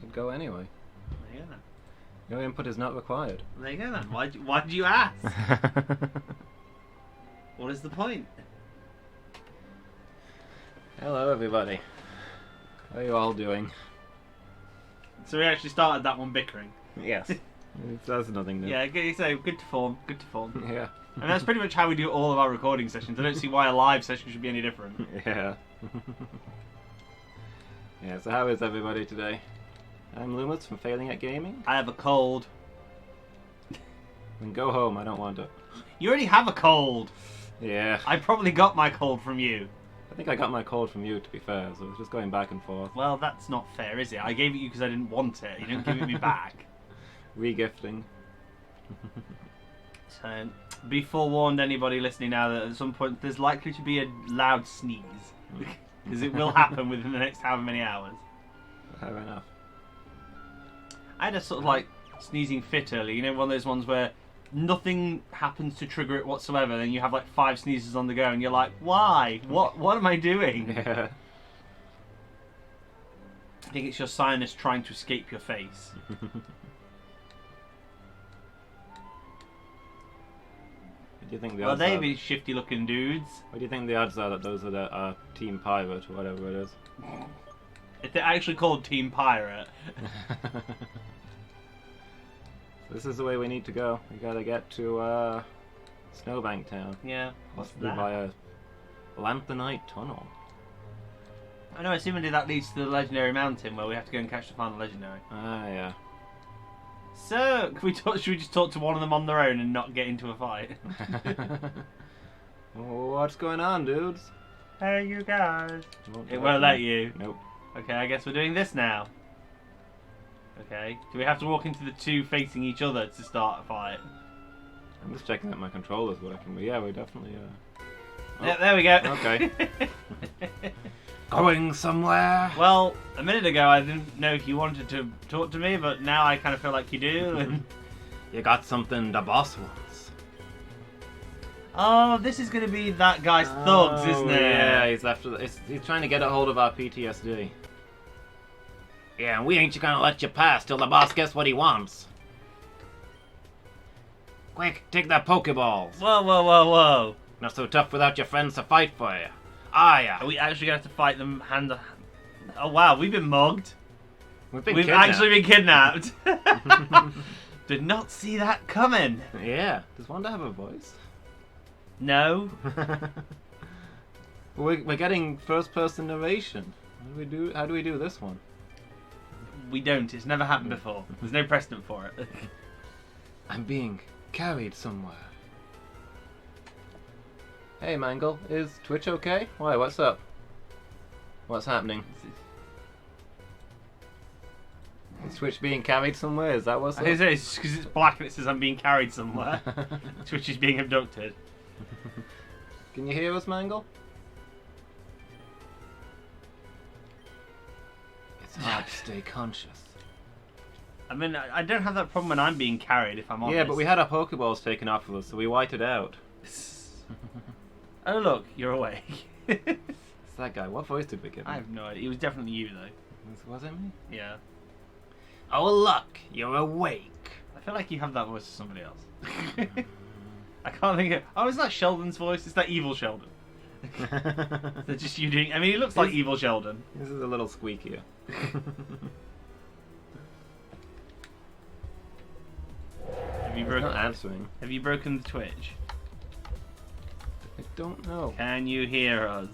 I'd go anyway. There you go then. Your input is not required. There you go then. Why did you ask? What is the point? Hello, everybody. How are you all doing? So we actually started that one bickering. Yes. That's nothing new. Yeah, so good to form. Good to form. Yeah. And that's pretty much how we do all of our recording sessions. I don't see why a live session should be any different. Yeah. Yeah, so how is everybody today? I'm Lumus from Failing at Gaming. I have a cold. Then go home, I don't want to. You already have a cold. Yeah. I probably got my cold from you. I think I got my cold from you, to be fair, so it's just going back and forth. Well, that's not fair, is it? I gave it you because I didn't want it. You don't give it me back. Regifting. So, be forewarned, anybody listening now, that at some point there's likely to be a loud sneeze. Because it will happen within the next however many hours. Fair enough. I had a sort of like sneezing fit earlier. You know, one of those ones where nothing happens to trigger it whatsoever, then you have like 5 sneezes on the go and you're like, why? What am I doing? Yeah. I think it's your sinus trying to escape your face. What do you think the Well, odds they are? be shifty looking dudes. What do you think the odds are that those are Team Pirate or whatever it is? If they're actually called Team Pirate. This is the way we need to go. We gotta get to Snowbank Town. Yeah, what's Possibly that? via Lanthanite Tunnel. I know, assuming that leads to the Legendary Mountain where we have to go and catch the final Legendary. Ah, yeah. So, should we just talk to one of them on their own and not get into a fight? What's going on, dudes? Hey, you guys. Won't It let won't me. let you. Nope. Okay, I guess we're doing this now. Okay. Do we have to walk into the two facing each other to start a fight? I'm just checking that my controller's working, but yeah, we definitely. Yeah, there we go. Okay. Going somewhere. Well, a minute ago I didn't know if you wanted to talk to me, but now I kind of feel like you do. And You got something the boss wants. oh, this is going to be that guy's thugs, isn't it? Yeah, he's after. He's trying to get a hold of our PTSD. Yeah, and we ain't gonna let you pass till the boss gets what he wants. Quick, take that Pokeball. Whoa, whoa, whoa, whoa. Not so tough without your friends to fight for you. Ah, yeah. Are we actually going to have to fight them hand to hand? Oh, wow, we've been mugged. We've been We've kidnapped. actually been kidnapped. Did not see that coming. Yeah. Does Wanda have a voice? No. We're getting first-person narration. How do we do this one? We don't. It's never happened before. There's no precedent for it. I'm being carried somewhere. Hey, Mangle. Is Twitch okay? Why? What's up? What's happening? Is Twitch being carried somewhere? Is that what's up? It's because it's black and it says I'm being carried somewhere. Twitch is being abducted. Can you hear us, Mangle? It's hard to stay conscious. I mean, I don't have that problem when I'm being carried, if I'm honest. Yeah, but we had our Pokeballs taken off of us, so we whited out. Oh, look, you're awake. It's that guy. What voice did we give him? I have no idea. It was definitely you, though. Was it me? Yeah. Oh, look, you're awake. I feel like you have that voice for somebody else. I can't think of... Oh, is that Sheldon's voice? It's that evil Sheldon. They're just you doing... I mean, he looks like evil Sheldon. This is a little squeakier. Have you He's broken... not answering. Have you broken the Twitch? I don't know. Can you hear us?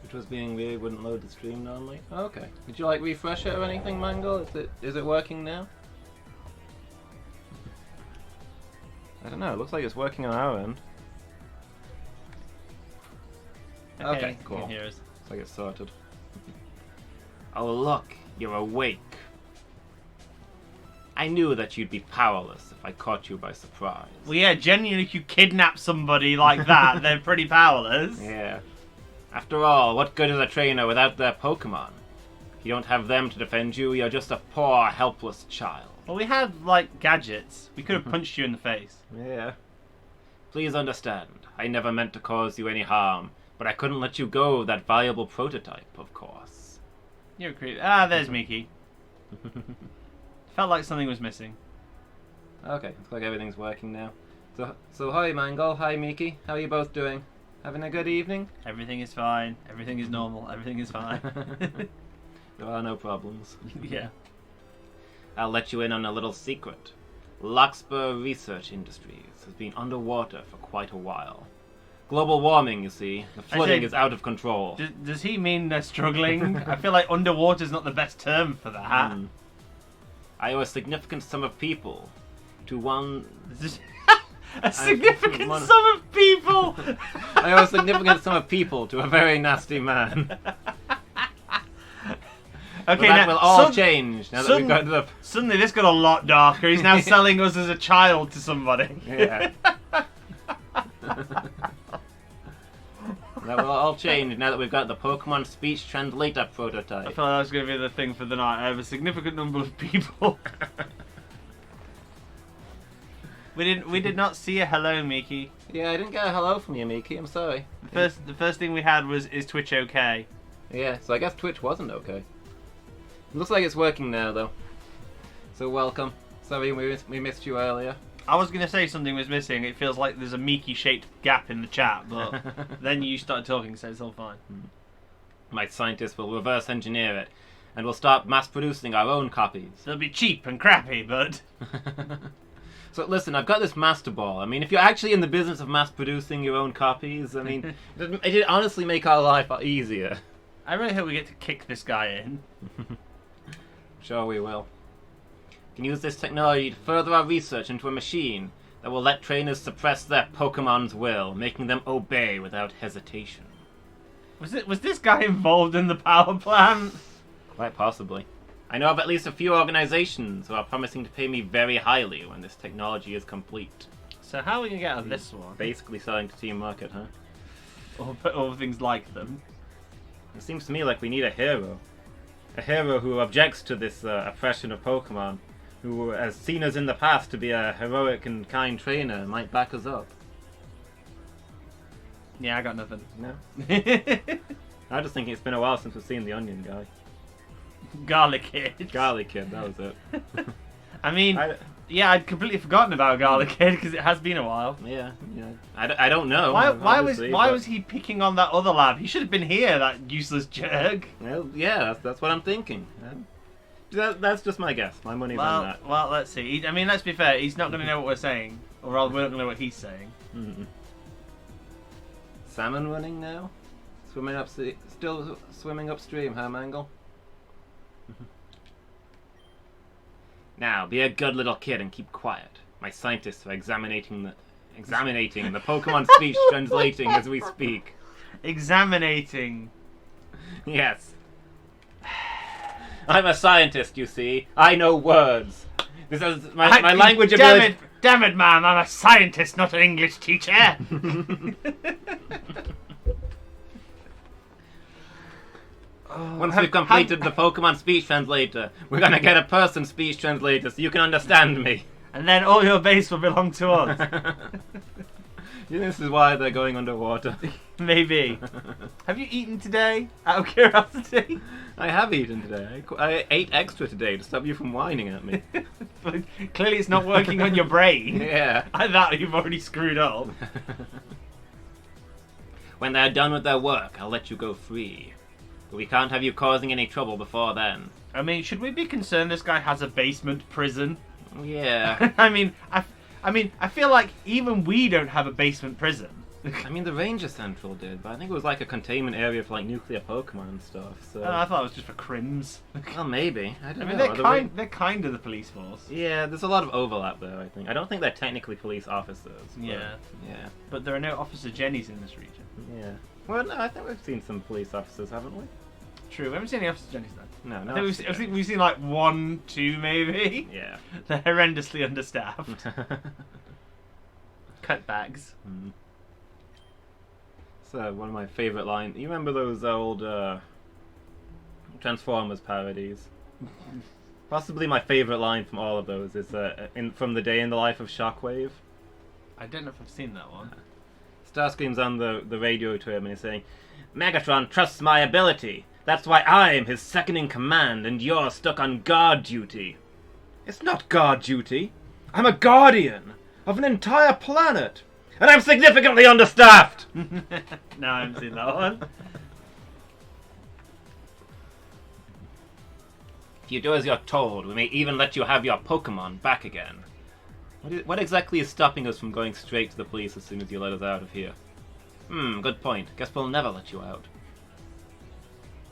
Which was being weird, wouldn't load the stream normally. Oh, okay. Would you like refresh it or anything, Mangle? Is it working now? I don't know. It looks like it's working on our end. Okay, cool. You can hear us. Looks like it's sorted. Oh, look, you're awake. I knew that you'd be powerless if I caught you by surprise. Well, yeah, genuinely, if you kidnap somebody like that, they're pretty powerless. Yeah. After all, what good is a trainer without their Pokémon? If you don't have them to defend you, you're just a poor, helpless child. Well, we had, like, gadgets. We could have punched you in the face. Yeah. Please understand, I never meant to cause you any harm, but I couldn't let you go with that valuable prototype, of course. You're a creep. Ah, there's Miki. Felt like something was missing. Okay, looks like everything's working now. So hi Mangle, hi Miki, how are you both doing? Having a good evening? Everything is fine. Everything is normal. Everything is fine. There are no problems. Yeah. I'll let you in on a little secret. Larkspur Research Industries has been underwater for quite a while. Global warming, you see. The flooding is out of control. Does he mean they're struggling? I feel like underwater's not the best term for that. I owe a significant sum of people to one... A significant sum of people! I owe a significant sum of people to a very nasty man. Okay, but that will all change now that we've got the... Suddenly this got a lot darker. He's now selling us as a child to somebody. Yeah. That will all change now that we've got the Pokemon speech translator prototype. I thought that was going to be the thing for the night. I have a significant number of people. We did not see a hello, Miki. Yeah, I didn't get a hello from you, Miki. I'm sorry. The first thing we had was, is Twitch okay? Yeah, so I guess Twitch wasn't okay. Looks like it's working now, though. So welcome. Sorry we missed you earlier. I was going to say something was missing. It feels like there's a Miki-shaped gap in the chat, but then you started talking, so it's all fine. My scientists will reverse engineer it, and we'll start mass-producing our own copies. They'll be cheap and crappy, but... So listen, I've got this Master Ball. I mean, if you're actually in the business of mass-producing your own copies, I mean, it'd honestly make our life easier. I really hope we get to kick this guy in. Sure we will. We can use this technology to further our research into a machine that will let trainers suppress their Pokemon's will, making them obey without hesitation. Was this guy involved in the power plant? Quite possibly. I know of at least a few organizations who are promising to pay me very highly when this technology is complete. So how are we going to get out of this one? Basically selling to Team Market, huh? Or things like them. It seems to me like we need a hero. A hero who objects to this oppression of Pokemon, who has seen us in the past to be a heroic and kind trainer and might back us up. Yeah, I got nothing. No? I'm just thinking it's been a while since we've seen the Onion guy. Garlic Kid. Garlic Kid, that was it. I mean, yeah, I'd completely forgotten about Garlic Kid because it has been a while. Yeah. I don't know. Why was he picking on that other lab? He should have been here, that useless jerk. Well, yeah, that's what I'm thinking. That's just my guess. My money's on that. Well, let's see. I mean, let's be fair. He's not going to know what we're saying, or rather, we're not going to know what he's saying. Salmon running now? Still swimming upstream, huh, Mangle? Now, be a good little kid and keep quiet. My scientists are examining the Pokemon speech translating as we speak. Examinating. Yes. I'm a scientist, you see. I know words. This is my language ability. Damn it, ma'am! I'm a scientist, not an English teacher. Once we've completed the Pokemon speech translator, we're gonna get a person speech translator so you can understand me. And then all your base will belong to us. This is why they're going underwater. Maybe. Have you eaten today? Out of curiosity. I have eaten today. I ate extra today to stop you from whining at me. But clearly it's not working on your brain. Yeah. I thought you've already screwed up. When they're done with their work, I'll let you go free. But we can't have you causing any trouble before then. I mean, should we be concerned this guy has a basement prison? Yeah. I mean, I feel like even we don't have a basement prison. I mean, the Ranger Central did, but I think it was like a containment area for like nuclear Pokemon and stuff. So I thought it was just for crims. Well, maybe. I don't know. They're kind of the police force. Yeah, there's a lot of overlap there, I think. I don't think they're technically police officers. But, yeah. Yeah. But there are no Officer Jennies in this region. Yeah. Well, no, I think we've seen some police officers, haven't we? True, we haven't seen any Officer Jennies though. No, I think we've seen like 1, 2 maybe. Yeah. They're horrendously understaffed. Cutbacks. So, one of my favourite lines. You remember those old Transformers parodies? Possibly my favourite line from all of those is from the day in the life of Shockwave. I don't know if I've seen that one. Starscream's on the radio to him and he's saying, Megatron trusts my ability. That's why I'm his second in command and you're stuck on guard duty. It's not guard duty. I'm a guardian of an entire planet. And I'm significantly understaffed! No, I haven't seen that one. If you do as you're told, we may even let you have your Pokémon back again. What exactly is stopping us from going straight to the police as soon as you let us out of here? Good point. Guess we'll never let you out.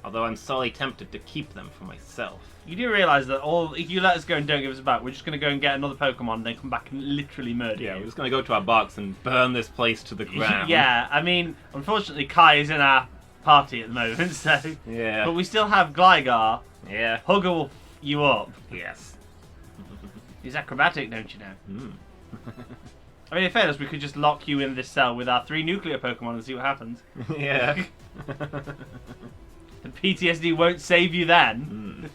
Although I'm sorely tempted to keep them for myself. You do realise that if you let us go and don't give us back, we're just going to go and get another Pokemon and then come back and literally murder you. Yeah, we're just going to go to our box and burn this place to the ground. Yeah, I mean, unfortunately Kai is in our party at the moment, so... Yeah. But we still have Gligar. Yeah. Hugger will you up. Yes. He's acrobatic, don't you know? Mm. I mean, in fairness, we could just lock you in this cell with our 3 nuclear Pokemon and see what happens. Yeah. The PTSD won't save you then.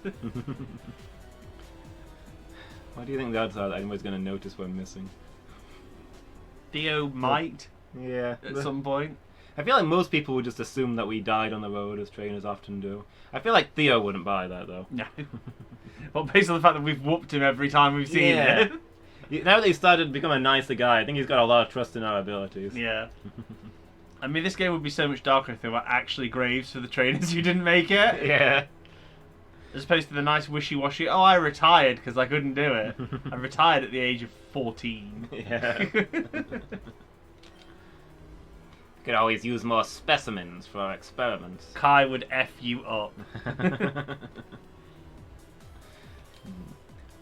Why do you think the odds are that anyone's going to notice we're missing? Theo might. Yeah. At some point. I feel like most people would just assume that we died on the road, as trainers often do. I feel like Theo wouldn't buy that, though. No. Well, based on the fact that we've whooped him every time we've seen him. Now that he's started to become a nicer guy, I think he's got a lot of trust in our abilities. Yeah. I mean, this game would be so much darker if there were actually graves for the trainers who didn't make it. Yeah. As opposed to the nice wishy-washy, oh, I retired because I couldn't do it. I retired at the age of 14. Yeah. Could always use more specimens for our experiments. Kai would F you up.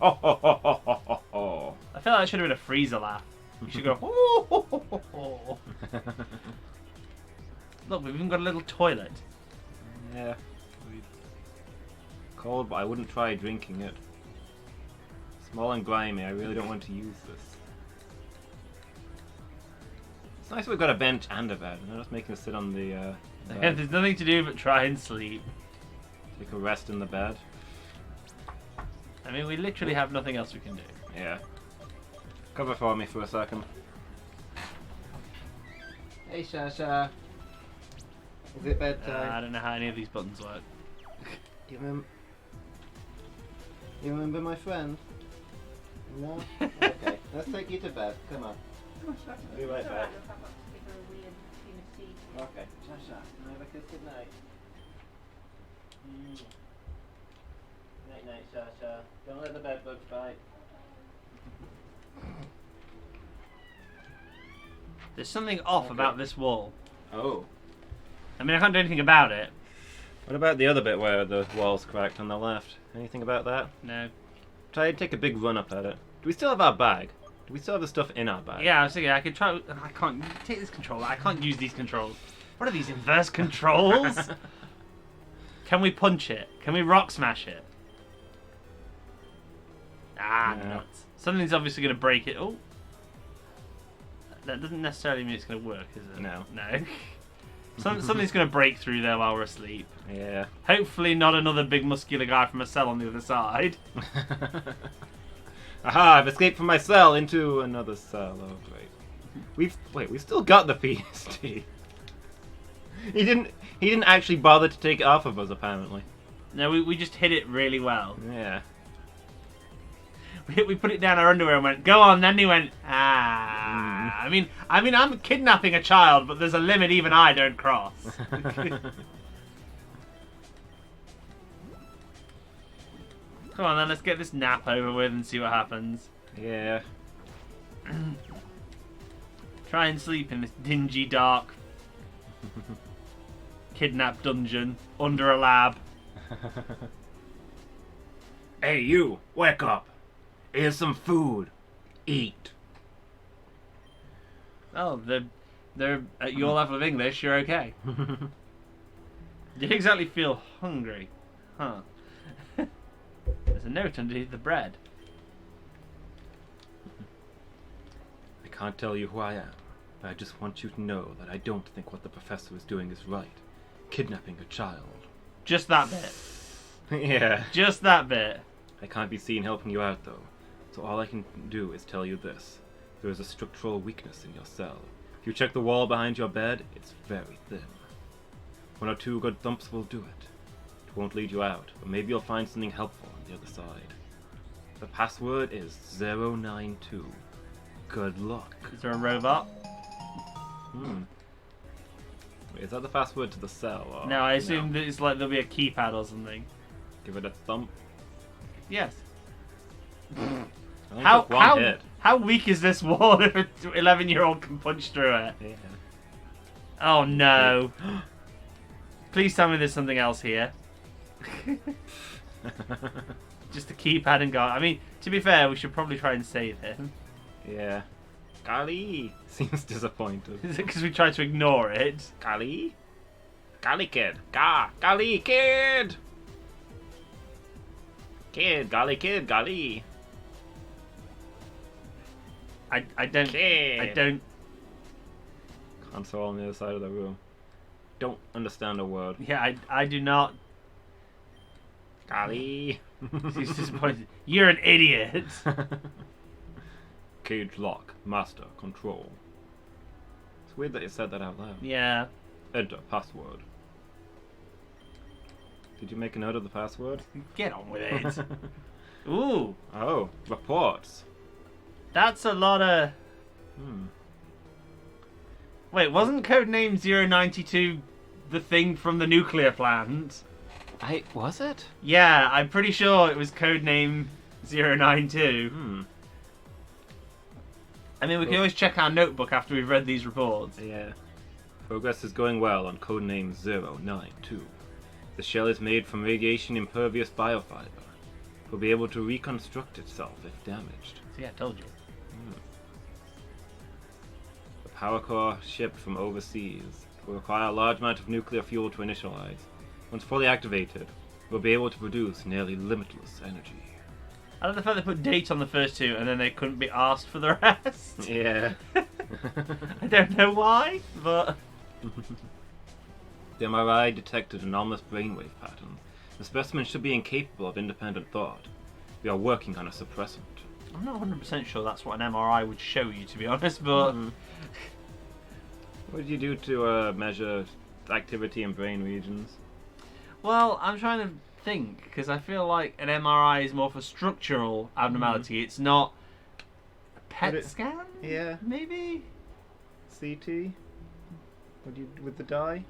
Oh, ho, ho, ho, ho, ho, ho. I feel like that should have been a freezer laugh. You should go, oh, ho, ho, ho, ho. Look, we've even got a little toilet. Yeah. Cold, but I wouldn't try drinking it. Small and grimy, I really don't want to use this. It's nice we've got a bench and a bed. They're just making us sit on the Yeah, bed. there's nothing to do but try and sleep. Take a rest in the bed. I mean, we literally have nothing else we can do. Yeah. Cover for me for a second. Hey, Shasha. Is it bedtime? I don't know how any of these buttons work. You remember my friend? No? Okay. Let's take you to bed. Come on. I'll be right back. Okay. Shasha, can I have a kiss goodnight? Night night, Shasha. Don't let the bed bugs bite. There's something off about this wall. Oh. I mean, I can't do anything about it. What about the other bit where the wall's cracked on the left? Anything about that? No. Try to take a big run up at it. Do we still have our bag? Do we still have the stuff in our bag? Yeah, I was thinking I could try. I can't take this controller. I can't use these controls. What are these inverse controls? Can we punch it? Can we rock smash it? Ah, Yeah. nuts. Something's obviously going to break it. Oh. That doesn't necessarily mean it's going to work, is it? No. No. Something's going to break through there while we're asleep. Yeah. Hopefully not another big muscular guy from a cell on the other side. Aha, I've escaped from my cell into another cell. Oh, great. We've still got the PSD. He didn't actually bother to take it off of us, apparently. No, we just hit it really well. Yeah. We put it down our underwear and went, go on, then he went, ah. I mean, I'm kidnapping a child, but there's a limit even I don't cross. Come on then, let's get this nap over with and see what happens. Yeah. Try and sleep in this dingy, dark, kidnap dungeon under a lab. Hey, you! Wake up! Here's some food. Eat. Oh, they're at your level of English, you're okay. You didn't exactly feel hungry. Huh. There's a note underneath the bread. I can't tell you who I am, but I just want you to know that I don't think what the professor is doing is right. Kidnapping a child. Just that bit. Yeah. Just that bit. I can't be seen helping you out, though. So all I can do is tell you this. There is a structural weakness in your cell. If you check the wall behind your bed, it's very thin. 1 or 2 good thumps will do it. It won't lead you out, but maybe you'll find something helpful on the other side. The password is 092. Good luck. Is there a robot? Wait, is that the password to the cell? Or... No, I assume that it's like there'll be a keypad or something. Give it a thump. Yes. I only took one hit. How weak is this wall if an 11-year-old can punch through it? Yeah. Oh no. Please tell me there's something else here. Just a keypad and go. I mean, to be fair, we should probably try and save him. Yeah. Golly! Seems disappointed. Is it because we tried to ignore it? Golly? Golly kid! Golly kid! Kid, golly kid, golly! I don't... Kid. I don't... Console on the other side of the room. Don't understand a word. Yeah, I do not... Golly! He's disappointed. You're an idiot! Cage lock. Master. Control. It's weird that you said that out loud. Yeah. Enter password. Did you make a note of the password? Get on with it. Ooh. Oh, reports. That's a lot of... Wait, wasn't codename 092 the thing from the nuclear plant? Was it? Yeah, I'm pretty sure it was codename 092. I mean, we can always check our notebook after we've read these reports. Yeah. Progress is going well on codename 092. The shell is made from radiation impervious biofiber. It will be able to reconstruct itself if damaged. See, I told you. The power core shipped from overseas will require a large amount of nuclear fuel to initialize. Once fully activated, it will be able to produce nearly limitless energy. I love the fact they put date on the first 2 and then they couldn't be asked for the rest. Yeah. I don't know why, but... The MRI detected anomalous brainwave patterns. The specimen should be incapable of independent thought. We are working on a suppressant. I'm not 100% sure that's what an MRI would show you, to be honest, but... What did you do to measure activity in brain regions? Well, I'm trying to think, because I feel like an MRI is more for structural abnormality. It's not a PET scan? Yeah. Maybe? CT? With the dye?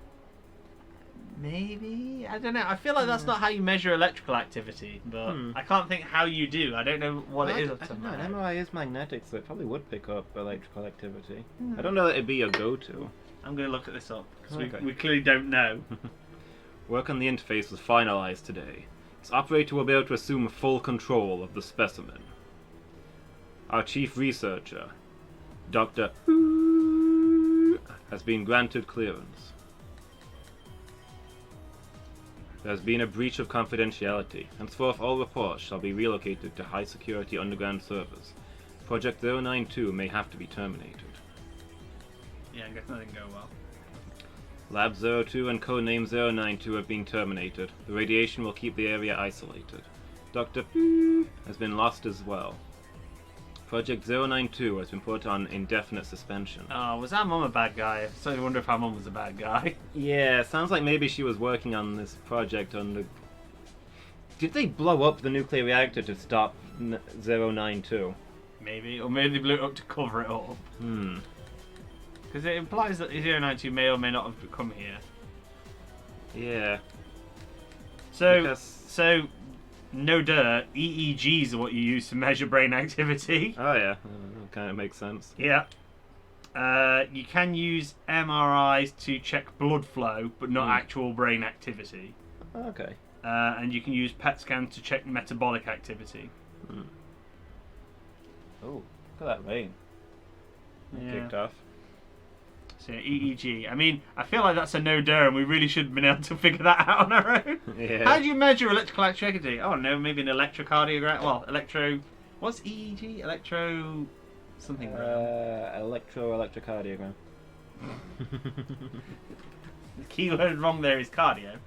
Maybe? I don't know. I feel like that's not how you measure electrical activity, but I can't think how you do. I don't know what it is. I don't know. An MRI is magnetic, so it probably would pick up electrical activity. I don't know that it'd be your go-to. I'm going to look at this up, because Okay. we clearly don't know. Work on the interface was finalized today. This operator will be able to assume full control of the specimen. Our chief researcher, Dr. has been granted clearance. There has been a breach of confidentiality. Henceforth, all reports shall be relocated to high-security underground servers. Project 092 may have to be terminated. Yeah, I guess that didn't go well. Lab 02 and codename 092 have been terminated. The radiation will keep the area isolated. Dr. has been lost as well. Project 092 has been put on indefinite suspension. Oh, was our mum a bad guy? I certainly wonder if our mum was a bad guy. Yeah, sounds like maybe she was working on this project on the... Did they blow up the nuclear reactor to stop 092? Maybe, or maybe they blew it up to cover it up. Because it implies that 092 may or may not have come here. Yeah. So, no dirt, EEGs are what you use to measure brain activity. Oh yeah, that kind of makes sense. Yeah. You can use MRIs to check blood flow, but not actual brain activity. Okay. And you can use PET scans to check metabolic activity. Oh, look at that rain. Yeah. Kicked off. So EEG. I mean, I feel like that's a no-do, and we really should have been able to figure that out on our own. Yeah. How do you measure electrical activity? Oh no, maybe an electrocardiogram. Well, electro. What's EEG? Electro. Something. Electrocardiogram. The key word wrong there is cardio.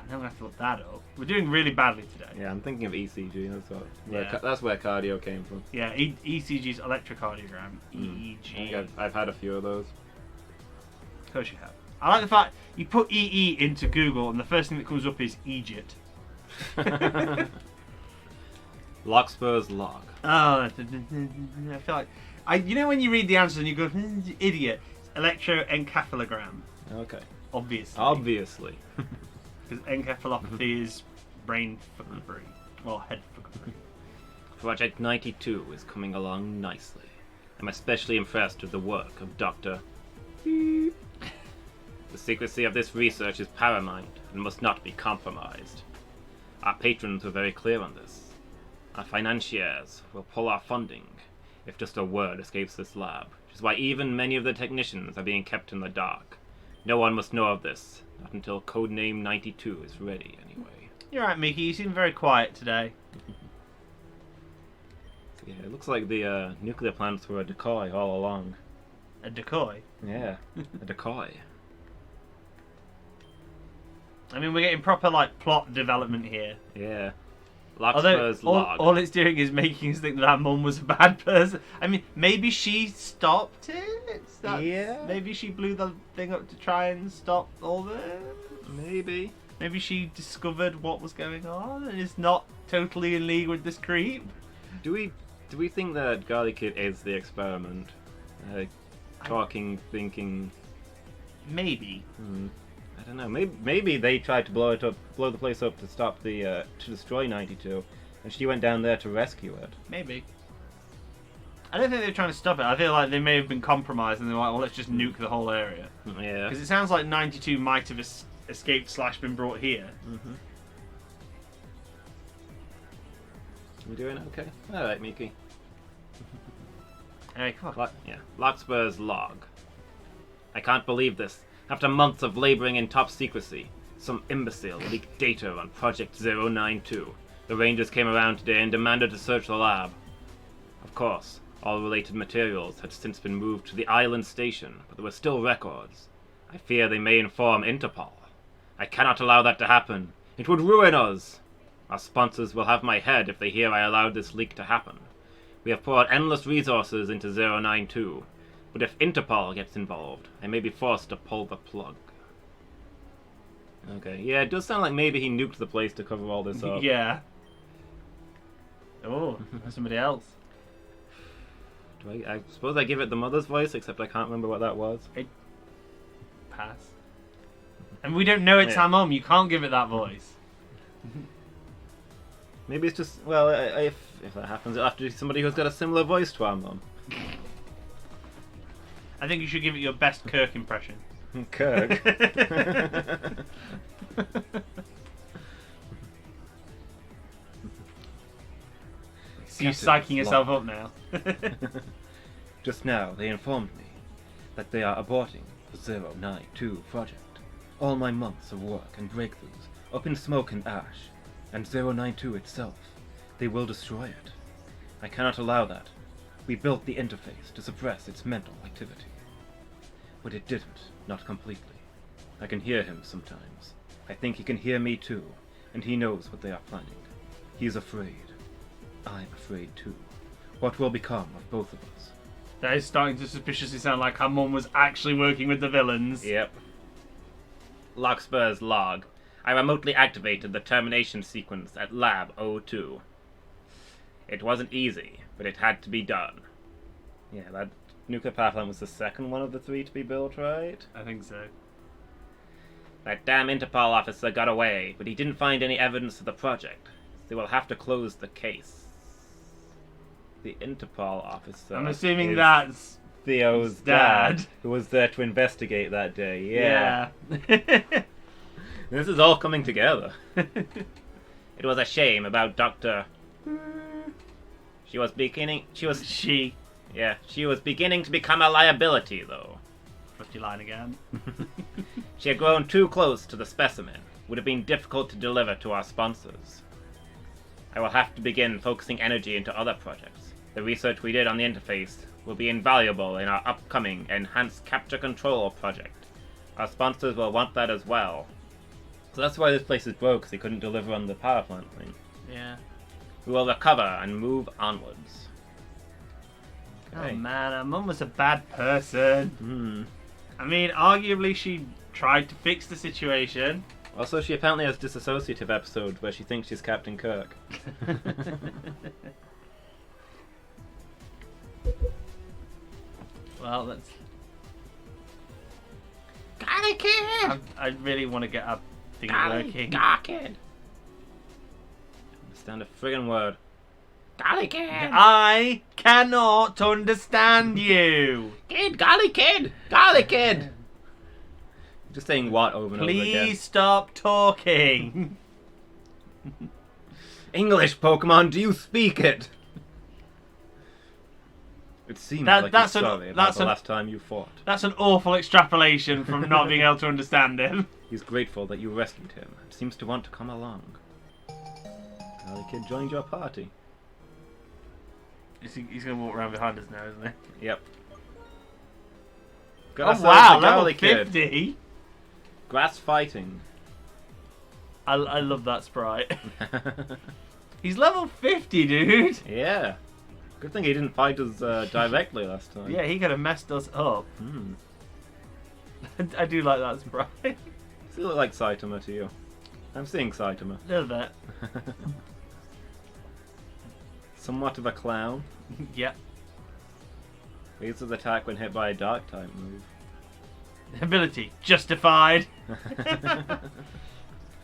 I'm gonna have to look that up. We're doing really badly today. Yeah, I'm thinking of ECG. Yeah. That's where cardio came from. Yeah, ECG's electrocardiogram. EEG. I've had a few of those. Of course you have. I like the fact you put EE into Google and the first thing that comes up is Egypt. Larkspur's log. Oh, I feel like you know when you read the answers and you go, idiot. Electroencephalogram. Okay. Obviously. Because encephalopathy is brain fuckery. Well, head fuckery. Project 92 is coming along nicely. I'm especially impressed with the work of Dr. The secrecy of this research is paramount and must not be compromised. Our patrons were very clear on this. Our financiers will pull our funding if just a word escapes this lab, which is why even many of the technicians are being kept in the dark. No one must know of this, not until Codename 92 is ready, anyway. You're right, Mickey. You seem very quiet today. Yeah, it looks like the nuclear plants were a decoy all along. A decoy? Yeah, a decoy. I mean, we're getting proper, like, plot development here. Yeah. Although, Larkspur's log. all it's doing is making us think that our mum was a bad person. I mean, maybe she stopped it? Yeah. Maybe she blew the thing up to try and stop all this? Maybe. Maybe she discovered what was going on and is not totally in league with this creep? Do we think that Garlic Kid is the experiment? Talking, thinking... Maybe. I don't know. Maybe they tried to blow the place up to stop to destroy 92, and she went down there to rescue it. Maybe. I don't think they were trying to stop it. I feel like they may have been compromised and they were like, well, let's just nuke the whole area. Yeah. Because it sounds like 92 might have escaped / been brought here. You doing okay? Alright, Miki. Hey, come on. Larkspur's log. I can't believe this. After months of laboring in top secrecy, some imbecile leaked data on Project 092. The Rangers came around today and demanded to search the lab. Of course, all related materials had since been moved to the island station, but there were still records. I fear they may inform Interpol. I cannot allow that to happen. It would ruin us. Our sponsors will have my head if they hear I allowed this leak to happen. We have poured endless resources into 092. But if Interpol gets involved, I may be forced to pull the plug. Okay, yeah, it does sound like maybe he nuked the place to cover all this up. Yeah. Oh, somebody else. I suppose I give it the mother's voice, except I can't remember what that was. Pass. And we don't know it's our mum. You can't give it that voice. Maybe it's just, well, if that happens, it'll have to be somebody who's got a similar voice to our mum. I think you should give it your best Kirk impression. Kirk? You're psyching yourself up now. Just now, they informed me that they are aborting the 092 project. All my months of work and breakthroughs, up in smoke and ash, and 092 itself, they will destroy it. I cannot allow that. We built the interface to suppress its mental activity. But it didn't, not completely. I can hear him sometimes. I think he can hear me too, and he knows what they are planning. He is afraid. I'm afraid too. What will become of both of us? That is starting to suspiciously sound like her mum was actually working with the villains. Yep. Larkspur's log. I remotely activated the termination sequence at Lab 02. It wasn't easy, but it had to be done. Yeah, that nuclear power plant was the second one of the 3 to be built, right? I think so. That damn Interpol officer got away, but he didn't find any evidence of the project. They will have to close the case. The Interpol officer... I'm assuming that's Theo's dad, who was there to investigate that day. Yeah. This is all coming together. It was a shame about Dr. She was beginning to become a liability, though. Frosty line again. She had grown too close to the specimen. Would have been difficult to deliver to our sponsors. I will have to begin focusing energy into other projects. The research we did on the interface will be invaluable in our upcoming Enhanced Capture Control project. Our sponsors will want that as well. So that's why this place is broke, because he couldn't deliver on the power plant thing. Yeah. We will recover and move onwards. Okay. Oh man, her mum was a bad person. Hmm. I mean, arguably she tried to fix the situation. Also, she apparently has disassociative episode where she thinks she's Captain Kirk. Well, that's... Golly Kid! I really want to get our thing working. Golly Kid! Understand a friggin' word. Golly Kid! I cannot understand you! Kid! Golly Kid! Golly Kid! Just saying what over and over again. Please stop talking! English, Pokemon, do you speak it? It seems like that's you're an- sorry about that's the an- last time you fought. That's an awful extrapolation from not being able to understand him. He's grateful that you rescued him and seems to want to come along. Golly Kid joined your party. He's going to walk around behind us now, isn't he? Yep. Oh ourselves wow, a level Golly Kid. 50! Grass fighting. I love that sprite. He's level 50, dude! Yeah. Good thing he didn't fight us directly last time. Yeah, he could have messed us up. Hmm. I do like that sprite. Does he look like Saitama to you? I'm seeing Saitama. A little bit. Somewhat of a clown. Yep. Raises attack when hit by a dark type move. Ability justified.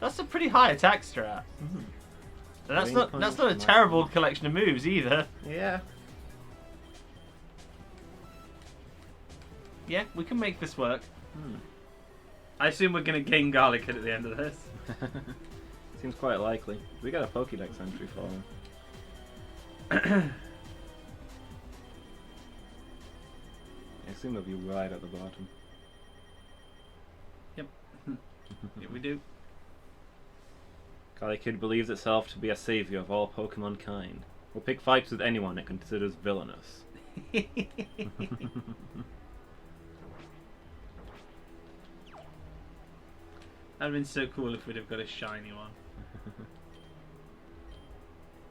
That's a pretty high attack strat. Mhm. That's Green not punch, that's not a might- terrible collection of moves either. Yeah. Yeah, we can make this work. Hmm. I assume we're gonna gain Garlic at the end of this. Seems quite likely. We got a Pokédex entry for him. I assume it'll be right at the bottom. Yep. Yeah, we do. Golly Kid believes itself to be a savior of all Pokemon kind. Will pick fights with anyone it considers villainous. That'd have been so cool if we'd have got a shiny one.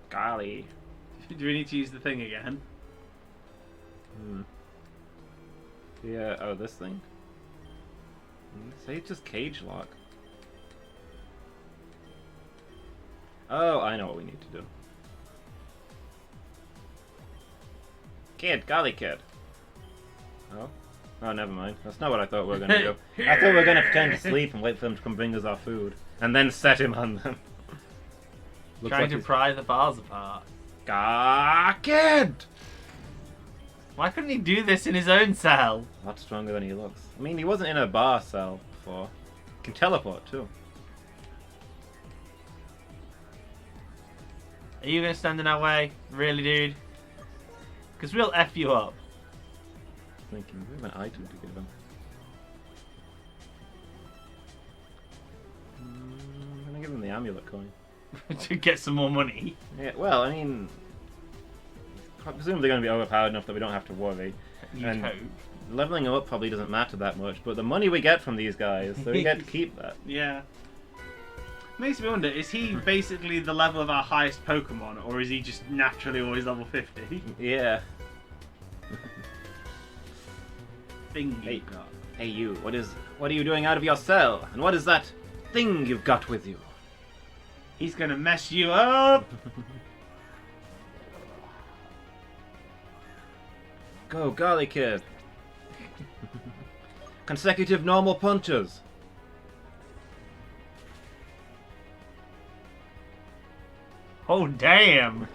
Golly. Do we need to use the thing again? Hmm. Yeah, oh, this thing? Say it's just Cage Lock. Oh, I know what we need to do. Kid, Golly Kid. Oh? Oh, never mind. That's not what I thought we were going to do. I thought we were going to pretend to sleep and wait for them to come bring us our food. And then set him on them. Looks Trying like to he's- pry the bars apart. Gah, Kid! Why couldn't he do this in his own cell? A lot stronger than he looks. I mean, he wasn't in a bar cell before. He can teleport, too. Are you going to stand in our way? Really, dude? Because we'll F you up. Thinking, we have an item to give him. I'm gonna give him the amulet coin. To get some more money. Yeah, well, I mean, presumably going to be overpowered enough that we don't have to worry. You'd And- hope. Leveling him up probably doesn't matter that much, but the money we get from these guys, so we get to keep that. Yeah. Makes me wonder, is he basically the level of our highest Pokemon, or is he just naturally always level 50? Yeah. Thing Hey. you've got. Hey you, what are you doing out of your cell? And what is that thing you've got with you? He's gonna mess you up! Go, Golly Kid. Consecutive normal punches. Oh, damn!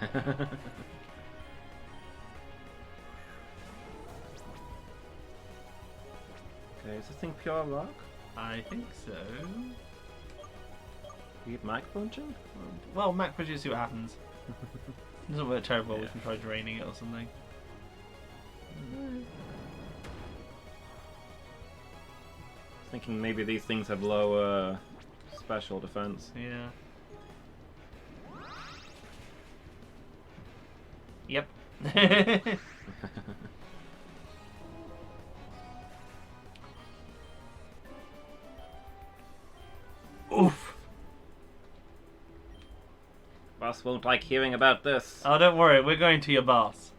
Okay, is this thing pure rock? I think so. You get Mac punching? Well, Mac Bridges, see what happens. Doesn't work terrible, we Yeah. can try draining it or something. Thinking maybe these things have lower special defense. Yeah. Yep. Oof! Boss won't like hearing about this. Oh, don't worry. We're going to your boss.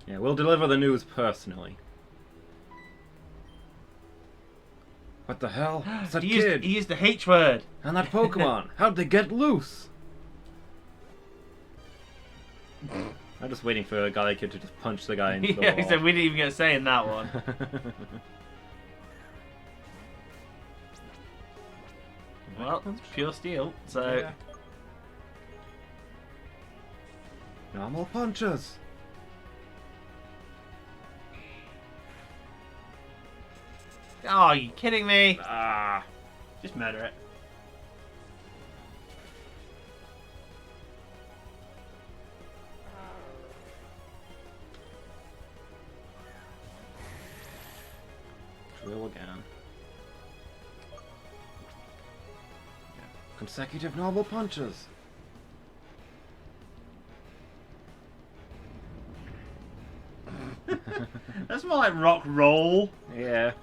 Yeah, we'll deliver the news personally. What the hell? It's that kid. He used the H word. And that Pokemon. How'd they get loose? I'm just waiting for a guy kid to just punch the guy into the Yeah, wall. he said we didn't even get a say in that one. Well, it's pure steel, so... Yeah. Normal punches. Oh, are you kidding me? Ah. Just murder it. Drill again. Consecutive normal punches. That's more like rock roll. Yeah.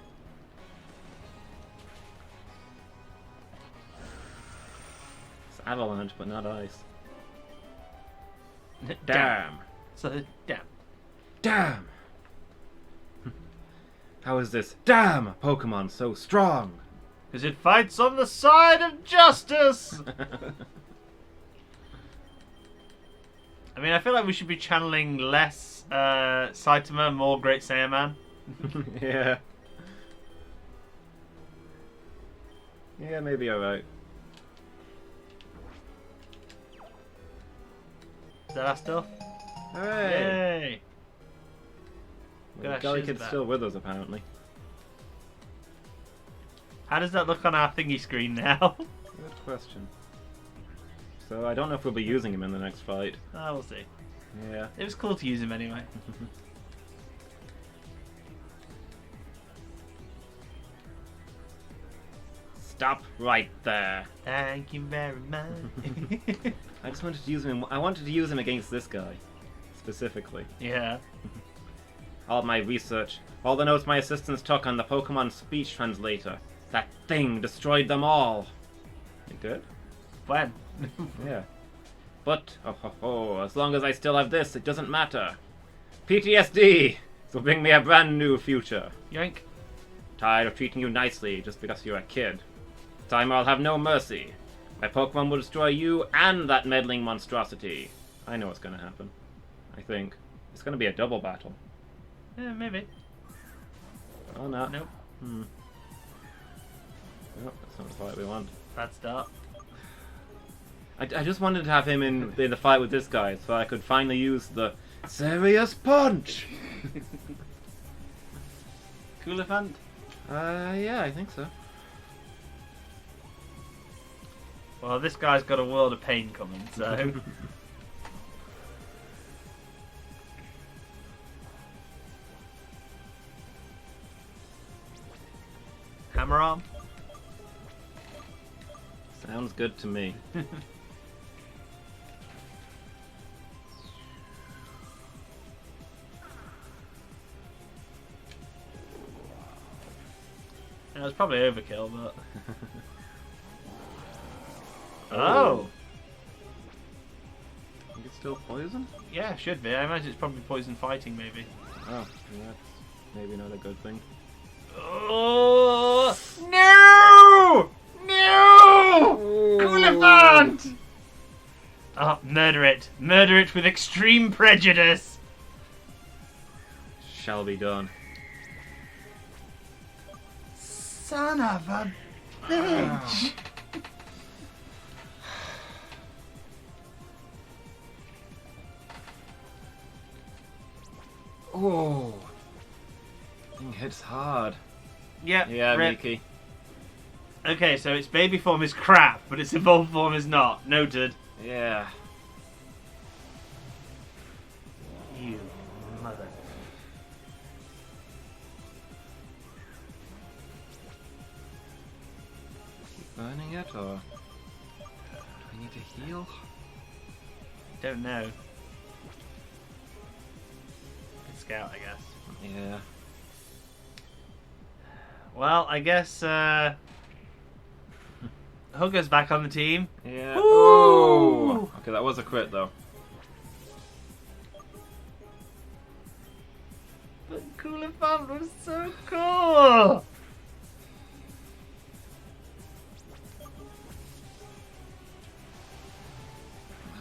It's avalanche, but not ice. Damn. So, damn. Damn! How is this damn Pokemon so strong? Because it fights on the side of justice! I mean, I feel like we should be channeling less Saitama, more Great Saiyaman. Yeah. Yeah, maybe you're right. Is that our stuff? Hooray! Yay! Well, Gosh, the Gully is Kid's that? still with us, apparently. How does that look on our thingy screen now? Good question. So I don't know if we'll be using him in the next fight. Oh, we'll see. Yeah. It was cool to use him anyway. Stop right there. Thank you very much. I just wanted to use him. I wanted to use him against this guy, specifically. Yeah. All my research, all the notes my assistants took on the Pokemon speech translator. That thing destroyed them all. It did? When? Yeah. But, as long as I still have this, it doesn't matter. PTSD! This will bring me a brand new future. Yoink. Tired of treating you nicely just because you're a kid. Time I'll have no mercy. My Pokemon will destroy you and that meddling monstrosity. I know what's gonna happen. I think. It's gonna be a double battle. Yeah, maybe. Oh, no. Nope. Nope, that's not the fight we want. That's dark. I just wanted to have him in the fight with this guy so I could finally use the serious punch! Coolifant? Yeah, I think so. Well, this guy's got a world of pain coming, so... Hammer arm? Sounds good to me. It was probably overkill, but... Oh! I think it's still poison? Yeah, should be. I imagine it's probably poison fighting, maybe. Oh, yeah, that's maybe not a good thing. Oh! No! No! Coolifant! Oh, murder it. Murder it with extreme prejudice. Shall be done. Son of a bitch. Oh, thing hits hard. Yep, Yeah, rip. Miki. Okay, so its baby form is crap, but its evolved form is not. Noted. Yeah. You mother. Burning it, or do we need to heal? Don't know. Good scout, I guess. Yeah. Well, I guess Hugger's back on the team. Yeah. Ooh! Okay, that was a crit though. But Cooler Fun was so cool!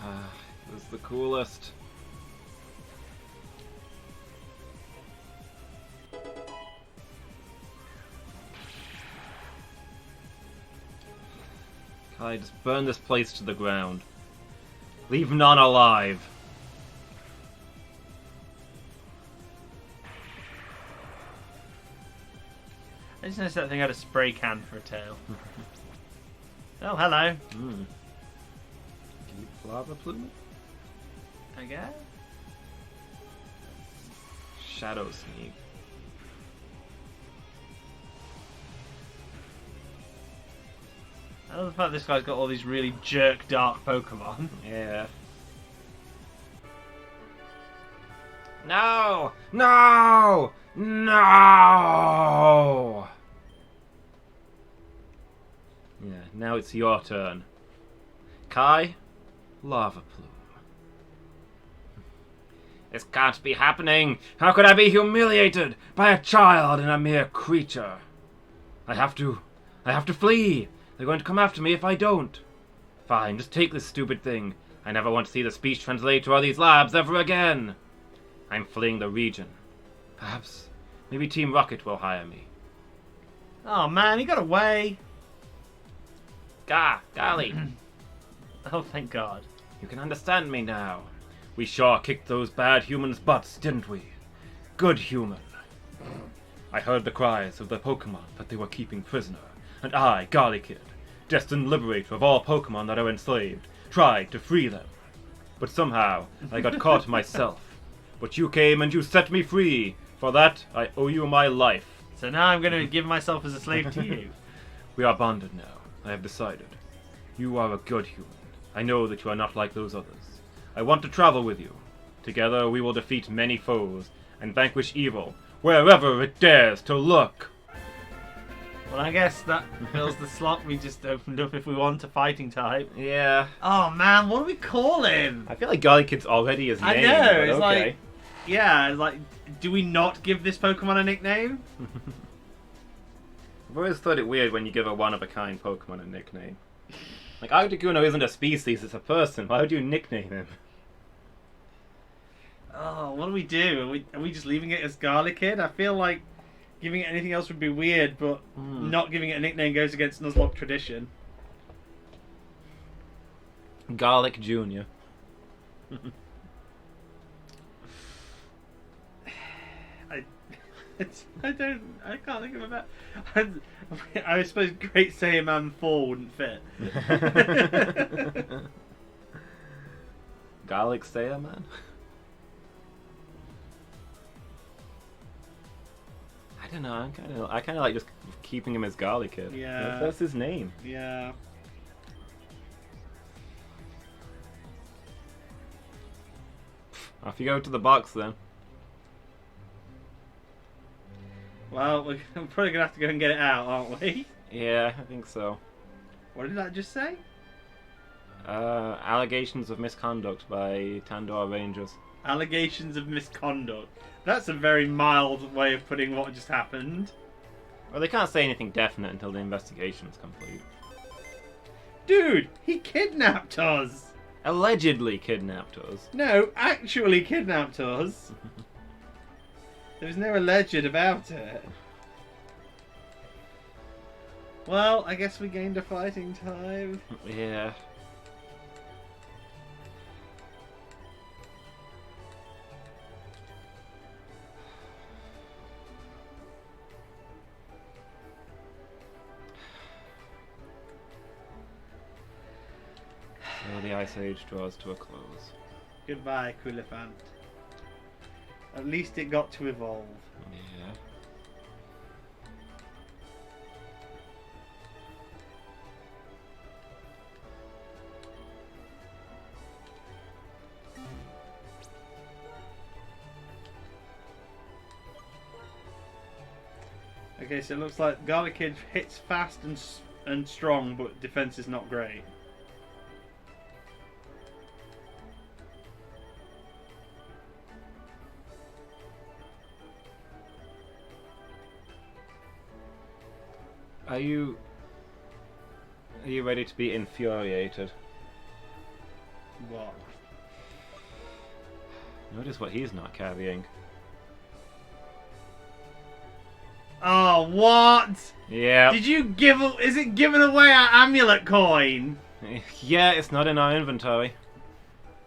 It was the coolest. I just burn this place to the ground. Leave none alive. I just noticed that thing had a spray can for a tail. Oh, hello. Mm. Keep lava plume. I guess. Shadow Sneak. I love the fact this guy's got all these really jerk dark Pokemon. Yeah. No! No! No! Yeah, now it's your turn. Kai, Lava Plume. This can't be happening! How could I be humiliated by a child and a mere creature? I have to flee! They're going to come after me if I don't. Fine, just take this stupid thing. I never want to see the speech translator or these labs ever again. I'm fleeing the region. Perhaps, maybe Team Rocket will hire me. Oh man, he got away! Golly. Oh, thank God. You can understand me now. We sure kicked those bad humans' butts, didn't we? Good human. I heard the cries of the Pokémon that they were keeping prisoner, and I, Golly Kid, destined liberator of all Pokémon that are enslaved, tried to free them. But somehow, I got caught myself. But you came and you set me free. For that, I owe you my life. So now I'm going to give myself as a slave to you. We are bonded now. I have decided. You are a good human. I know that you are not like those others. I want to travel with you. Together we will defeat many foes and vanquish evil wherever it dares to look. Well, I guess that fills the slot we just opened up if we want a fighting type. Yeah. Oh man, what do we call him? I feel like Golly Kid's already his name. I know, but it's okay. like... Yeah, it's like, do we not give this Pokemon a nickname? I've always thought it weird when you give a one-of-a-kind Pokemon a nickname. Like, Articuno isn't a species, it's a person. Why would you nickname him? Oh, what do we do? Are we just leaving it as Garlickid? I feel like giving it anything else would be weird, but not giving it a nickname goes against Nuzlocke tradition. Garlic Jr. I can't think of a better. I suppose Great Saiyaman 4 wouldn't fit. Garlic Saiyaman? I don't know. I kind of like just keeping him as Garlic Kid. Yeah. That's his name. Yeah. Off you go to the box then. Well, we're probably gonna have to go and get it out, aren't we? Yeah, I think so. What did that just say? Allegations of misconduct by Tandor Rangers. Allegations of misconduct. That's a very mild way of putting what just happened. Well, they can't say anything definite until the investigation is complete. Dude, he kidnapped us! Allegedly kidnapped us. No, actually kidnapped us. There was no alleged about it. Well, I guess we gained a fighting time. Yeah. So the Ice Age draws to a close. Goodbye, Coolifant. At least it got to evolve. Yeah. Okay, so it looks like Garlickid hits fast and strong, but defense is not great. Are you ready to be infuriated? What? Notice what he's not carrying. Oh, what? Yeah. Did you give? Is it giving away our amulet coin? Yeah, it's not in our inventory.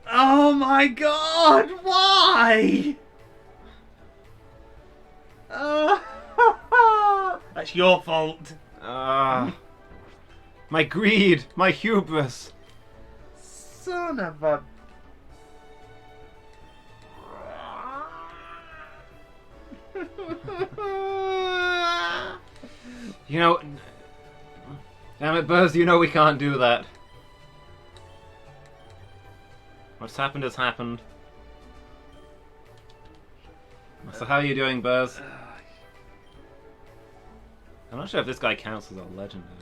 Oh my god! Why? That's your fault. My greed, my hubris. Son of a. You know, damn it, Buzz, you know we can't do that. What's happened has happened. So how are you doing, Buzz? I'm not sure if this guy counts as a legendary.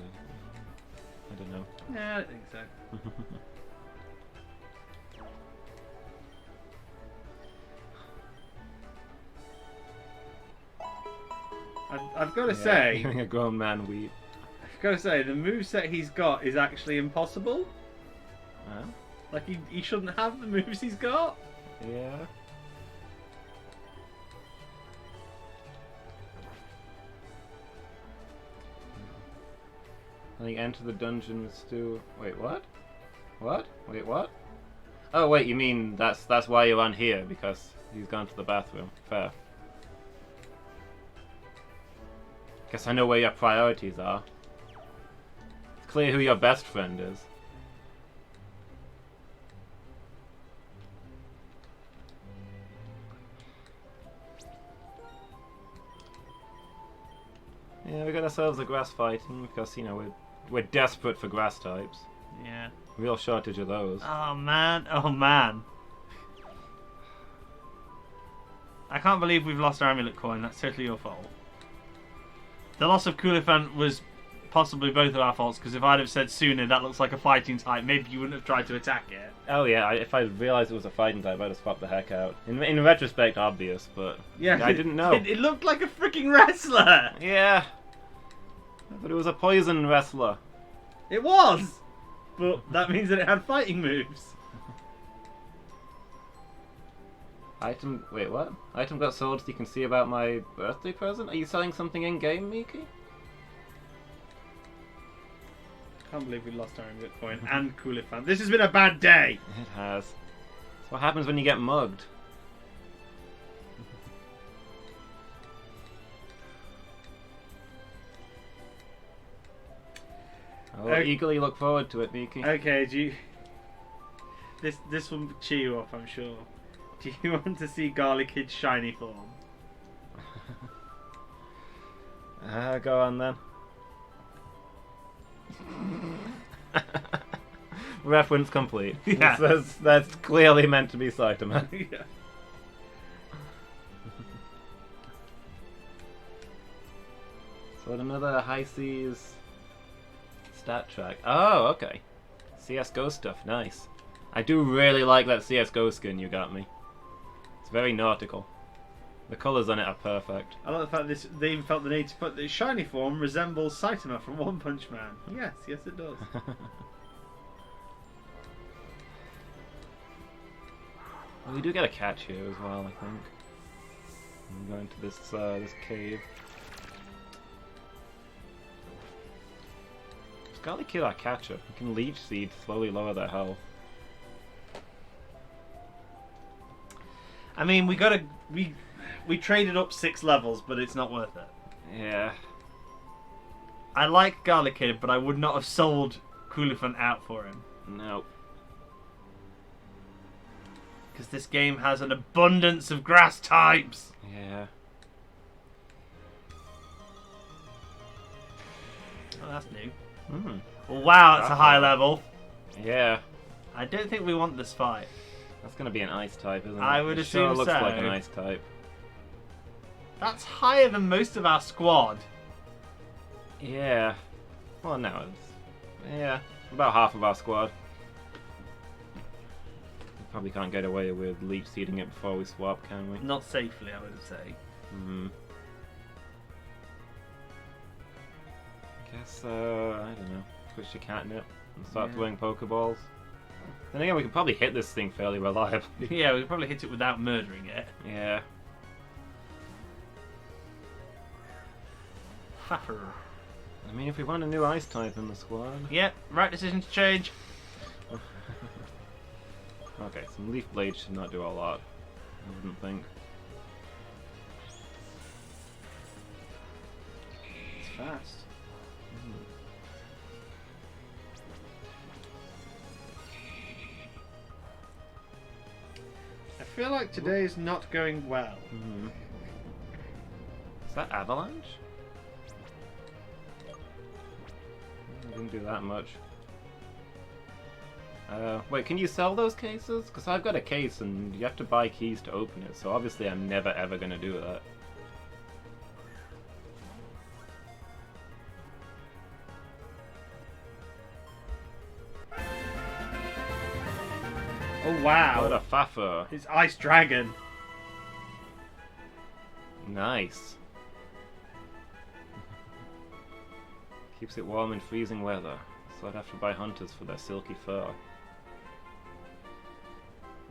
I don't know. Yeah, I don't think so. I've got to say, a grown man weep. I've got to say, the moveset he's got is actually impossible. Huh? Like he shouldn't have the moves he's got. Yeah. I think enter the dungeon with Stu. Wait, what? What? Wait, what? Oh, wait, you mean that's why you're on here, because he's gone to the bathroom. Fair. Guess I know where your priorities are. It's clear who your best friend is. Yeah, we got ourselves a grass fighting because, you know, we're desperate for grass types. Yeah. Real shortage of those. Oh man, oh man. I can't believe we've lost our amulet coin. That's totally your fault. The loss of Coolifant was possibly both of our faults, because if I'd have said sooner that looks like a fighting type, maybe you wouldn't have tried to attack it. Oh yeah, if I realised it was a fighting type, I'd have swapped the heck out. In retrospect, obvious, but Yeah, I didn't know. It looked like a freaking wrestler. Yeah, but it was a poison wrestler. It was, but that means that it had fighting moves. Item. Wait, what? Item got sold so you can see about my birthday present? Are you selling something in game, Miki? Can't believe we lost our amulet coin and Coolifant. This has been a bad day. It has. That's what happens when you get mugged. I'll eagerly look forward to it, Miki. Okay, do you... This will cheer you up, I'm sure. Do you want to see Garlic Kid's shiny form? Go on then. Reference complete. Yeah. That's clearly meant to be Saitama. Yeah. So another High Seas stat track. Oh, okay. CSGO stuff, nice. I do really like that CSGO skin you got me. It's very nautical. The colours on it are perfect. I like the fact they even felt the need to put the shiny form resembles Saitama from One Punch Man. Yes, yes it does. Well, we do get a catch here as well, I think. I'm going to this this cave. Scarlet Kid our catcher. We can leech seed to slowly lower their health. I mean, we traded up 6 levels, but it's not worth it. Yeah. I like Garlic Kid, but I would not have sold Coolifant out for him. Nope. Because this game has an abundance of grass types. Yeah. Oh, that's new. Hmm. Well, wow, that's a high level. Yeah. I don't think we want this fight. That's going to be an ice type, isn't it? I would It sure assume looks so. like an ice type. That's higher than most of our squad. Yeah. Well, no, it's... Yeah. About half of our squad. We probably can't get away with leech seeding it before we swap, can we? Not safely, I would say. Hmm. guess, I don't know. Switch to catnip and start Yeah. throwing Pokeballs. Then again, we can probably hit this thing fairly reliably. Yeah, we could probably hit it without murdering it. Yeah. Faffer. I mean, if we want a new ice type in the squad. Yep, right decision to change. Okay, some Leaf Blade should not do a lot. I wouldn't think. It's fast. I feel like today's not going well. Mm-hmm. Is that Avalanche? Didn't do that much. Wait, can you sell those cases? Because I've got a case and you have to buy keys to open it, so obviously I'm never ever going to do that. Oh wow! What a faffer. It's Ice Dragon. Nice. Keeps it warm in freezing weather, so I'd have to buy hunters for their silky fur.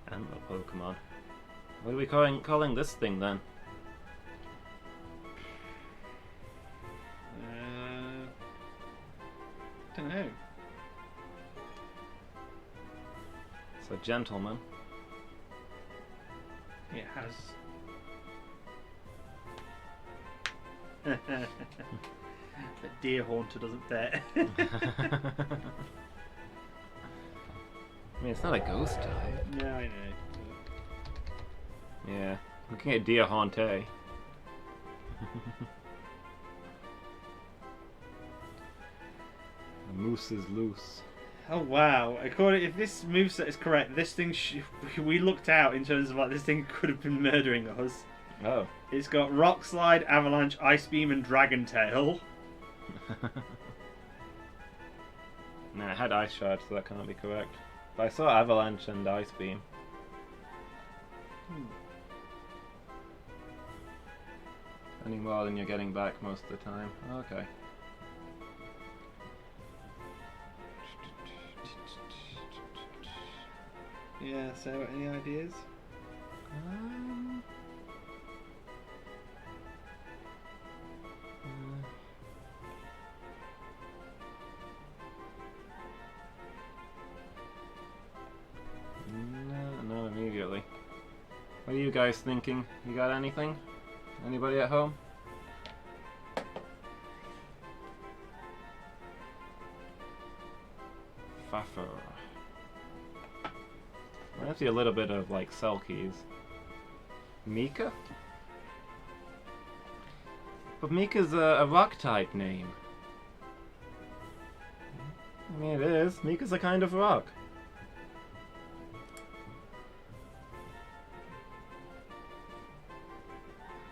And the Pokemon. What are we calling this thing then? Don't know. It's a gentleman. It has. The deer haunter doesn't fit. I mean, it's not a ghost type. No, I know. Yeah, looking at Deer Haunte. The moose is loose. Oh wow! If this moveset is correct, this thing we looked out in terms of like this thing could have been murdering us. Oh. It's got Rock Slide, Avalanche, Ice Beam, and Dragon Tail. Nah, I had Ice Shard, so that can't be correct. But I saw Avalanche and Ice Beam. Any more than you're getting back most of the time. Okay. Yeah. So, any ideas? Um, no, not immediately. What are you guys thinking? You got anything? Anybody at home? Faffer. I see a little bit of like cell keys. Mika? But Mika's a rock type name. I mean, it is. Mika's a kind of rock.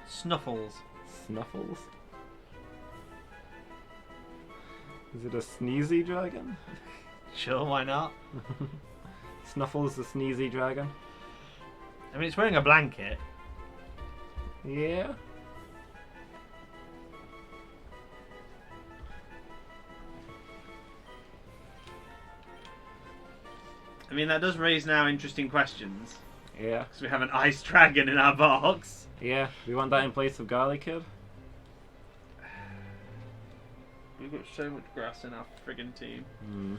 Snuffles. Snuffles? Is it a sneezy dragon? Sure, why not? Snuffles the sneezy dragon? I mean, it's wearing a blanket. Yeah. I mean, that does raise now interesting questions. Yeah. Because we have an ice dragon in our box. Yeah. We want that in place of Garlic Kid? We've got so much grass in our friggin' team. Hmm.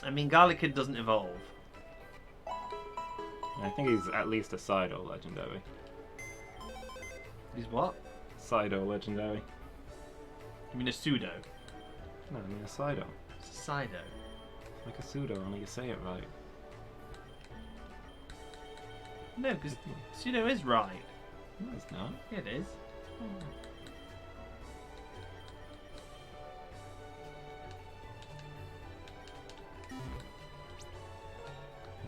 I mean, Garlic Kid doesn't evolve. I think he's at least a Psydo legendary. He's what? Psydo legendary. You mean a pseudo? No, I mean a Psydo. It's a Psydo. Like a pseudo, only you say it right. No, because pseudo is right. No, it's not. Yeah, it is.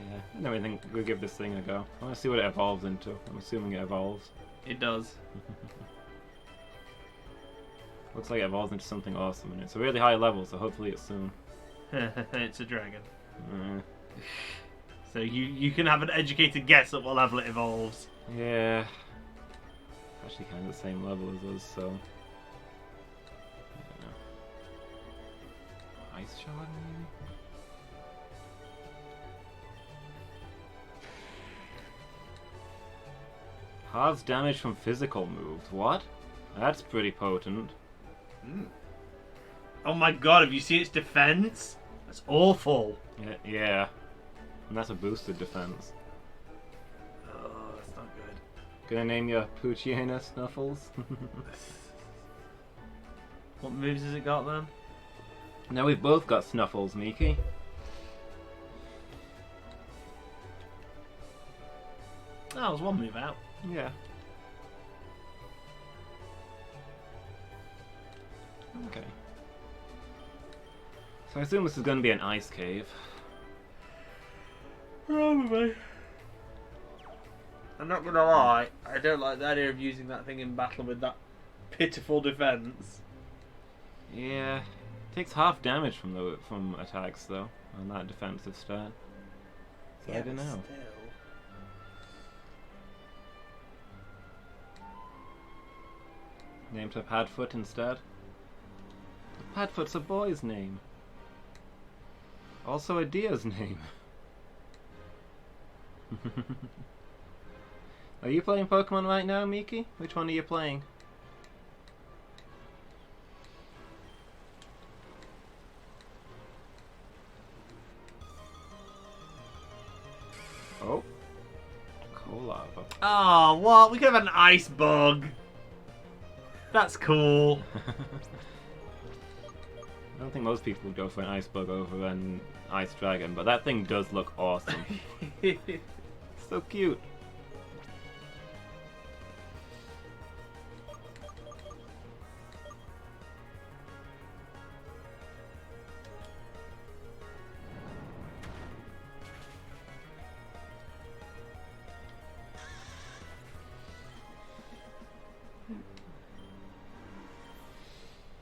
Yeah. No, I think we'll give this thing a go. I want to see what it evolves into. I'm assuming it evolves. It does. Looks like it evolves into something awesome, and it's a really high level, so hopefully it's soon. It's a dragon. Uh, So you can have an educated guess at what level it evolves. yeah. Actually, kind of the same level as us, so. I don't know. Ice shard, maybe? Halves damage from physical moves. What? That's pretty potent. Mm. Oh my god, have you seen its defense? That's awful. Yeah. And that's a boosted defense. Oh, that's not good. Gonna name your Poochiana Snuffles? What moves has it got then? Now we've both got Snuffles, Miki. Oh, there's one move out. Yeah. Okay. So I assume this is going to be an ice cave. Probably. I'm not gonna lie, I don't like the idea of using that thing in battle with that pitiful defense. Yeah. Takes half damage from attacks though on that defensive stat. So I don't know. Still. Named her Padfoot instead. Padfoot's a boy's name. Also a deer's name. Are you playing Pokemon right now, Miki? Which one are you playing? Oh. Colava. Oh, what? We could have had an ice bug. That's cool. I don't think most people would go for an ice bug over an ice dragon, but that thing does look awesome. So cute.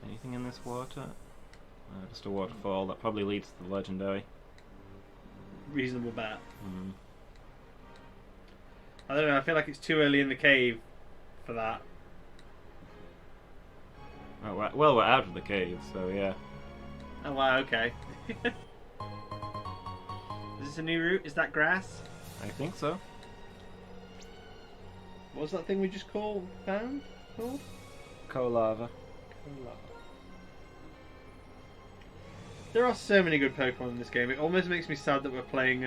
Anything in this water? Just a waterfall that probably leads to the legendary. Reasonable bet. Mm. I don't know, I feel like it's too early in the cave for that. Oh, well, we're out of the cave, so yeah. Oh wow, okay. Is this a new route? Is that grass? I think so. What was that thing we just found? Called? Colava. There are so many good Pokemon in this game. It almost makes me sad that we're playing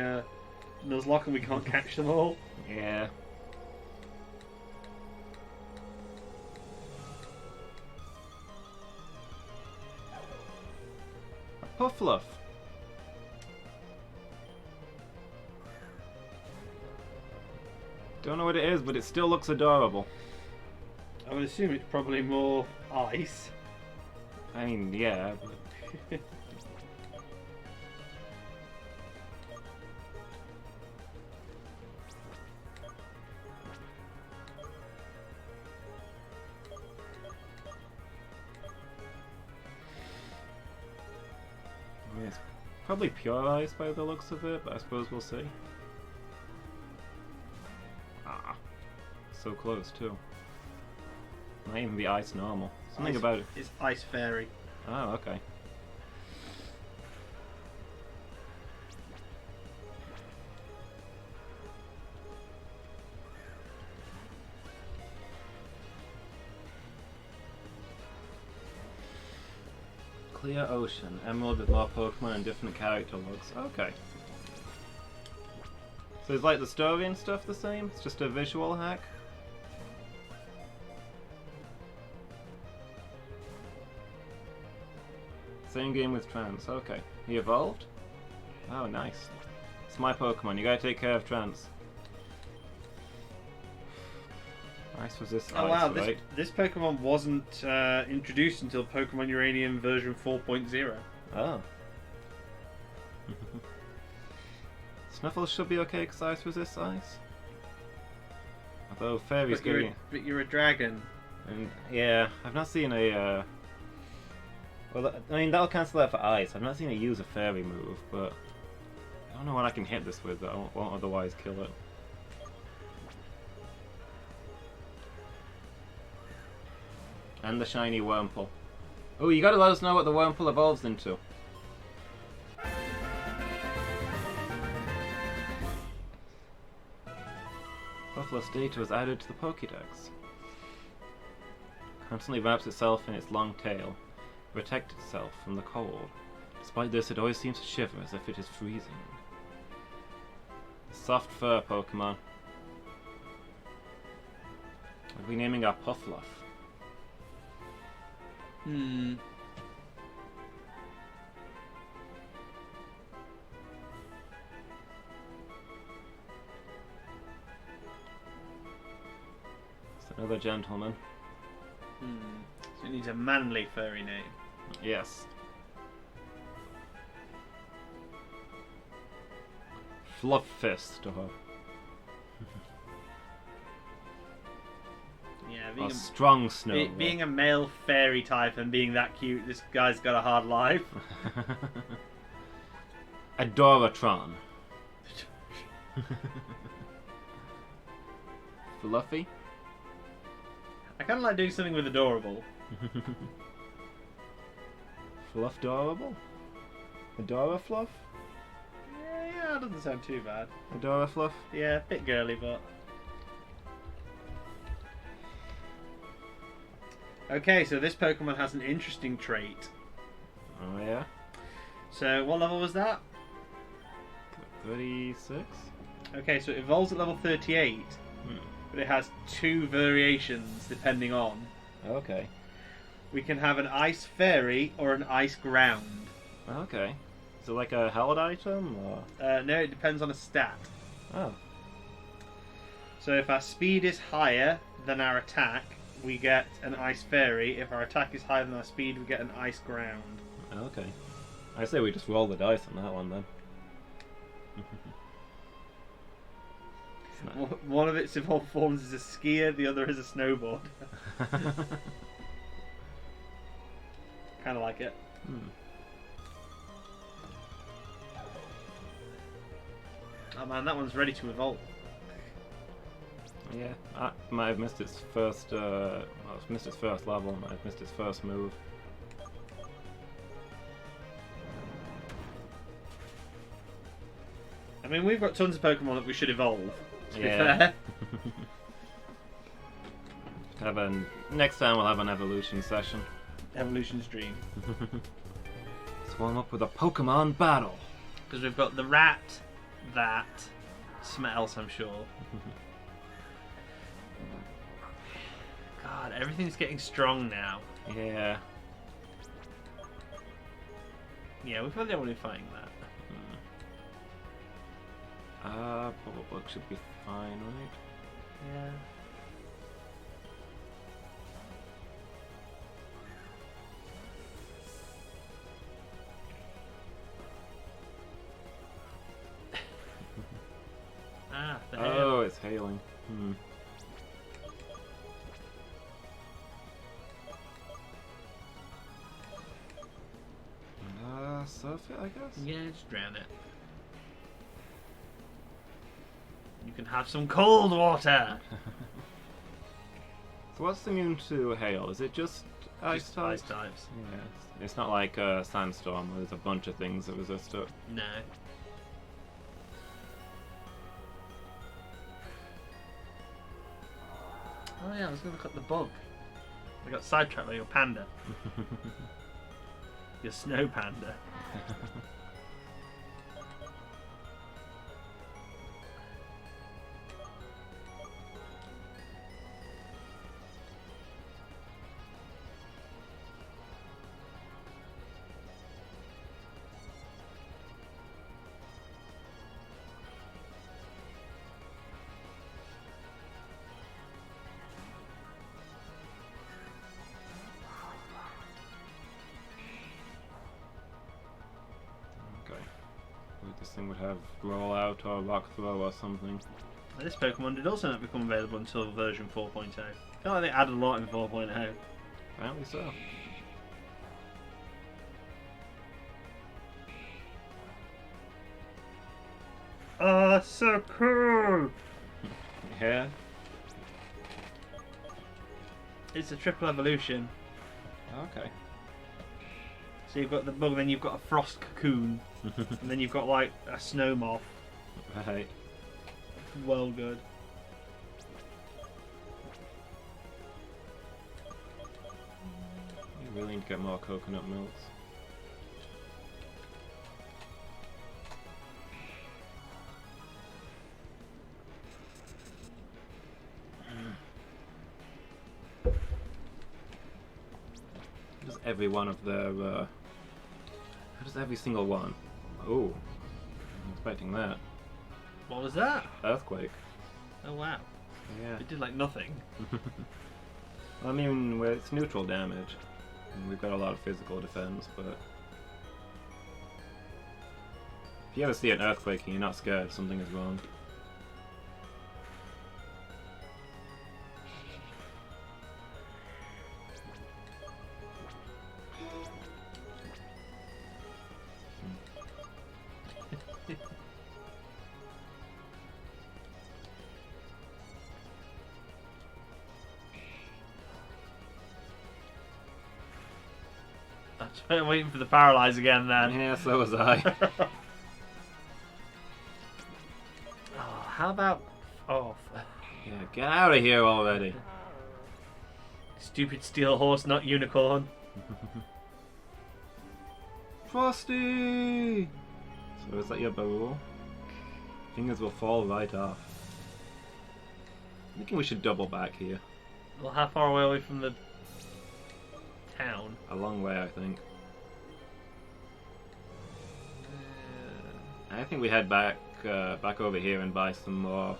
Nuzlocke and we can't catch them all. Yeah. A Puffluff. Don't know what it is, but it still looks adorable. I would assume it's probably more ice. I mean, yeah, but... It's probably pure ice by the looks of it, but I suppose we'll see. Ah, so close too. Might even be ice normal. Something Ice, about it. It's Ice Fairy. Oh, okay. Clear ocean, emerald with more Pokemon and different character looks. Okay. So is like the story and stuff the same? It's just a visual hack? Same game with Trance. Okay. He evolved? Oh, nice. It's my Pokemon. You gotta take care of Trance. Ice resist Oh ice, wow, right? this Pokemon wasn't introduced until Pokemon Uranium version 4.0. Oh. Snuffles should be okay because ice resists ice. Although fairies But you're a dragon. And yeah, I've not seen a. Well, I mean that'll cancel out for ice. I've not seen it use a fairy move, but I don't know what I can hit this with that won't otherwise kill it. And the shiny Wurmple. Oh, you gotta let us know what the Wurmple evolves into. Buffalo's data was added to the Pokédex. Constantly wraps itself in its long tail to protect itself from the cold. Despite this, it always seems to shiver as if it is freezing. Soft fur Pokemon. What are we naming our Puffluff? It's another gentleman. So it needs a manly furry name. Yes. Fluff Fist or Yeah, a strong snow. being a male fairy type and being that cute, this guy's got a hard life. Adoratron. Fluffy? I kind of like doing something with adorable. Fluff Adorable? Adorafluff? Yeah, that doesn't sound too bad. Adorafluff? Yeah, a bit girly, but... Okay, so this Pokemon has an interesting trait. Oh yeah? So, what level was that? 36? Okay, so it evolves at level 38, but it has 2 variations depending on. Okay. We can have an Ice Fairy or an Ice Ground. Okay. Is it like a held item or? No, it depends on a stat. Oh. So if our speed is higher than our attack, we get an Ice Fairy. If our attack is higher than our speed, we get an Ice Ground. Okay. I say we just roll the dice on that one then. One of its evolved forms is a skier, the other is a snowboard. Kind of like it. Oh man, that one's ready to evolve. Yeah, I might have missed its first. Well, it's missed its first level. Might have missed its first move. I mean, we've got tons of Pokemon that we should evolve. To be Yeah. fair. Next time we'll have an evolution session. Evolution's dream. Let's warm up with a Pokemon battle. Because we've got the rat, that, something else, I'm sure. God, everything's getting strong now. Yeah. Yeah, we probably don't want to be fighting that. Bubblebug should be fine, right? Yeah. The hail. Oh, it's hailing. Surf it, I guess? Yeah, just drown it. You can have some cold water! So what's immune to hail? Is it just ice Just types? ice types. Yeah, it's not like a sandstorm where there's a bunch of things that resist it. No. Oh yeah, I was going to look at the bug. I got sidetracked by your panda. Your snow panda. This thing would have roll out or rock throw or something. This Pokemon did also not become available until version 4.0. I feel like they added a lot in 4.0. Apparently so. Oh, so cool! Yeah. It's a triple evolution. Okay. So you've got the bug, then you've got a frost cocoon, and then you've got like a snow moth. Right. Well good. You really need to get more coconut milks. How does every one of their how does every single one? Oh, I'm expecting that. What was that? Earthquake. Oh wow. Yeah. It did like nothing. I mean, it's neutral damage. And we've got a lot of physical defense, but if you ever see an earthquake and you're not scared, something is wrong. I'm waiting for the paralyze again then. Yeah, so was I. Oh, how about... Oh, Yeah, get out of here already. stupid steel horse, not unicorn. Frosty! So is that your barrel? Fingers will fall right off. I'm thinking we should double back here. Well, how far away are we from the town? A long way, I think. I think we head back back over here and buy some more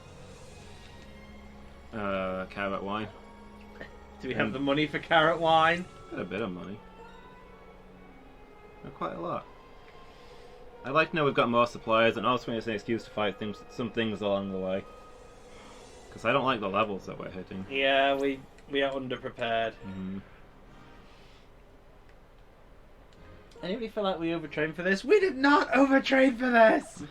carrot wine. Do we have the money for carrot wine? Got a bit of money. Not quite a lot. I'd like to know we've got more supplies and also it's an excuse to fight some things along the way. Because I don't like the levels that we're hitting. Yeah, we are underprepared. Mm-hmm. I really feel like we overtrained for this. We did not overtrain for this!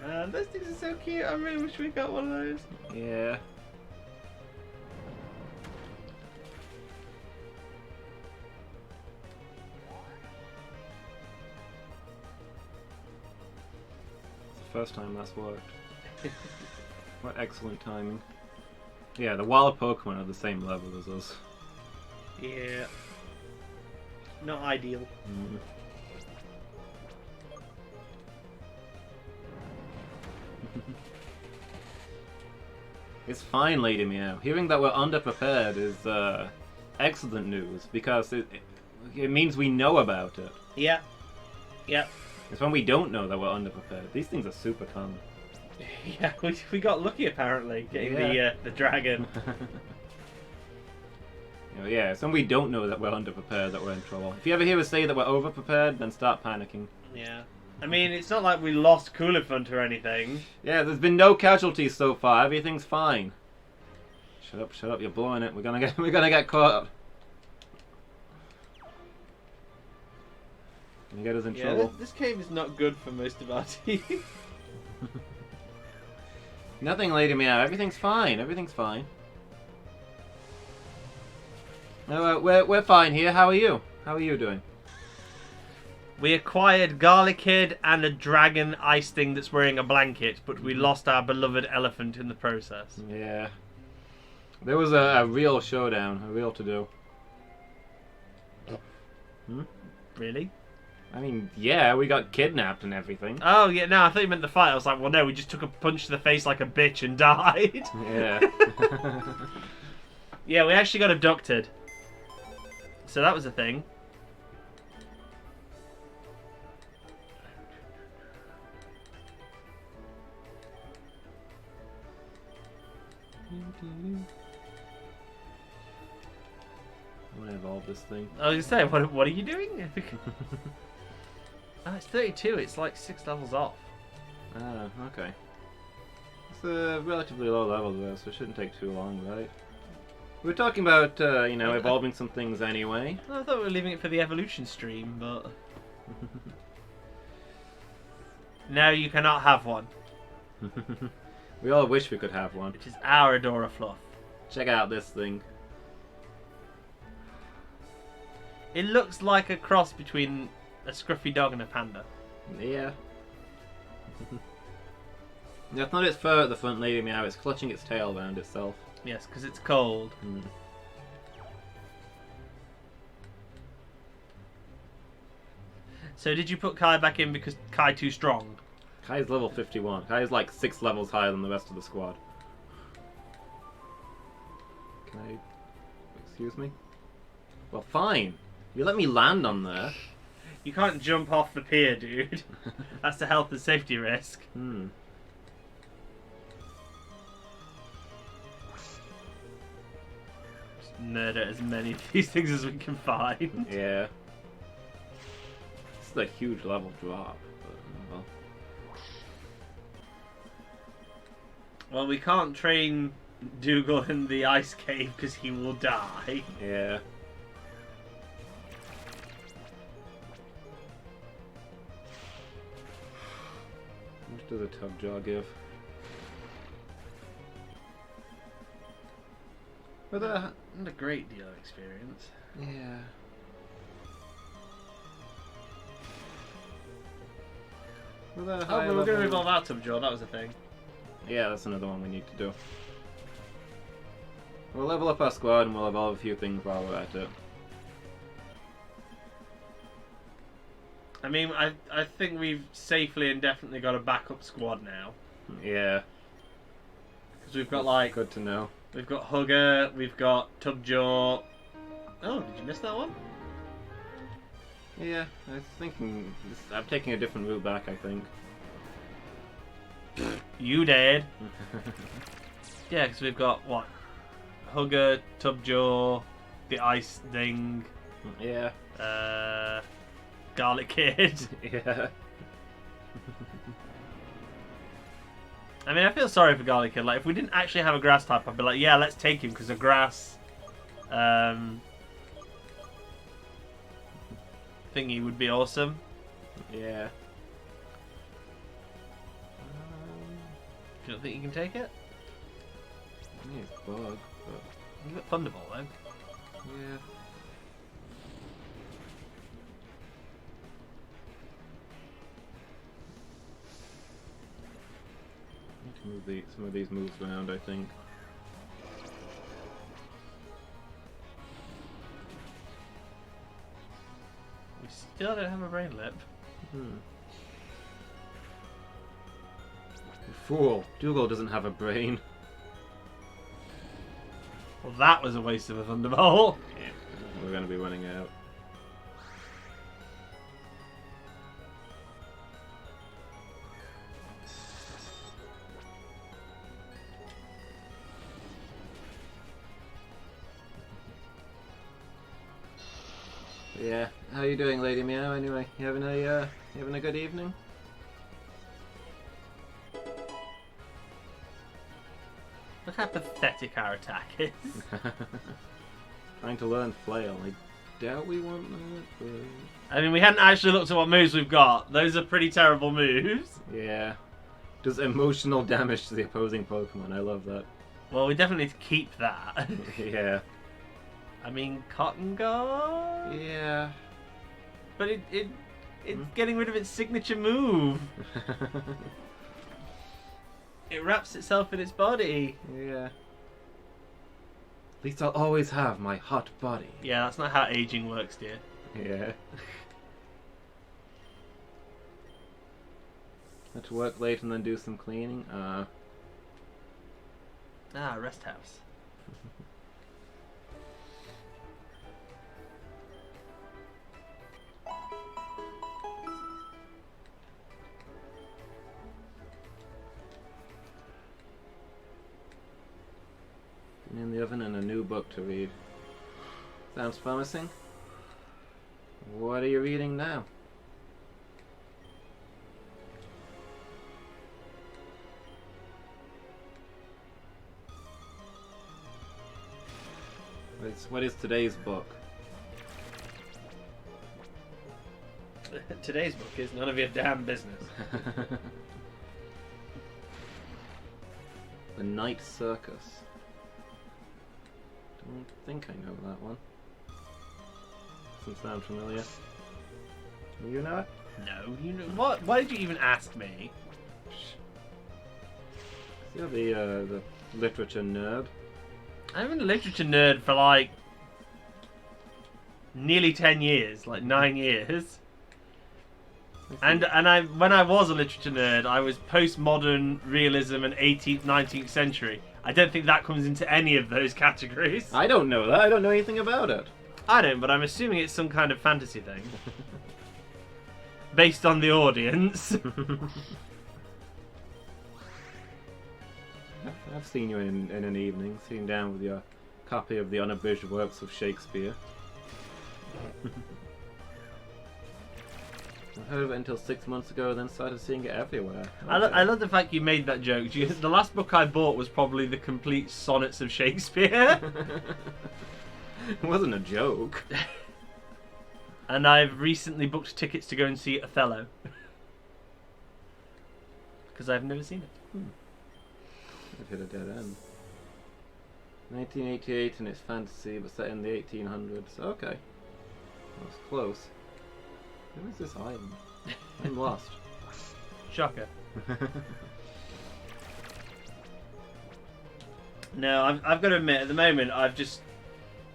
Man, those things are so cute. I really wish we got one of those. Yeah. It's the first time that's worked. What excellent timing. Yeah, the wild Pokemon are the same level as us. Yeah. Not ideal. Mm. It's fine, Lady Meow. Hearing that we're underprepared is excellent news because it means we know about it. Yeah. Yeah. It's when we don't know that we're underprepared. These things are super common. Yeah, we got lucky apparently getting the dragon. Yeah, it's when we don't know that we're underprepared that we're in trouble. If you ever hear us say that we're overprepared, then start panicking. Yeah. I mean, it's not like we lost Coolifant or anything. Yeah, there's been no casualties so far. Everything's fine. Shut up! You're blowing it. We're gonna get caught. Gonna get us in trouble. This cave is not good for most of our team. Nothing, Lady Meow. Everything's fine. Everything's fine. No, we're fine here. How are you? How are you doing? We acquired Garlickid and a dragon ice thing that's wearing a blanket, but we lost our beloved elephant in the process. Yeah. There was a real showdown, a real to-do. Hmm? Really? I mean, yeah, we got kidnapped and everything. Oh, yeah, no, I thought you meant the fight. I was like, well, no, we just took a punch to the face like a bitch and died. Yeah. Yeah, we actually got abducted. So that was a thing. I want to evolve this thing. I was going to say, what are you doing? Oh, it's 32. It's like 6 levels off. Ah, okay. It's a relatively low level though, so it shouldn't take too long, right? We were talking about, evolving some things anyway. I thought we were leaving it for the evolution stream, but... No, you cannot have one. We all wish we could have one. Which is our Adora Fluff. Check out this thing. It looks like a cross between a scruffy dog and a panda. Yeah. It's not its fur at the front, Lady Meow. It's clutching its tail around itself. Yes, because it's cold. Mm. So did you put Kai back in because Kai too strong? Kai's level 51. Kai's like 6 levels higher than the rest of the squad. Can I... Excuse me? Well, fine. You let me land on there. You can't jump off the pier, dude. That's a health and safety risk. Hmm. Just murder as many of these things as we can find. Yeah. This is a huge level drop. But, well. Well, we can't train Dougal in the ice cave because he will die. Yeah. How much does a tug jaw give? Not a great deal of experience. Yeah. Oh, but we're going to evolve out of Jaw, that was the thing. Yeah, that's another one we need to do. We'll level up our squad and we'll evolve a few things while we're at it. I mean, I think we've safely and definitely got a backup squad now. Yeah. Because we've got like... Good to know. We've got Hugger, we've got Tubjaw. Oh, did you miss that one? Yeah, I was thinking... I'm taking a different route back, I think. You did. Yeah, because we've got, what? Hugger, Tubjaw, the Ice Thing. Yeah. Garlic Kid. Yeah. I mean, I feel sorry for Garlic Kid. Like, if we didn't actually have a grass type, I'd be like, yeah, let's take him because a grass thingy would be awesome. Yeah. You don't think you can take it? I think it's bug, but... You got Thunderbolt, though. Yeah. Need to move some of these moves around, I think. We still don't have a brain lip. You fool! Dougal doesn't have a brain. Well, that was a waste of a Thunderbolt. Yeah, we're going to be running out. Yeah, how you doing, Lady Meow? Anyway, you having a good evening? Look how pathetic our attack is. Trying to learn flail. I doubt we want that, but... I mean, we hadn't actually looked at what moves we've got. Those are pretty terrible moves. Yeah. Does emotional damage to the opposing Pokemon. I love that. Well, we definitely need to keep that. Yeah. I mean, Cotton Guard? Yeah. But it's getting rid of its signature move. It wraps itself in its body. Yeah. At least I'll always have my hot body. Yeah, that's not how aging works, dear. Yeah. Had to work late and then do some cleaning. Rest house. In the oven and a new book to read. Sounds promising. What are you reading now? What is today's book? Today's book is none of your damn business. The Night Circus. Don't think I know that one. Doesn't sound familiar. You know it? No, you know what? Why did you even ask me? You're the literature nerd. I've been a literature nerd for like nearly 10 years, like 9 years. And when I was a literature nerd, I was postmodern realism and 18th, 19th century. I don't think that comes into any of those categories. I don't know that. I don't know anything about it. I don't, but I'm assuming it's some kind of fantasy thing. Based on the audience. I've seen you in an evening, sitting down with your copy of the unabridged works of Shakespeare. I heard of it until 6 months ago, then started seeing it everywhere. Okay. I love the fact you made that joke. The last book I bought was probably the complete sonnets of Shakespeare. It wasn't a joke. And I've recently booked tickets to go and see Othello. Because I've never seen it. I've hit a dead end. 1988 and it's fantasy, but set in the 1800s. Okay. That was close. Where is this island? I'm lost. Shocker. No, I've got to admit, at the moment,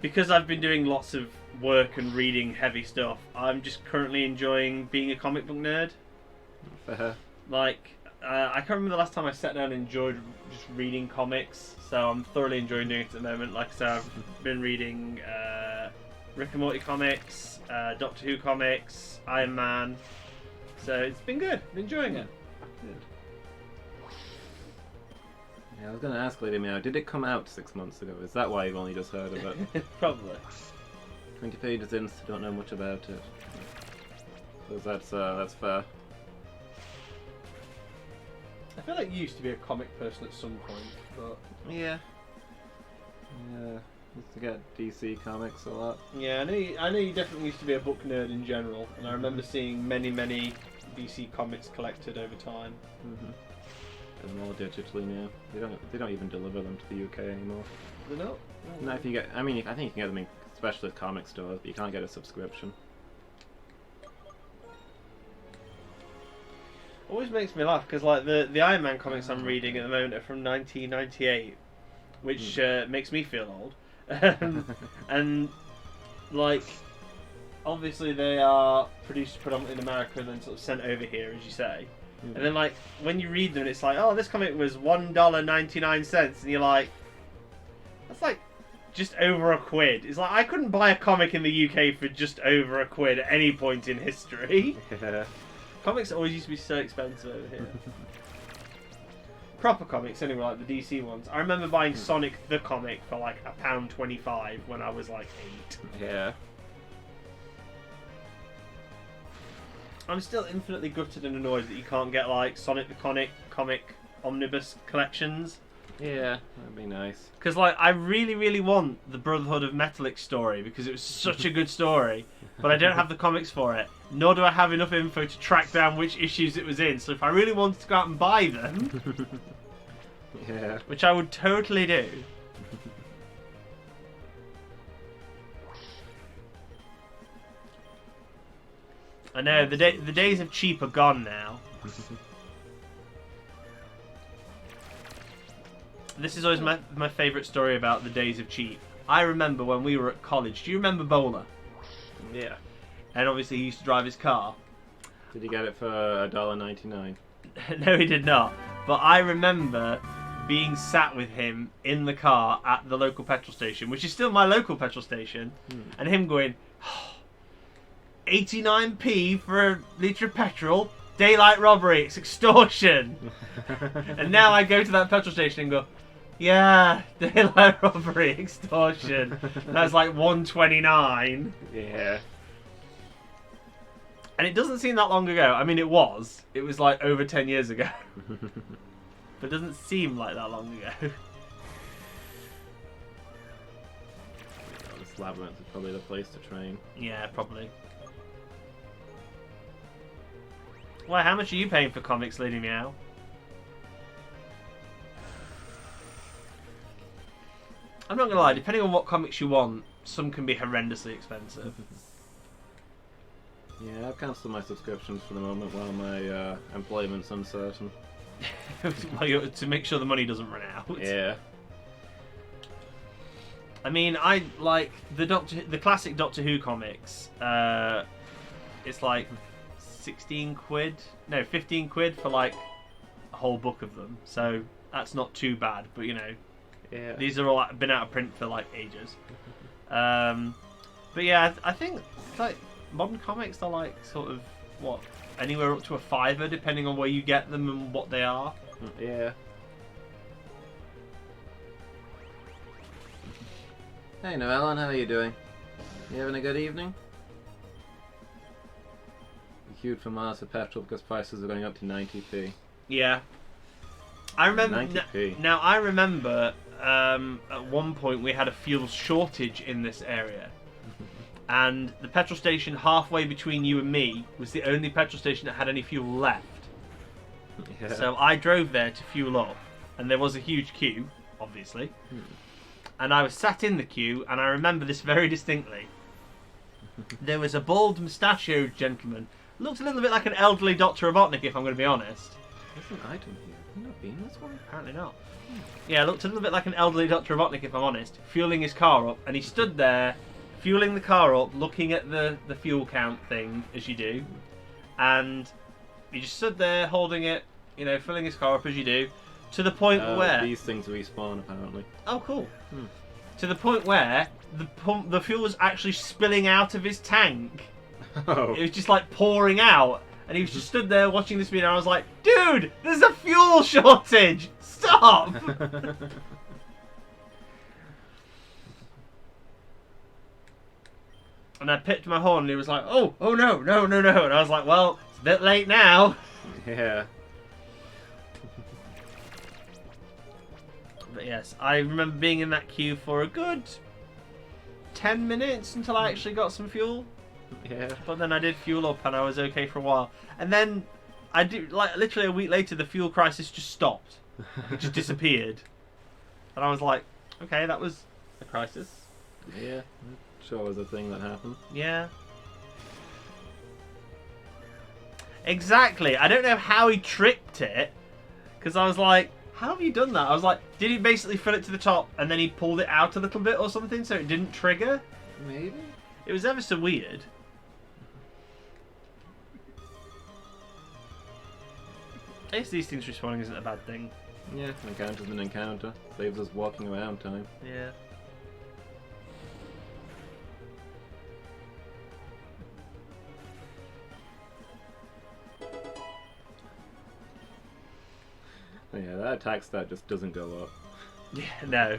because I've been doing lots of work and reading heavy stuff, I'm just currently enjoying being a comic book nerd. Fair. Like, I can't remember the last time I sat down and enjoyed just reading comics, so I'm thoroughly enjoying doing it at the moment. Like I said, I've been reading Rick and Morty comics, Doctor Who comics, Iron Man, so it's been good. I'm enjoying it. Good. Yeah, I was going to ask Lady Meow, did it come out 6 months ago? Is that why you've only just heard of it? Probably. 20 pages in, so don't know much about it. So that's fair. I feel like you used to be a comic person at some point, but... Yeah. Yeah. Used to get DC comics a lot. Yeah, I know you definitely used to be a book nerd in general, and I remember seeing many DC comics collected over time. And more digitally now. They don't even deliver them to the UK anymore. They're not? No, if you get, I think you can get them in specialist comic stores, but you can't get a subscription. Always makes me laugh because like the Iron Man comics I'm reading at the moment are from 1998, which makes me feel old. And like obviously they are produced predominantly in America and then sort of sent over here, as you say. And then like when you read them, it's like, oh, this comic was $1.99, and you're like, that's like just over £1. It's like I couldn't buy a comic in the UK for just over £1 at any point in history. Yeah. Comics always used to be so expensive over here. Proper comics, anyway, like the DC ones. I remember buying Sonic the comic for like £1.25 when I was like 8. Yeah. I'm still infinitely gutted and annoyed that you can't get like Sonic the comic omnibus collections. Yeah, that'd be nice. Because like I really want the Brotherhood of Metallix story because it was such a good story, but I don't have the comics for it. Nor do I have enough info to track down which issues it was in. So if I really wanted to go out and buy them, Yeah. which I would totally do. I know the days of cheap are gone now. This is always my favourite story about the days of cheap. I remember when we were at college. Do you remember Bowler? Yeah. And obviously he used to drive his car. Did you get it for $1.99? No, he did not. But I remember being sat with him in the car at the local petrol station, which is still my local petrol station, and him going, 89p for a litre of petrol? Daylight robbery, it's extortion. And now I go to that petrol station and go, yeah, daylight robbery, extortion. That's like $1.29. Yeah. And it doesn't seem that long ago. I mean, it was like over 10 years ago. But it doesn't seem like that long ago. This labyrinth is probably the place to train. Yeah, probably. Well, how much are you paying for comics, Lady Meow? I'm not gonna lie. Depending on what comics you want, some can be horrendously expensive. Yeah, I've cancelled my subscriptions for the moment while my employment's uncertain. To make sure the money doesn't run out. Yeah. I mean, I like the classic Doctor Who comics. It's like 16 quid, no, 15 quid for like a whole book of them. So that's not too bad. But you know, Yeah. these are all been out of print for like ages. But yeah, I think it's like modern comics are like sort of what, anywhere up to a £5 depending on where you get them and what they are. Yeah. Hey Noellen, how are you doing? You having a good evening? You queued for miles for petrol because prices are going up to 90p. Yeah. I remember 90p. now I remember at one point we had a fuel shortage in this area. And the petrol station halfway between you and me was the only petrol station that had any fuel left. Yeah. So I drove there to fuel up, and there was a huge queue, obviously. And I was sat in the queue, and I remember this very distinctly. There was a bald, mustachioed gentleman. Looked a little bit like an elderly Dr. Robotnik, if I'm going to be honest. There's an item here. Have you not been this one? Apparently not. Yeah, looked a little bit like an elderly Dr. Robotnik, if I'm honest, fueling his car up, and he stood there, fueling the car up, looking at the fuel count thing, as you do, and he just stood there, holding it, you know, filling his car up, as you do, to the point where... These things respawn, apparently. Oh, cool. To the point where the fuel was actually spilling out of his tank. Oh. It was just, like, pouring out, and he was just stood there watching this video, and I was like, dude, there's a fuel shortage! Stop! And I picked my horn and he was like, oh no. And I was like, well, it's a bit late now. Yeah. But yes, I remember being in that queue for a good 10 minutes until I actually got some fuel. Yeah. But then I did fuel up and I was okay for a while. And then I did, like, literally a week later, the fuel crisis just stopped. It just disappeared. And I was like, okay, that was a crisis. Yeah. Sure was a thing that happened. Yeah. Exactly. I don't know how he tricked it, because I was like, how have you done that? I was like, did he basically fill it to the top and then he pulled it out a little bit or something so it didn't trigger? Maybe. It was ever so weird. I guess these things respawning isn't a bad thing. Yeah, an encounter's an encounter. Saves us walking around time. Yeah. Oh yeah, that attack stat just doesn't go up. Yeah, no.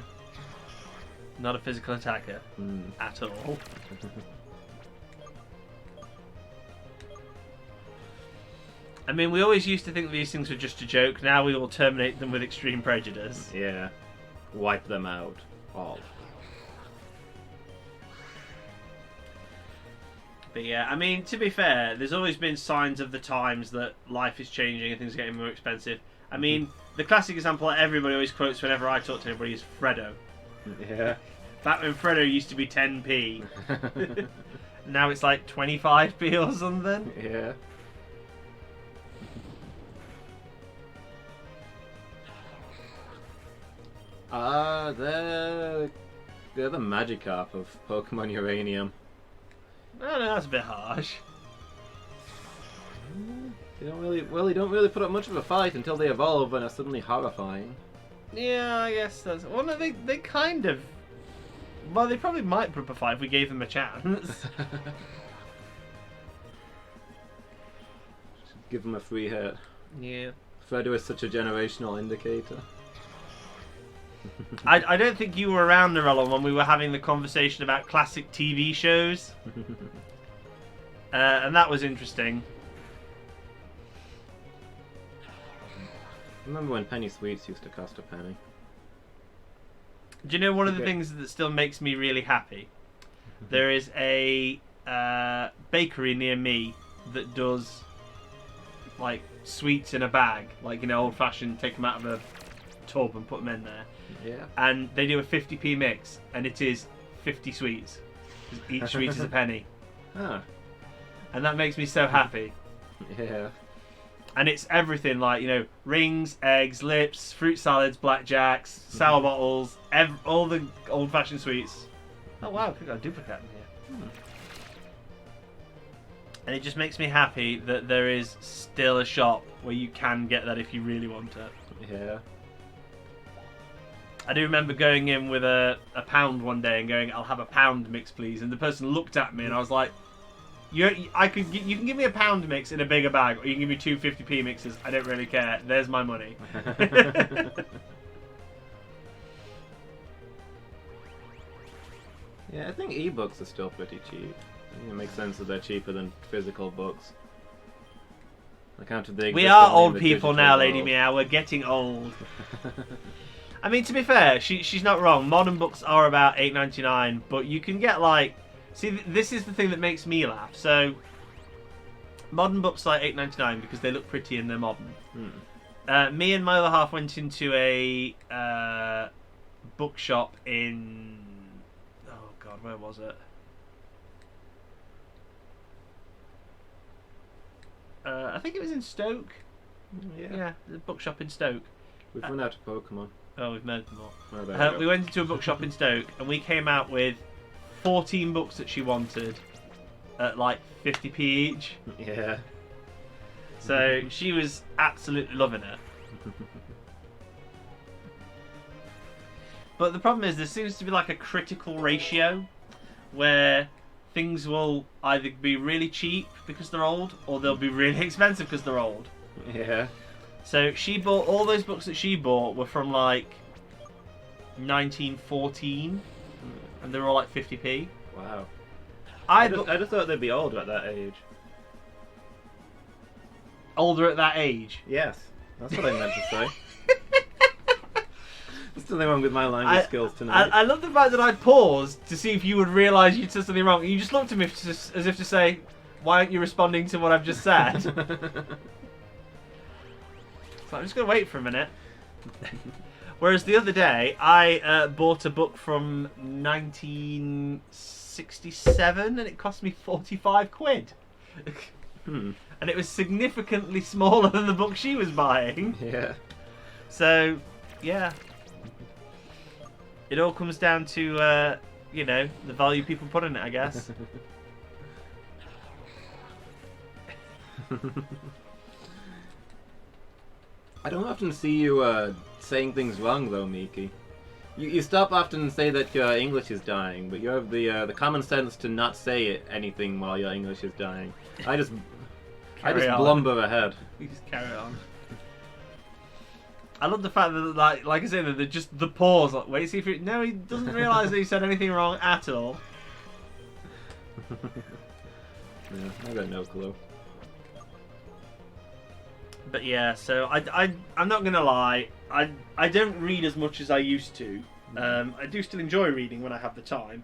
Not a physical attacker. At all. I mean, we always used to think these things were just a joke. Now we will terminate them with extreme prejudice. Yeah. Wipe them out. All. But yeah, I mean, to be fair, there's always been signs of the times that life is changing and things are getting more expensive. I mean, the classic example that everybody always quotes whenever I talk to anybody is Freddo. Yeah. Back when Freddo used to be 10p. Now it's like 25p or something. Yeah. They're the Magikarp of Pokemon Uranium. Oh, no, that's a bit harsh. They don't really put up much of a fight until they evolve and are suddenly horrifying. Yeah, I guess that's... Well, no, they kind of... Well, they probably might put up a fight if we gave them a chance. Give them a free hit. Yeah. Freddo is such a generational indicator. I don't think you were around, Norella, when we were having the conversation about classic TV shows. And that was interesting. Remember when penny sweets used to cost a penny? Do you know one of the things that still makes me really happy? There is a bakery near me that does like sweets in a bag, like, you know, old fashioned, take them out of a tub and put them in there. Yeah. And they do a 50p mix, and it is 50 sweets. Each sweet is a penny. Huh. And that makes me so happy. Yeah. And it's everything like, rings, eggs, lips, fruit salads, blackjacks, sour bottles, all the old-fashioned sweets. Oh wow, I've got a duplicate in here. And it just makes me happy that there is still a shop where you can get that if you really want it. Yeah. I do remember going in with a pound one day and going, "I'll have a pound mix, please." And the person looked at me and I was like, you can give me a pound mix in a bigger bag, or you can give me two 50p mixes. I don't really care. There's my money. Yeah, I think ebooks are still pretty cheap. I think it makes sense that they're cheaper than physical books. We are old people now, Lady Meow. We're getting old. I mean, to be fair, she's not wrong. Modern books are about $8.99, but you can get like... See, this is the thing that makes me laugh. So, modern books are like $8.99 because they look pretty and they're modern. Me and my other half went into a bookshop in... Oh, God, where was it? I think it was in Stoke. Yeah, the bookshop in Stoke. We've run out of Pokemon. Oh, we've made them all. Oh, we went into a bookshop in Stoke and we came out with 14 books that she wanted at like 50p each. Yeah. So she was absolutely loving it. But the problem is there seems to be like a critical ratio where things will either be really cheap because they're old or they'll be really expensive because they're old. Yeah. So she bought, all those books that she bought were from like 1914 and they were all like 50p. Wow. I just thought they'd be older at that age. Older at that age? Yes. That's what I meant to say. There's something wrong with my language skills tonight. I love the fact that I paused to see if you would realise you'd said something wrong. And you just looked at me as if to say, why aren't you responding to what I've just said? So I'm just going to wait for a minute. Whereas the other day, I bought a book from 1967 and it cost me 45 quid. And it was significantly smaller than the book she was buying. Yeah. So, yeah. It all comes down to, the value people put in it, I guess. I don't often see you saying things wrong, though, Miki. You stop often and say that your English is dying, but you have the common sense to not say anything while your English is dying. I just blumber ahead. You just carry on. I love the fact that, like I said, that just the pause. Like, wait, see if it. No, he doesn't realise that he said anything wrong at all. Yeah, I got no clue. But yeah, so I'm not gonna lie. I don't read as much as I used to. I do still enjoy reading when I have the time,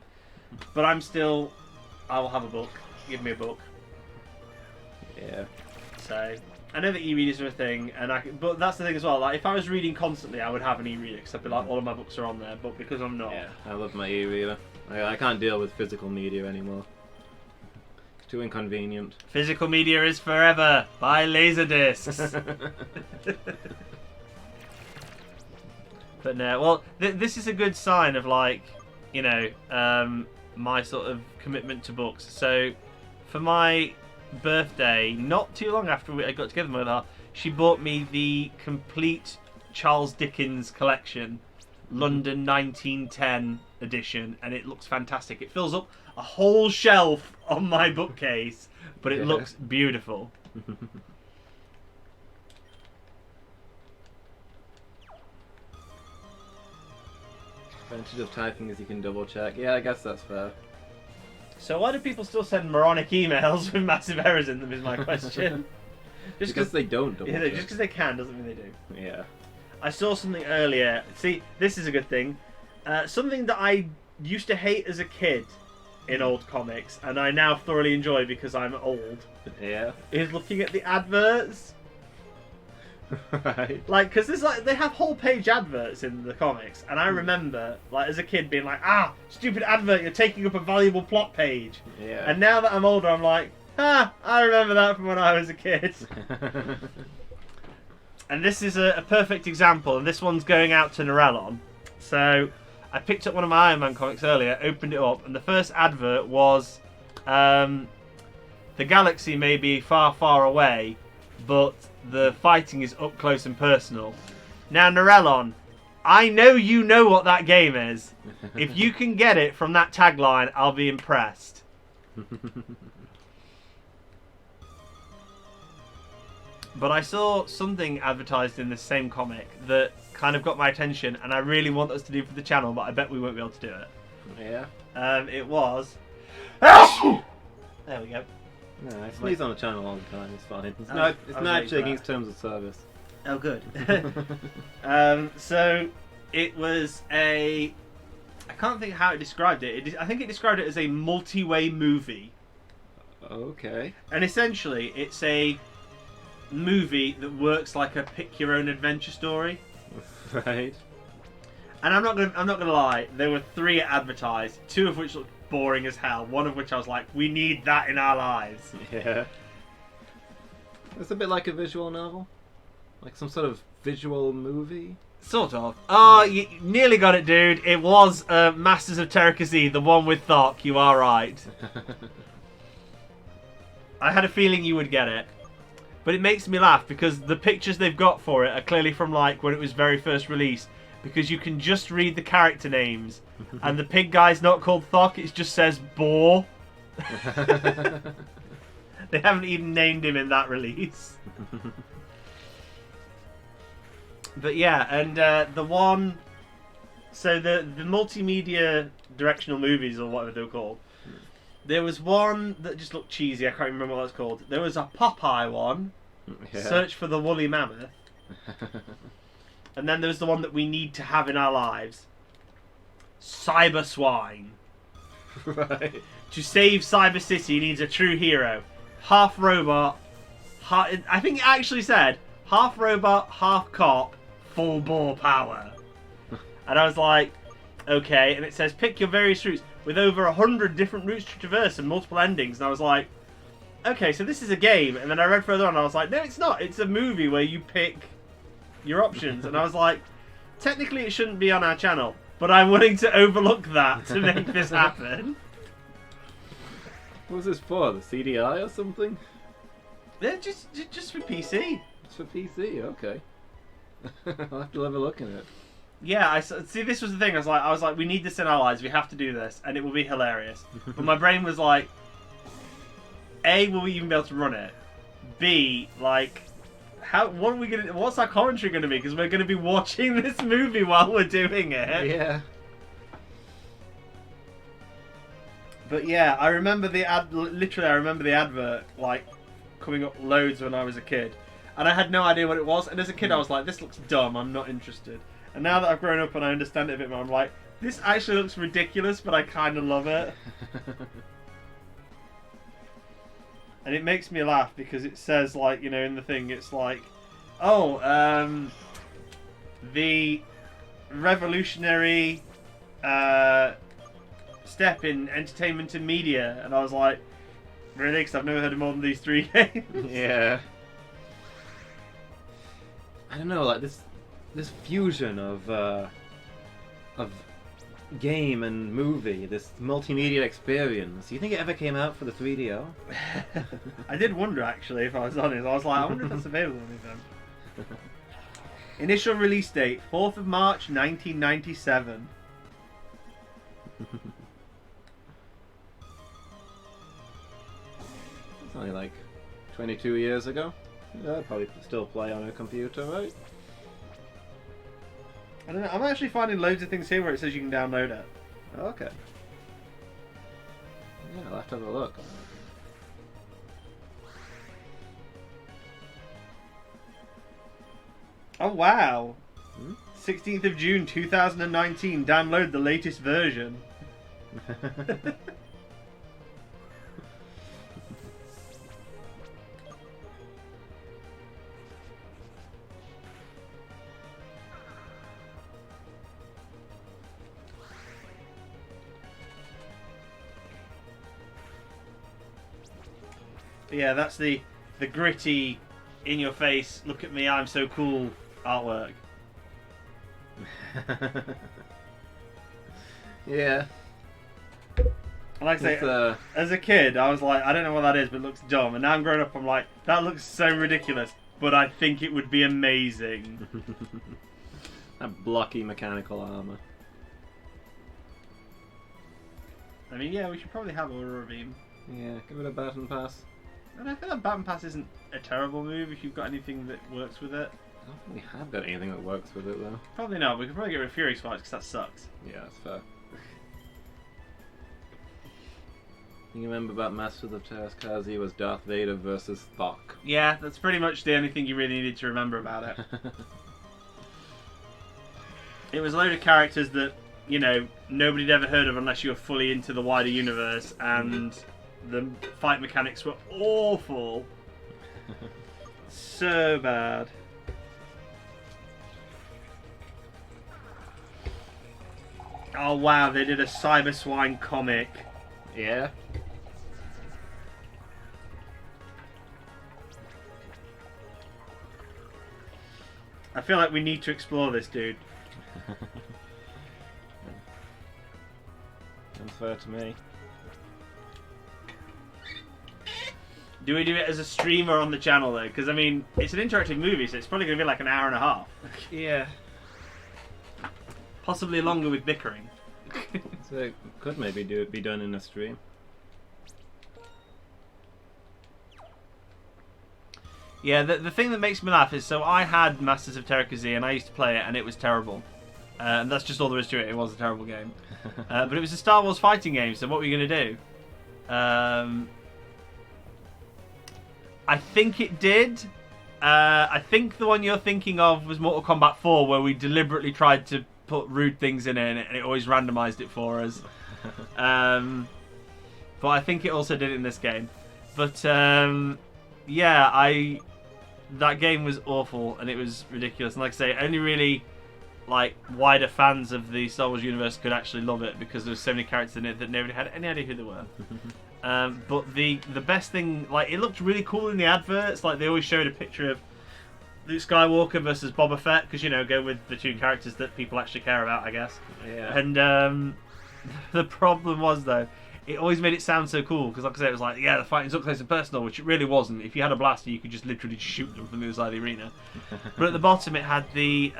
but I will have a book. Give me a book. Yeah. So I know that e-readers are a thing, but that's the thing as well. Like if I was reading constantly, I would have an e-reader because I'd be like, all of my books are on there. But because I'm not, yeah, I love my e-reader. I can't deal with physical media anymore. It's too inconvenient. Physical media is forever. Buy Laserdiscs. But no, well, this is a good sign of my sort of commitment to books. So for my birthday, not too long after I got together with her, she bought me the complete Charles Dickens collection, London 1910 edition, and it looks fantastic. It fills up a whole shelf on my bookcase, but it looks beautiful. Advantage of typing is you can double check. Yeah, I guess that's fair. So why do people still send moronic emails with massive errors in them is my question. Just because they don't double check. Just because they can doesn't mean they do. Yeah. I saw something earlier. See, this is a good thing. Something that I used to hate as a kid in old comics, and I now thoroughly enjoy because I'm old, Yeah. is looking at the adverts. Right. Like, because there's like they have whole page adverts in the comics, and I remember like as a kid being like, stupid advert, you're taking up a valuable plot page. Yeah. And now that I'm older, I'm like, I remember that from when I was a kid. And this is a perfect example, and this one's going out to Norellon. So I picked up one of my Iron Man comics earlier, opened it up, and the first advert was, the galaxy may be far, far away, but the fighting is up close and personal. Now, Norellon, I know you know what that game is. If you can get it from that tagline, I'll be impressed. But I saw something advertised in this same comic that kind of got my attention, and I really want us to do for the channel, but I bet we won't be able to do it. Yeah. It was... There we go. No, I sneeze on the channel all the time. It's fine. It's I not. was It's not waiting for checking that. its terms of service. Oh, good. So it was a... I can't think how it described it. I think it described it as a multi-way movie. Okay. And essentially, it's a movie that works like a pick-your-own-adventure story. Right. And I'm not gonna lie. There were 3 advertised, 2 of which looked boring as hell. One of which I was like, we need that in our lives. Yeah. It's a bit like a visual novel, like some sort of visual movie. Sort of. Oh, you nearly got it, dude. It was Masters of Terracasee, the one with Thok. You are right. I had a feeling you would get it. But it makes me laugh because the pictures they've got for it are clearly from like when it was very first released. Because you can just read the character names. And the pig guy's not called Thok, it just says Boar. They haven't even named him in that release. But yeah, and the one... So the multimedia directional movies, or whatever they were called, there was one that just looked cheesy, I can't remember what it's called. There was a Popeye one, Yeah. Search for the Woolly Mammoth. And then there was the one that we need to have in our lives. Cyber Swine. Right. To save Cyber City needs a true hero. Half robot, I think it actually said, half robot, half cop, full bore power. And I was like, okay. And it says, pick your various routes with over 100 different routes to traverse and multiple endings. And I was like, okay, so this is a game. And then I read further on and I was like, no, it's not. It's a movie where you pick your options. And I was like, technically it shouldn't be on our channel, but I'm willing to overlook that to make this happen. What was this for? The CDI or something? Yeah, just for PC. It's for PC. Okay. I'll have to have a look at it. Yeah, see. This was the thing. I was like, we need this in our lives. We have to do this, and it will be hilarious. But my brain was like, A, will we even be able to run it? B, like, what are we gonna? What's our commentary gonna be? Because we're gonna be watching this movie while we're doing it. Yeah. But yeah, I remember the literally, I remember the advert like coming up loads when I was a kid, and I had no idea what it was. And as a kid, I was like, "This looks dumb. I'm not interested." And now that I've grown up and I understand it a bit more, I'm like, "This actually looks ridiculous, but I kind of love it." And it makes me laugh because it says, like, you know, in the thing, it's like, "Oh, the revolutionary step in entertainment and media," and I was like, really? Because I've never heard of more than these 3 games. Yeah. I don't know, like this fusion of game and movie, this multimedia experience. Do you think it ever came out for the 3DO? I did wonder, actually, if I was honest. I was like, I wonder if that's available on anything. Initial release date, 4th of March, 1997. It's only like 22 years ago. Yeah, I'd probably still play on a computer, right? I don't know. I'm actually finding loads of things here where it says you can download it. Okay. Yeah, I'll have to have a look. Oh, wow. Hmm? 16th of June 2019. Download the latest version. yeah, that's the gritty, in your face, look at me, I'm so cool artwork. Yeah. And like I say, as a kid, I was like, I don't know what that is, but it looks dumb. And now I'm growing up, I'm like, that looks so ridiculous, but I think it would be amazing. That blocky mechanical armor. I mean, yeah, we should probably have Aurora Beam. Yeah, give it a baton pass. And I feel like Baton Pass isn't a terrible move if you've got anything that works with it. I don't think we have got anything that works with it, though. Probably not. We could probably get rid of Fury Spikes because that sucks. Yeah, that's fair. You remember about Master of the Terraskazi was Darth Vader versus Thok. Yeah, that's pretty much the only thing you really needed to remember about it. It was a load of characters that, you know, nobody'd ever heard of unless you were fully into the wider universe, and the fight mechanics were awful. So bad. Oh wow, they did a Cyber Swine comic. Yeah. I feel like we need to explore this, dude. Sounds fair to me. Do we do it as a streamer on the channel though? Because I mean, it's an interactive movie, so it's probably going to be like an hour and a half. Yeah. Possibly longer with bickering. So it could maybe be done in a stream. Yeah, the thing that makes me laugh is, so I had Masters of Terrakozy and I used to play it and it was terrible. And that's just all there is to it, it was a terrible game. But it was a Star Wars fighting game, so what were you going to do? I think it did. I think the one you're thinking of was Mortal Kombat 4, where we deliberately tried to put rude things in it and it always randomised it for us. But I think it also did it in this game. But yeah, that game was awful and it was ridiculous. And like I say, only really like wider fans of the Star Wars universe could actually love it because there were so many characters in it that nobody had any idea who they were. But the best thing, like, it looked really cool in the adverts. Like, they always showed a picture of Luke Skywalker versus Boba Fett because, you know, go with the two characters that people actually care about, I guess. Yeah. And the problem was, though, it always made it sound so cool because, like I said, it was like, yeah, the fighting's up close and personal, which it really wasn't. If you had a blaster, you could just literally shoot them from the other side of the arena. But at the bottom, it had the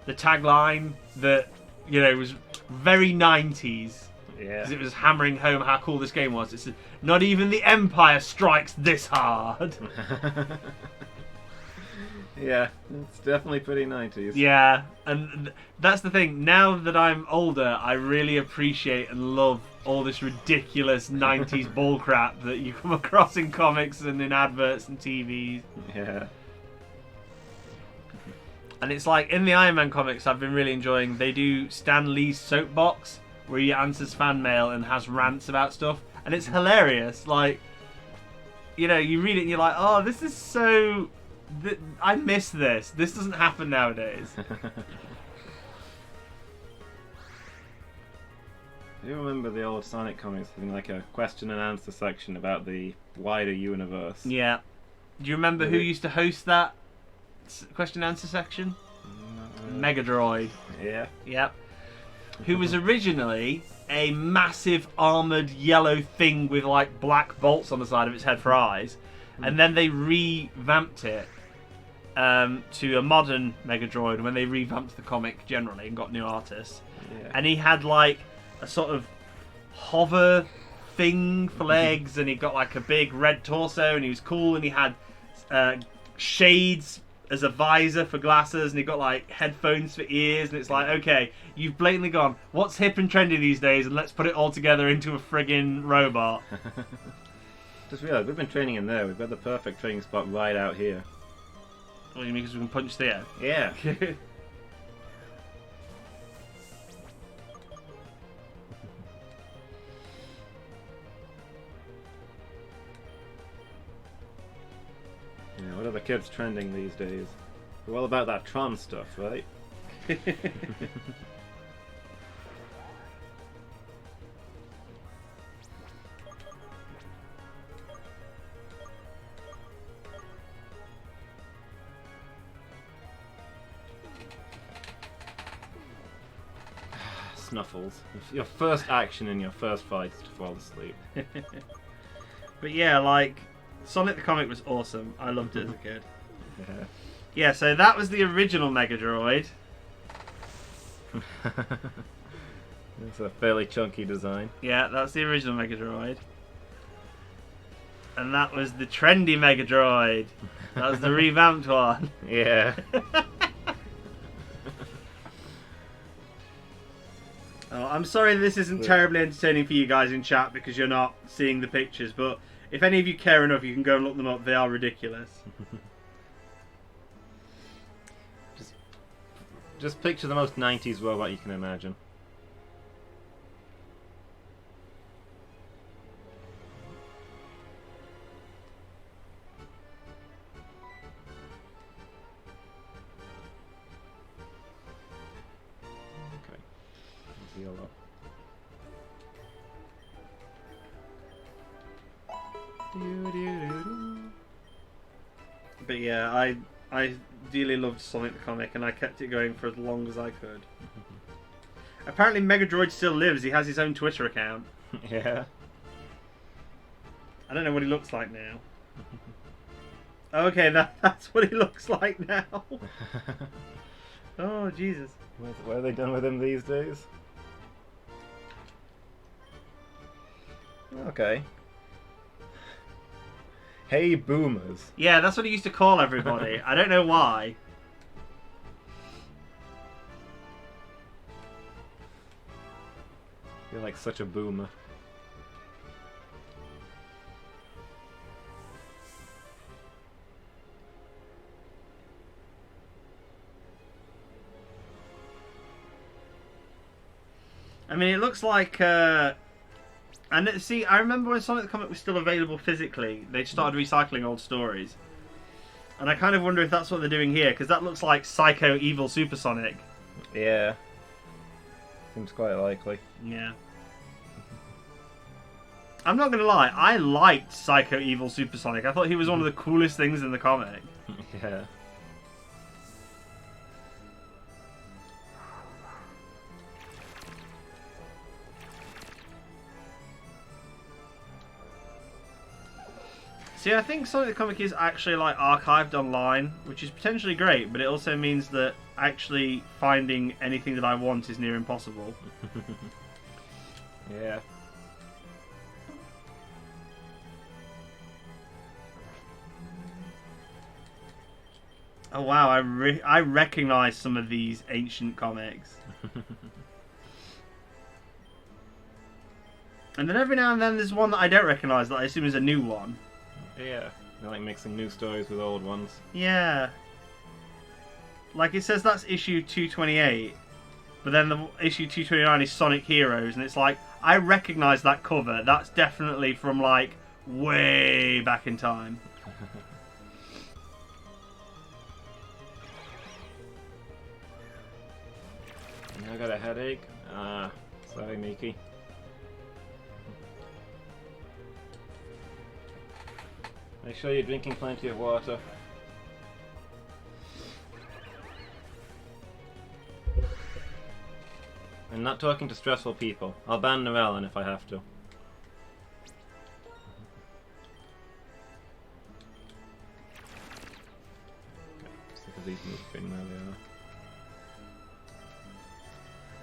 tagline that, you know, was very 90s. Yeah. Because it was hammering home how cool this game was. It said, not even the Empire strikes this hard. Yeah, it's definitely pretty 90s. Yeah, and that's the thing. Now that I'm older, I really appreciate and love all this ridiculous 90s bullcrap that you come across in comics and in adverts and TVs. Yeah. And it's like, in the Iron Man comics I've been really enjoying, they do Stan Lee's soapbox, where he answers fan mail and has rants about stuff. And it's hilarious. Like, you know, you read it and you're like, oh, this is so... I miss this. This doesn't happen nowadays. Do you remember the old Sonic comics having like a question and answer section about the wider universe? Yeah. Do you remember who used to host that question and answer section? Mega Droid. Yeah. Yep. Who was originally a massive armoured yellow thing with like black bolts on the side of its head for eyes. And then they revamped it to a modern Mega Droid when they revamped the comic generally and got new artists. Yeah. And he had like a sort of hover thing for legs, and he got like a big red torso, and he was cool, and he had shades as a visor for glasses, and he got like headphones for ears, and it's like, okay, you've blatantly gone, what's hip and trendy these days, and let's put it all together into a friggin' robot. Just realised, we've been training in there. We've got the perfect training spot right out here. What do you mean, because we can punch Theo? Yeah. Yeah, what are the kids trending these days? We're all about that Tron stuff, right? Snuffles. Your first action in your first fight is to fall asleep. But yeah, like, Sonic the comic was awesome. I loved it as a kid. Yeah. Yeah, so that was the original Mega Droid. It's a fairly chunky design. Yeah, that's the original Mega Droid. And that was the trendy Mega Droid. That was the revamped one. Yeah. Oh, I'm sorry this isn't terribly entertaining for you guys in chat because you're not seeing the pictures, but if any of you care enough, you can go and look them up. They are ridiculous. Just picture the most 90s robot you can imagine. Okay. Yellow. But yeah, I dearly loved Sonic the comic, and I kept it going for as long as I could. Apparently Mega Droid still lives. He has his own Twitter account. Yeah. I don't know what he looks like now. Okay, that's what he looks like now. Oh, Jesus. What have they done with him these days? Okay. Hey, boomers. Yeah, that's what he used to call everybody. I don't know why. You're like such a boomer. I mean, it looks like... And see, I remember when Sonic the Comic was still available physically, they started recycling old stories. And I kind of wonder if that's what they're doing here, because that looks like Psycho Evil Super Sonic. Yeah. Seems quite likely. Yeah. I'm not going to lie, I liked Psycho Evil Super Sonic. I thought he was one of the coolest things in the comic. Yeah. See, I think Sonic the Comic is actually like archived online, which is potentially great, but it also means that actually finding anything that I want is near impossible. Yeah. Oh wow, I recognize some of these ancient comics. And then every now and then there's one that I don't recognize that I assume is a new one. Yeah. They're like mixing new stories with old ones. Yeah. Like it says that's issue 228, but then the issue 229 is Sonic Heroes, and it's like, I recognize that cover. That's definitely from like way back in time. I got a headache. Sorry, Miki. Make sure you're drinking plenty of water. And not talking to stressful people. I'll ban Narellen if I have to. Sick of these moving where they are.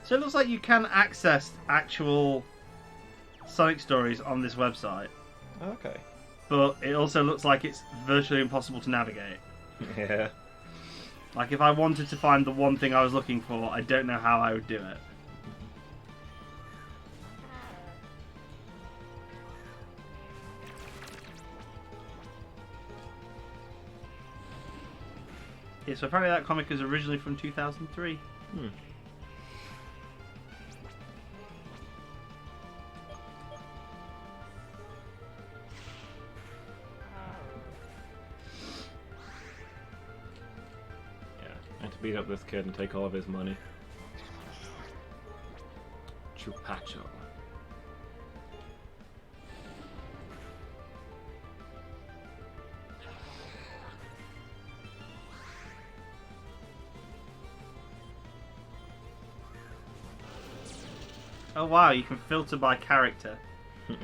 So it looks like you can access actual Sonic stories on this website, Okay. but it also looks like it's virtually impossible to navigate. Yeah. Like if I wanted to find the one thing I was looking for, I don't know how I would do it. Yeah, so apparently that comic is originally from 2003. Hmm. I had to beat up this kid and take all of his money. Chupacho. Oh wow, you can filter by character.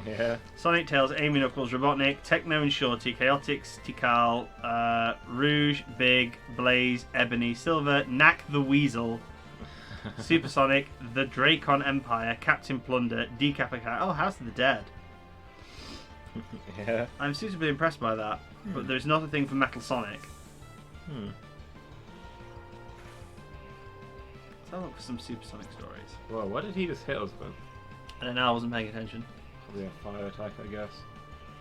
Yeah. Sonic, Tails, Amy, Knuckles, Robotnik, Techno and Shorty, Chaotix, Tikal, Rouge, Big, Blaze, Ebony, Silver, Knack the Weasel, Supersonic, the Dracon Empire, Captain Plunder, Decapicat. Oh, House of the Dead. Yeah. I'm suitably impressed by that, but there's not a thing for Metal Sonic. Let's have a look for some Supersonic stories. Whoa, what did he just hit us with? I don't know, I wasn't paying attention. Probably a fire attack, I guess.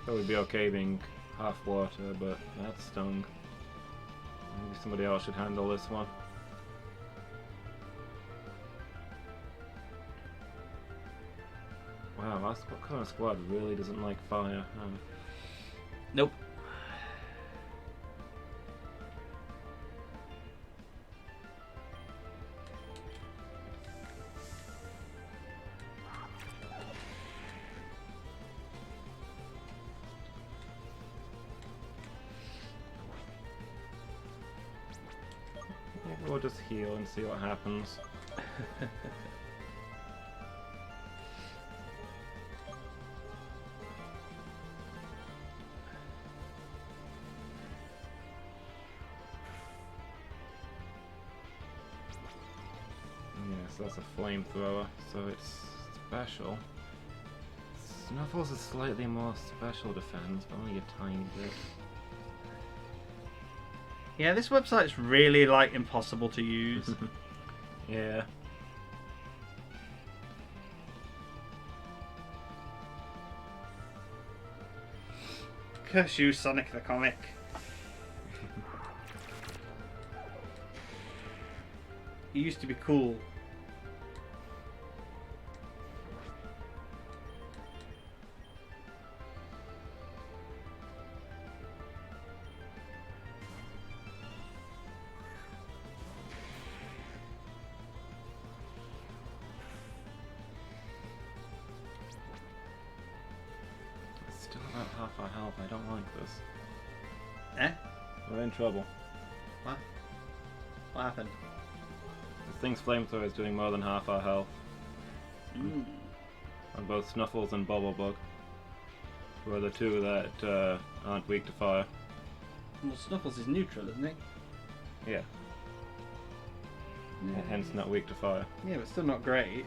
Thought we'd be okay being half water, but that stung. Maybe somebody else should handle this one. Wow, what kind of squad really doesn't like fire? Nope. Maybe we'll just heal and see what happens. Yes, that's a flamethrower, so it's special. Snuffles is slightly more special defense, but only a tiny bit. Yeah, this website's really, like, impossible to use. Yeah. Curse you, Sonic the Comic. He used to be cool. Still about half our health. I don't like this. Eh? We're in trouble. What? What happened? This thing's flamethrower is doing more than half our health. Mm. On both Snuffles and Bubblebug, who are the two that aren't weak to fire. Well, Snuffles is neutral, isn't he? Yeah. Yeah. Hence not weak to fire. Yeah, but still not great.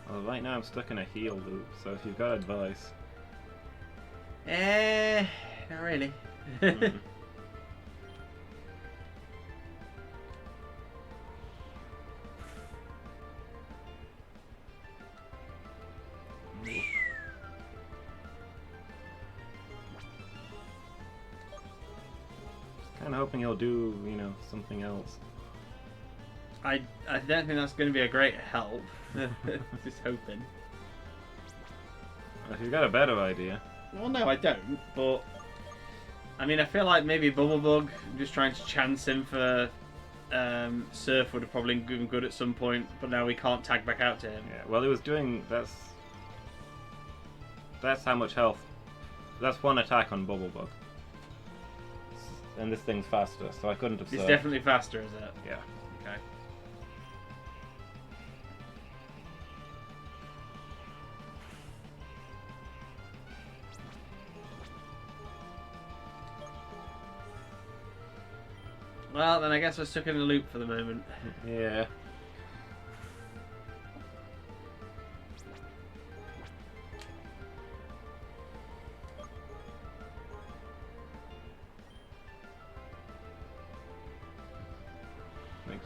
Well, right now I'm stuck in a heal loop, so if you've got advice. Not really. Mm. Kind of hoping he'll do, you know, something else. I don't think that's going to be a great help. Just hoping. If you've got a better idea. Well, no, I don't. But I mean, I feel like maybe Bubblebug just trying to chance him for Surf would have probably been good at some point. But now we can't tag back out to him. Yeah, well, he was doing that's how much health. That's one attack on Bubblebug. And this thing's faster, so I couldn't have It's served. definitely faster, is it? Yeah. Okay. Well, then I guess we're stuck in a loop for the moment. Yeah. Thanks.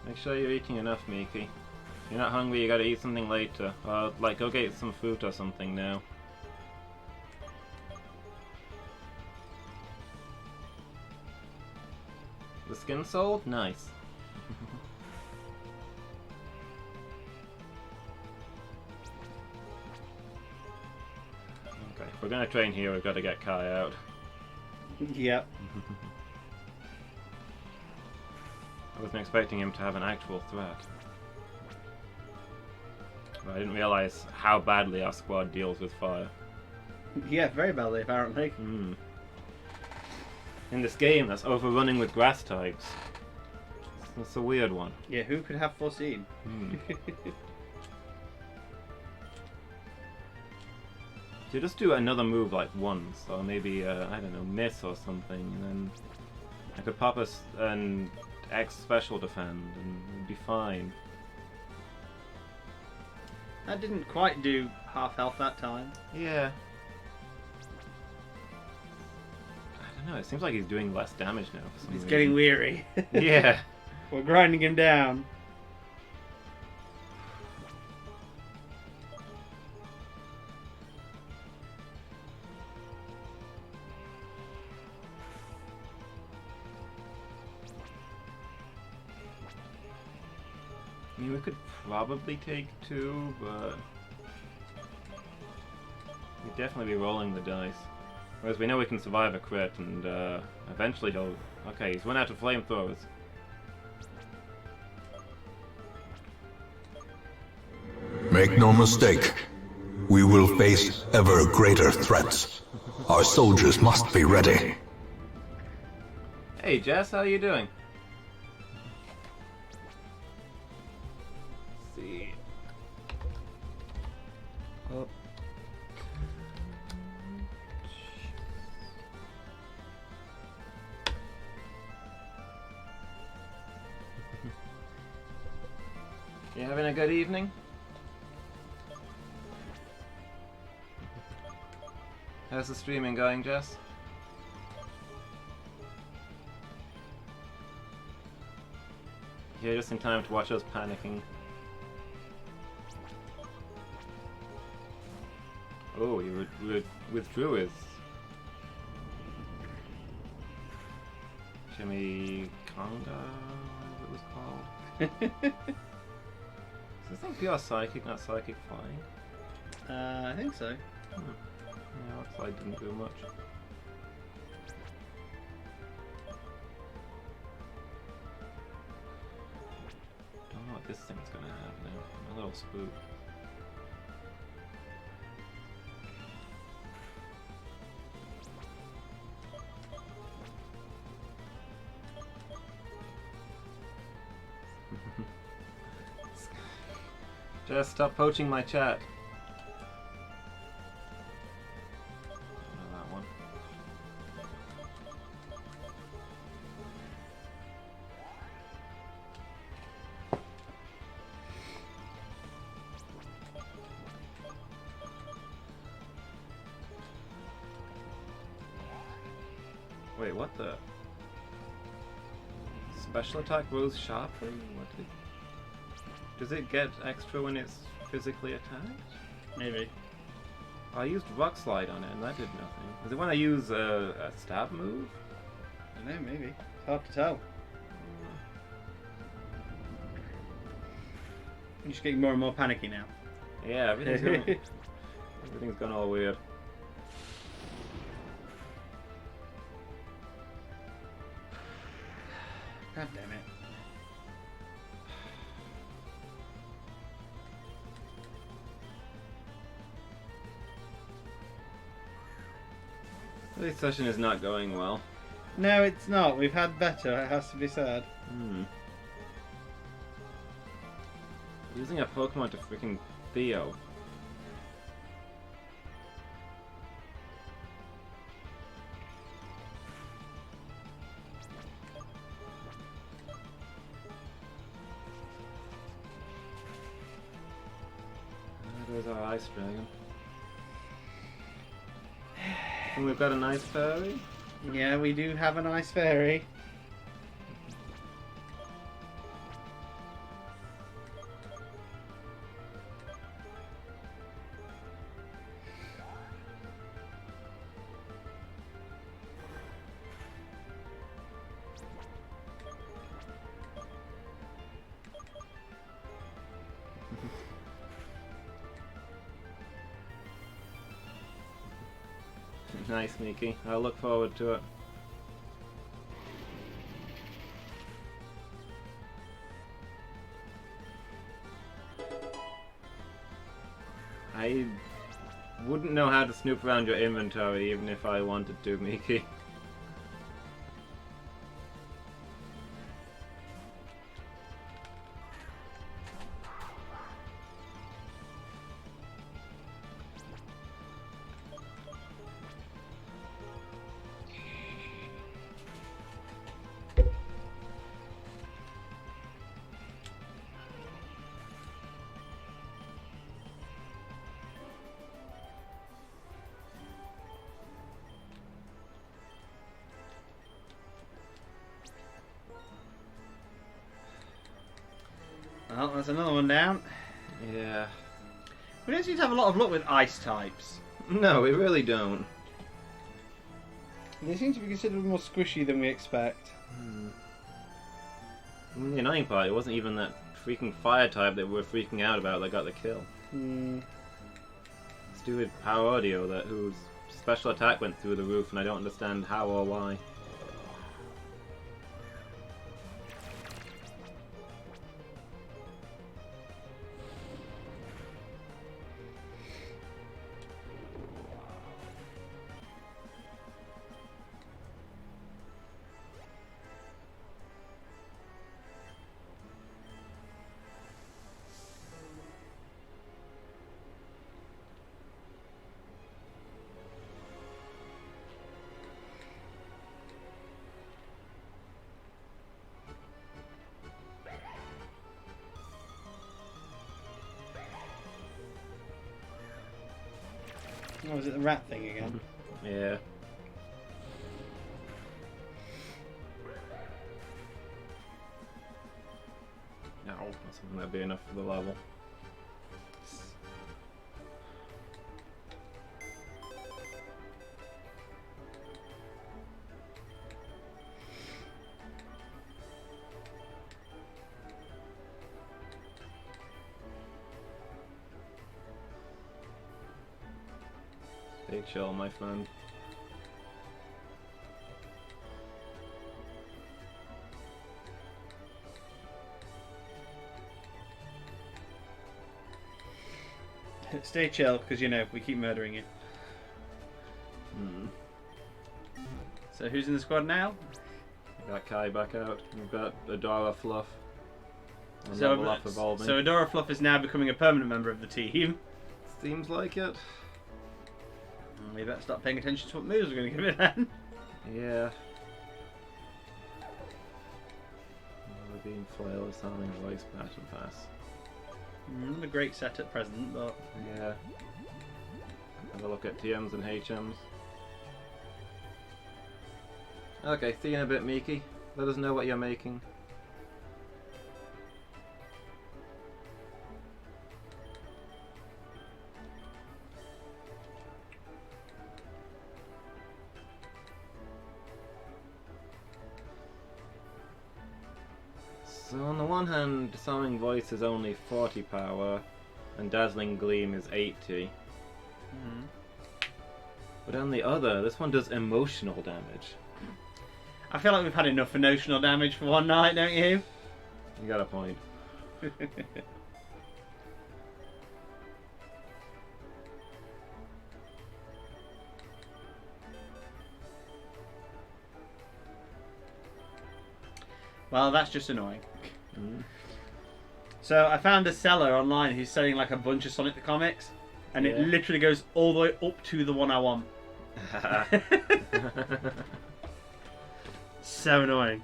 Make sure you're eating enough, Miki. If you're not hungry, you gotta eat something later. Or, like, go get some fruit or something now. The skin sold? Nice. we're gonna train here, we've got to get Kai out. Yep. I wasn't expecting him to have an actual threat. But I didn't realize how badly our squad deals with fire. Yeah, very badly apparently. In this game, that's overrunning with grass types. That's a weird one. Yeah, who could have foreseen? So just do another move like once, or maybe, I don't know, miss or something, and then I could pop an X special defend, and it'd be fine. That didn't quite do half health that time. Yeah. I don't know, it seems like he's doing less damage now. For some He's reason. getting weary. Yeah. We're grinding him down. I mean, we could probably take 2, but we'd definitely be rolling the dice. Whereas we know we can survive a crit, and eventually he'll... Okay, he's run out of flamethrowers. Make no mistake, we will face ever greater threats. Our soldiers must be ready. Hey Jess, how are you doing? Let's see. Oh. You having a good evening? How's the streaming going, Jess? Here just in time to watch us panicking. Oh, you withdrew his... Jimmy Conga, as it was called. Is this thing pure psychic, not psychic flying? I think so. Yeah, outside didn't do much. Don't know what this thing's gonna have now. A little spook. Just stop poaching my chat. That one. Wait, what the? Special attack grows sharply? What did... Does it get extra when it's physically attacked? Maybe. I used Rock Slide on it and that did nothing. Is it when I use a stab move? I don't know, maybe. It's hard to tell. I'm just getting more and more panicky now. Yeah, everything's gone all weird. God damn it. This session is not going well. No, it's not. We've had better, it has to be said. Using a Pokemon to freaking Theo. There's our Ice Dragon. And we've got a nice fairy. Yeah, we do have a nice fairy. Nice, Miki. I'll look forward to it. I wouldn't know how to snoop around your inventory even if I wanted to, Miki. Well, there's another one down. Yeah. We don't seem to have a lot of luck with ice types. No, we really don't. They seem to be considerably more squishy than we expect. The annoying part, it wasn't even that freaking fire type that we were freaking out about that got the kill. Stupid power audio whose special attack went through the roof and I don't understand how or why. Oh, is it the rat thing again? Yeah. No, that's not going to be enough for the level. Big chill, my friend. Stay chill, because you know we keep murdering you. So who's in the squad now? We got Kai back out. We've got Adora Fluff. And So level up evolving. Adora Fluff is now becoming a permanent member of the team. Seems like it. We better start paying attention to what moves we're going to give it then. Yeah. Being flail, sounding voice pattern pass. Not a great set at present, but Yeah. Have a look at TMs and HMs. Okay, see you in a bit, Miki. Let us know what you're making. So on the one hand, Disarming Voice is only 40 power, and Dazzling Gleam is 80. But on the other, this one does emotional damage. I feel like we've had enough emotional damage for one night, don't you? You got a point. Well, that's just annoying. So I found a seller online who's selling like a bunch of Sonic the Comics, and it literally goes all the way up to the one I want. So annoying.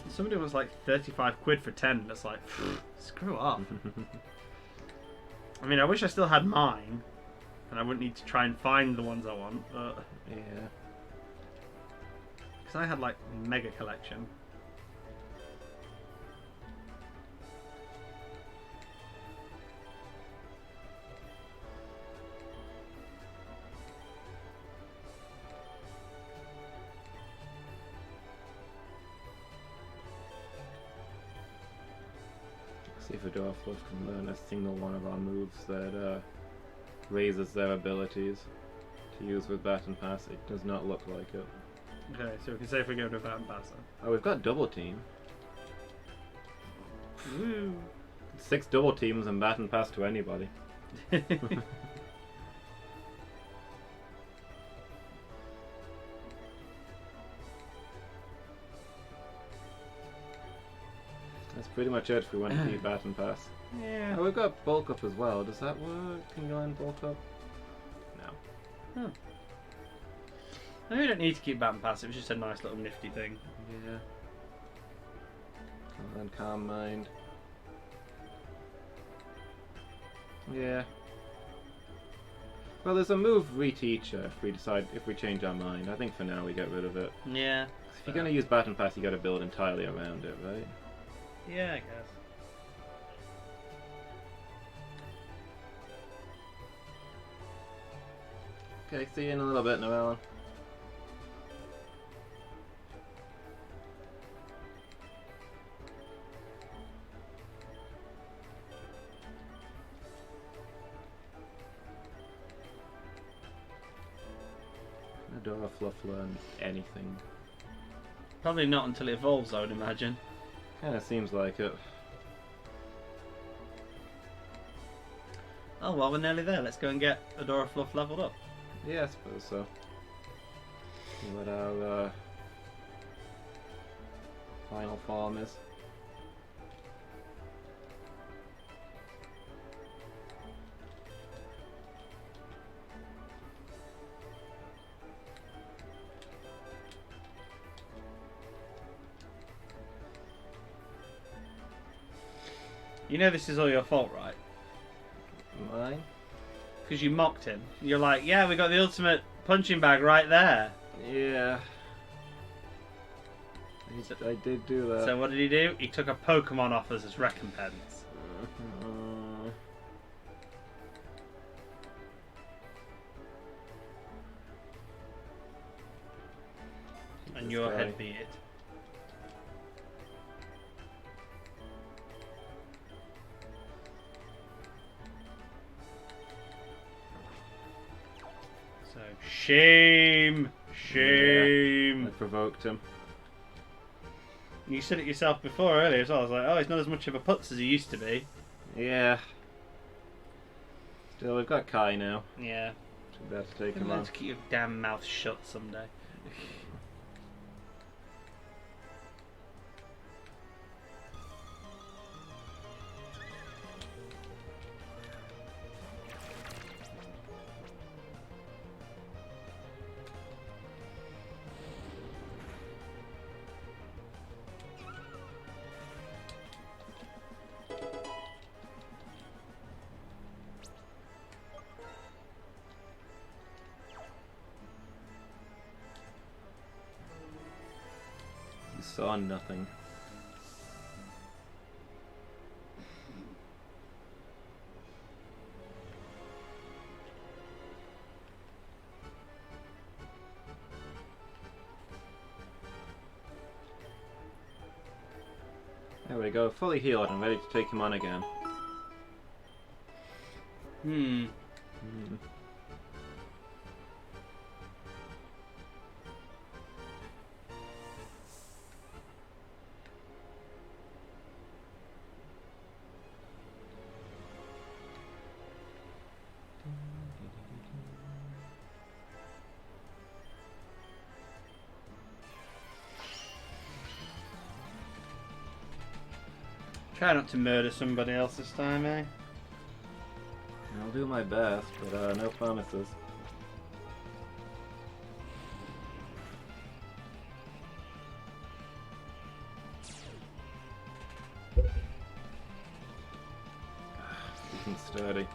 Somebody was like 35 quid for 10. That's like, screw up. I mean, I wish I still had mine, and I wouldn't need to try and find the ones I want, but... Yeah. Because I had like mega collection. See if Adora Fluff can learn a single one of our moves that raises their abilities to use with Baton Pass. It does not look like it. Okay, so we can say if we go to Baton Pass then. Oh, we've got double team. Woo! 6 double teams and Baton Pass to anybody. That's pretty much it if we want to keep Baton Pass. Yeah. Oh, we've got Bulk Up as well. Does that work? Can you land Bulk Up? No. I mean, we don't need to keep Baton Pass, it was just a nice little nifty thing. Yeah. And then Calm Mind. Yeah. Well, there's a move Reteacher if we change our mind. I think for now we get rid of it. Yeah. If you're going to use Baton Pass, you got to build entirely around it, right? Yeah, I guess. Okay, see you in a little bit, Noellen. Adora Fluff learn anything. Probably not until it evolves, I would imagine. Kinda seems like it. Oh well, we're nearly there. Let's go and get Adora Fluff leveled up. Yeah, I suppose so. See what our final form is. You know this is all your fault, right? Mine? Because you mocked him. You're like, yeah, we got the ultimate punching bag right there. Yeah. I did do that. So what did he do? He took a Pokemon off us as recompense. And your head be it. So shame, shame. I provoked him. You said it yourself before earlier as well. I was like, oh, he's not as much of a putz as he used to be. Yeah. Still, we've got Kai now. Yeah. Should be able to take You'll him learn on. to keep your damn mouth shut someday. You saw nothing. There we go, fully healed and ready to take him on again. Hmm. Try not to murder somebody else this time, eh? I'll do my best, but no promises. Freaking sturdy.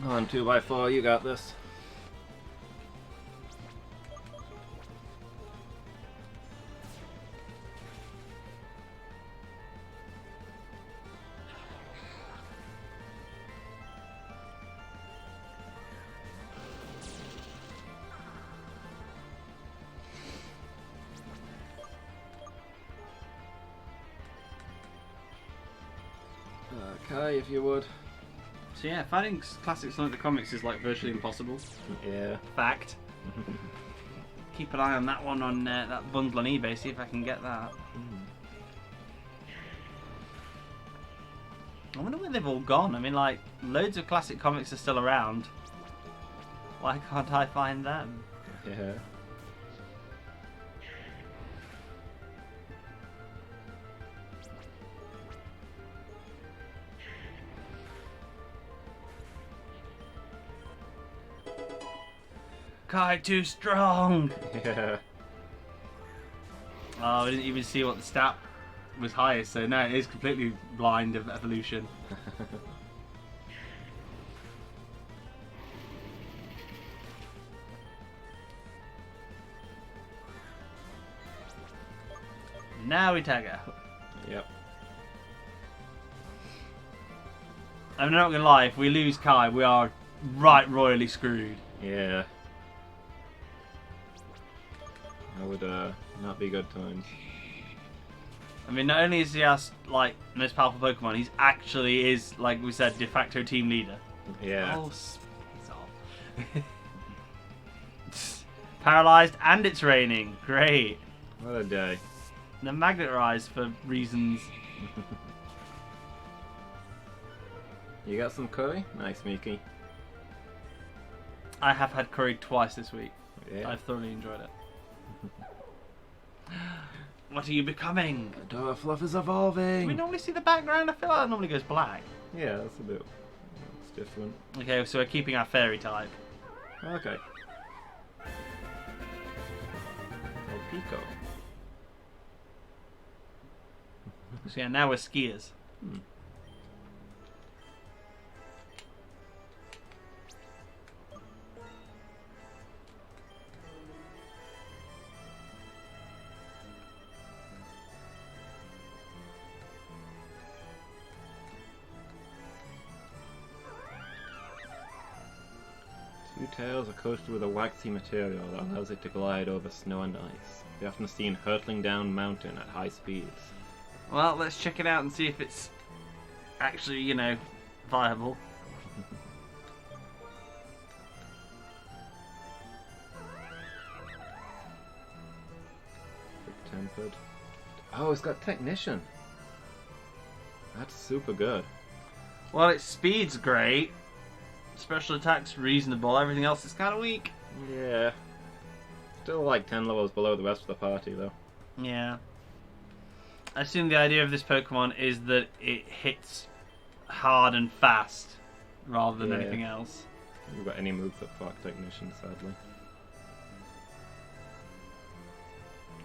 Come on, 2x4, you got this. Kai, if you would. So yeah, finding classic Sonic the Comics is like virtually impossible. Yeah. Fact. Keep an eye on that one on that bundle on eBay, see if I can get that. I wonder where they've all gone. I mean, like, loads of classic comics are still around. Why can't I find them? Yeah. Kai, too strong! Yeah. Oh, I didn't even see what the stat was highest, so no, it is completely blind of evolution. Now we tag out. Yep. I'm not gonna lie, if we lose Kai, we are right royally screwed. Yeah. That would not be good times. I mean, not only is he our like most powerful Pokemon, he's actually is, like we said, de facto team leader. Yeah. Oh, piss off. Paralyzed and it's raining. Great. What a day. And they're magnetized for reasons. You got some curry? Nice, Mickey. I have had curry twice this week. Yeah. I've thoroughly enjoyed it. What are you becoming? Adora Fluff is Do evolving! we normally see the background? I feel like it normally goes black. Yeah, that's a bit... It's different. Okay, so we're keeping our fairy type. Okay. Oh, Pico. So yeah, now we're skiers. Hmm. Two tails are coated with a waxy material that allows it to glide over snow and ice. They're often seen hurtling down mountain at high speeds. Well, let's check it out and see if it's actually, you know, viable. Quick-tempered. Oh, it's got Technician. That's super good. Well, its speed's great. Special attack's reasonable. Everything else is kind of weak. Yeah. Still like 10 levels below the rest of the party, though. Yeah. I assume the idea of this Pokemon is that it hits hard and fast rather than Yeah. anything else. We've got any moves that proc Technician, sadly.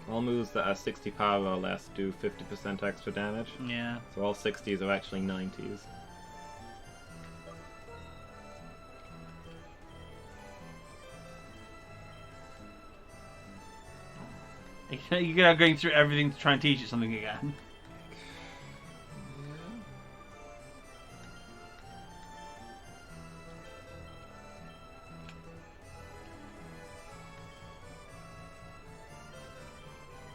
All moves that are 60 power or less do 50% extra damage. Yeah. So all 60s are actually 90s. You're going through everything to try and teach it something again.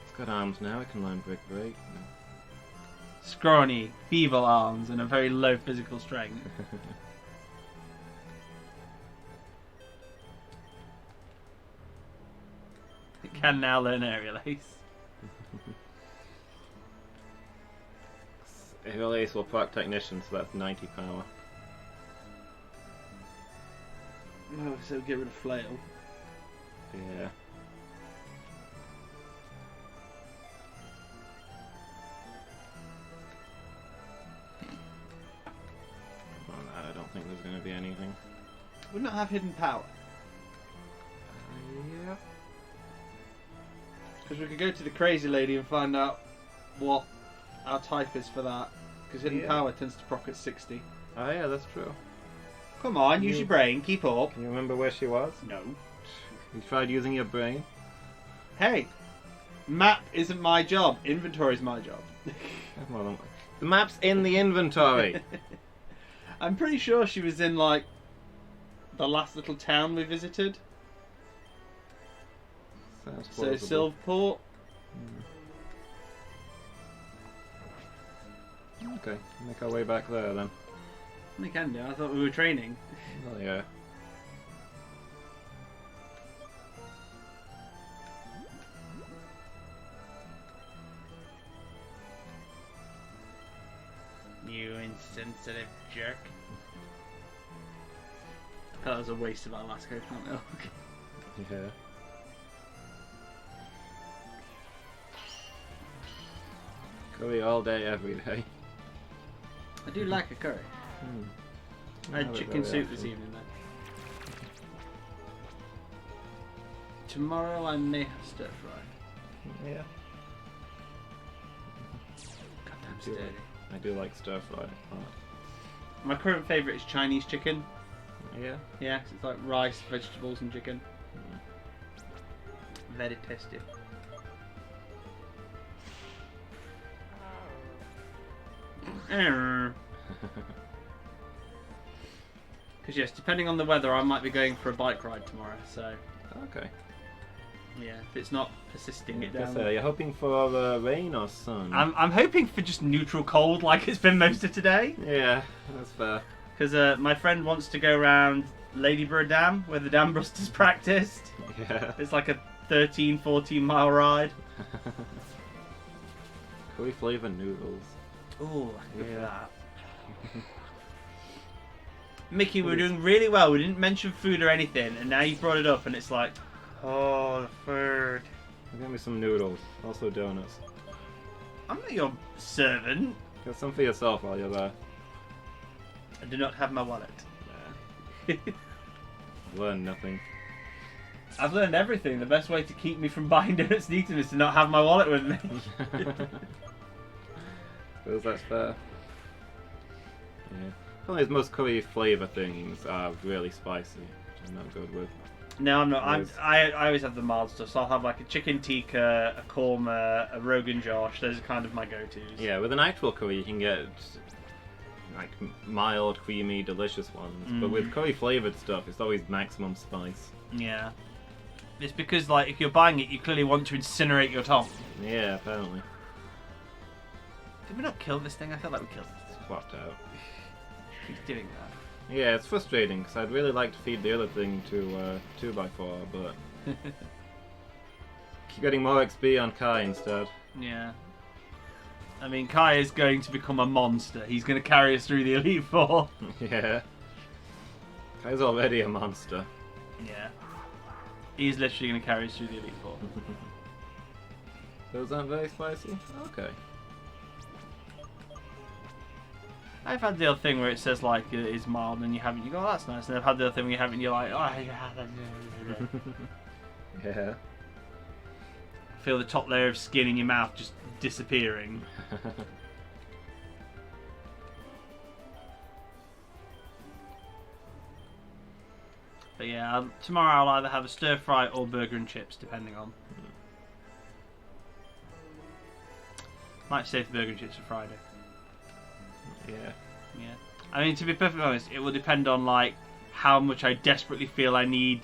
It's got arms now, it can learn Brick Break. Scrawny, feeble arms, and a very low physical strength. It can now learn Aerial Ace. Aerial Ace will proc Technician, so that's 90 power. Oh, so get rid of Flail. Yeah. On that, I don't think there's going to be anything. Would not have hidden power. Yeah. Because we could go to the crazy lady and find out what our type is for that. Because hidden Yeah. power tends to proc at 60. Oh yeah, that's true. Come on, use your brain, keep up. Can you remember where she was? No. You tried using your brain? Hey, map isn't my job. Inventory's my job. Well, the map's in the inventory. I'm pretty sure she was in, like, the last little town we visited. Sounds So, plausible. Silverport. Okay, make our way back there then. We can do. I thought we were training. Oh yeah. You insensitive jerk. That was a waste of our last coconut milk. Yeah. Curry all day, every day. I do like a curry. I had chicken soup this evening though. Tomorrow I may have stir fry. Yeah. Goddamn sturdy. I do like stir fried. My current favourite is Chinese chicken. Yeah. Yeah, 'cause it's like rice, vegetables, and chicken. Very tasty. Because yes, depending on the weather, I might be going for a bike ride tomorrow. So Okay. yeah, if it's not persisting it down. So, you're hoping for rain or sun? I'm hoping for just neutral cold, like it's been most of today. Yeah, that's fair. Because my friend wants to go around Ladyborough Dam, where the dam busters practiced. Yeah. It's like a 13, 14 mile ride. Curry flavor noodles. Oh, good for Yeah. that. Mickey, we're doing really well. We didn't mention food or anything, and now you brought it up, and it's like, oh, the food. Give me some noodles. Also donuts. I'm not your servant. Get some for yourself while you're there. I do not have my wallet. Learn nothing. I've learned everything. The best way to keep me from buying donuts and eating is to not have my wallet with me. Feels that's fair. Yeah. Problem is, most curry flavour things are really spicy, which I'm not good with. No, I'm not. Yes. I always have the mild stuff. So I'll have like a chicken tikka, a korma, a Rogan Josh. Those are kind of my go-tos. Yeah, with an actual curry you can get like mild, creamy, delicious ones. But with curry flavoured stuff, it's always maximum spice. Yeah. It's because like if you're buying it, you clearly want to incinerate your tongue. Yeah, apparently. Did we not kill this thing? I feel like we killed it. It's flapped out. He's doing that. Yeah, it's frustrating because I'd really like to feed the other thing to 2x4, but keep getting more XP on Kai instead. Yeah. I mean, Kai is going to become a monster. He's going to carry us through the Elite Four. Yeah. Kai's already a monster. Yeah. He's literally going to carry us through the Elite Four. Those aren't very spicy? Okay. I've had the other thing where it says like it is mild and you haven't. You go, oh, that's nice. And I've had the other thing where you haven't. You're like, oh yeah. Yeah. Feel the top layer of skin in your mouth just disappearing. But yeah, tomorrow I'll either have a stir fry or burger and chips, depending on. Might save the burger and chips for Friday. Yeah. Yeah. I mean, to be perfectly honest, it will depend on like how much I desperately feel I need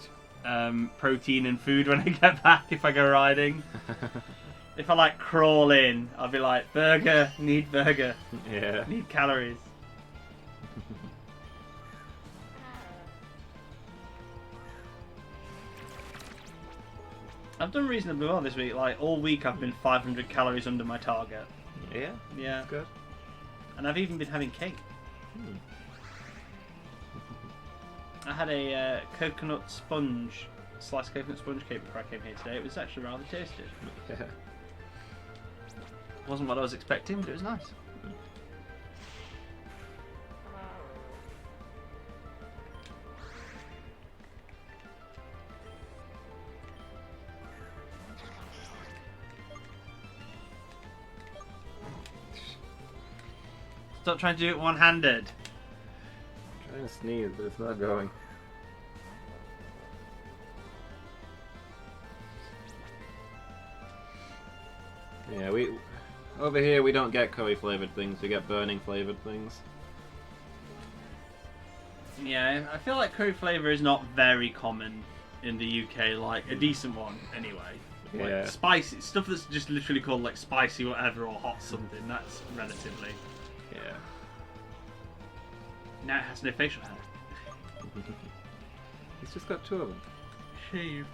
protein and food when I get back if I go riding. If I like crawl in, I'll be like, burger, need burger, Yeah. need calories. I've done reasonably well this week. Like all week, I've been 500 calories under my target. Yeah. Yeah. That's good. And I've even been having cake. I had a coconut sponge, sliced coconut sponge cake before I came here today. It was actually rather tasty. Yeah. Wasn't what I was expecting, but it was nice. Stop trying to do it one-handed. I'm trying to sneeze, but it's not going. Yeah, over here we don't get curry flavored things, we get burning flavored things. Yeah, I feel like curry flavour is not very common in the UK, like a decent one anyway. Like Yeah. spicy stuff that's just literally called like spicy whatever or hot something, that's relatively. Yeah. Now it has no facial hair. He's just got 2 of them. Shaved.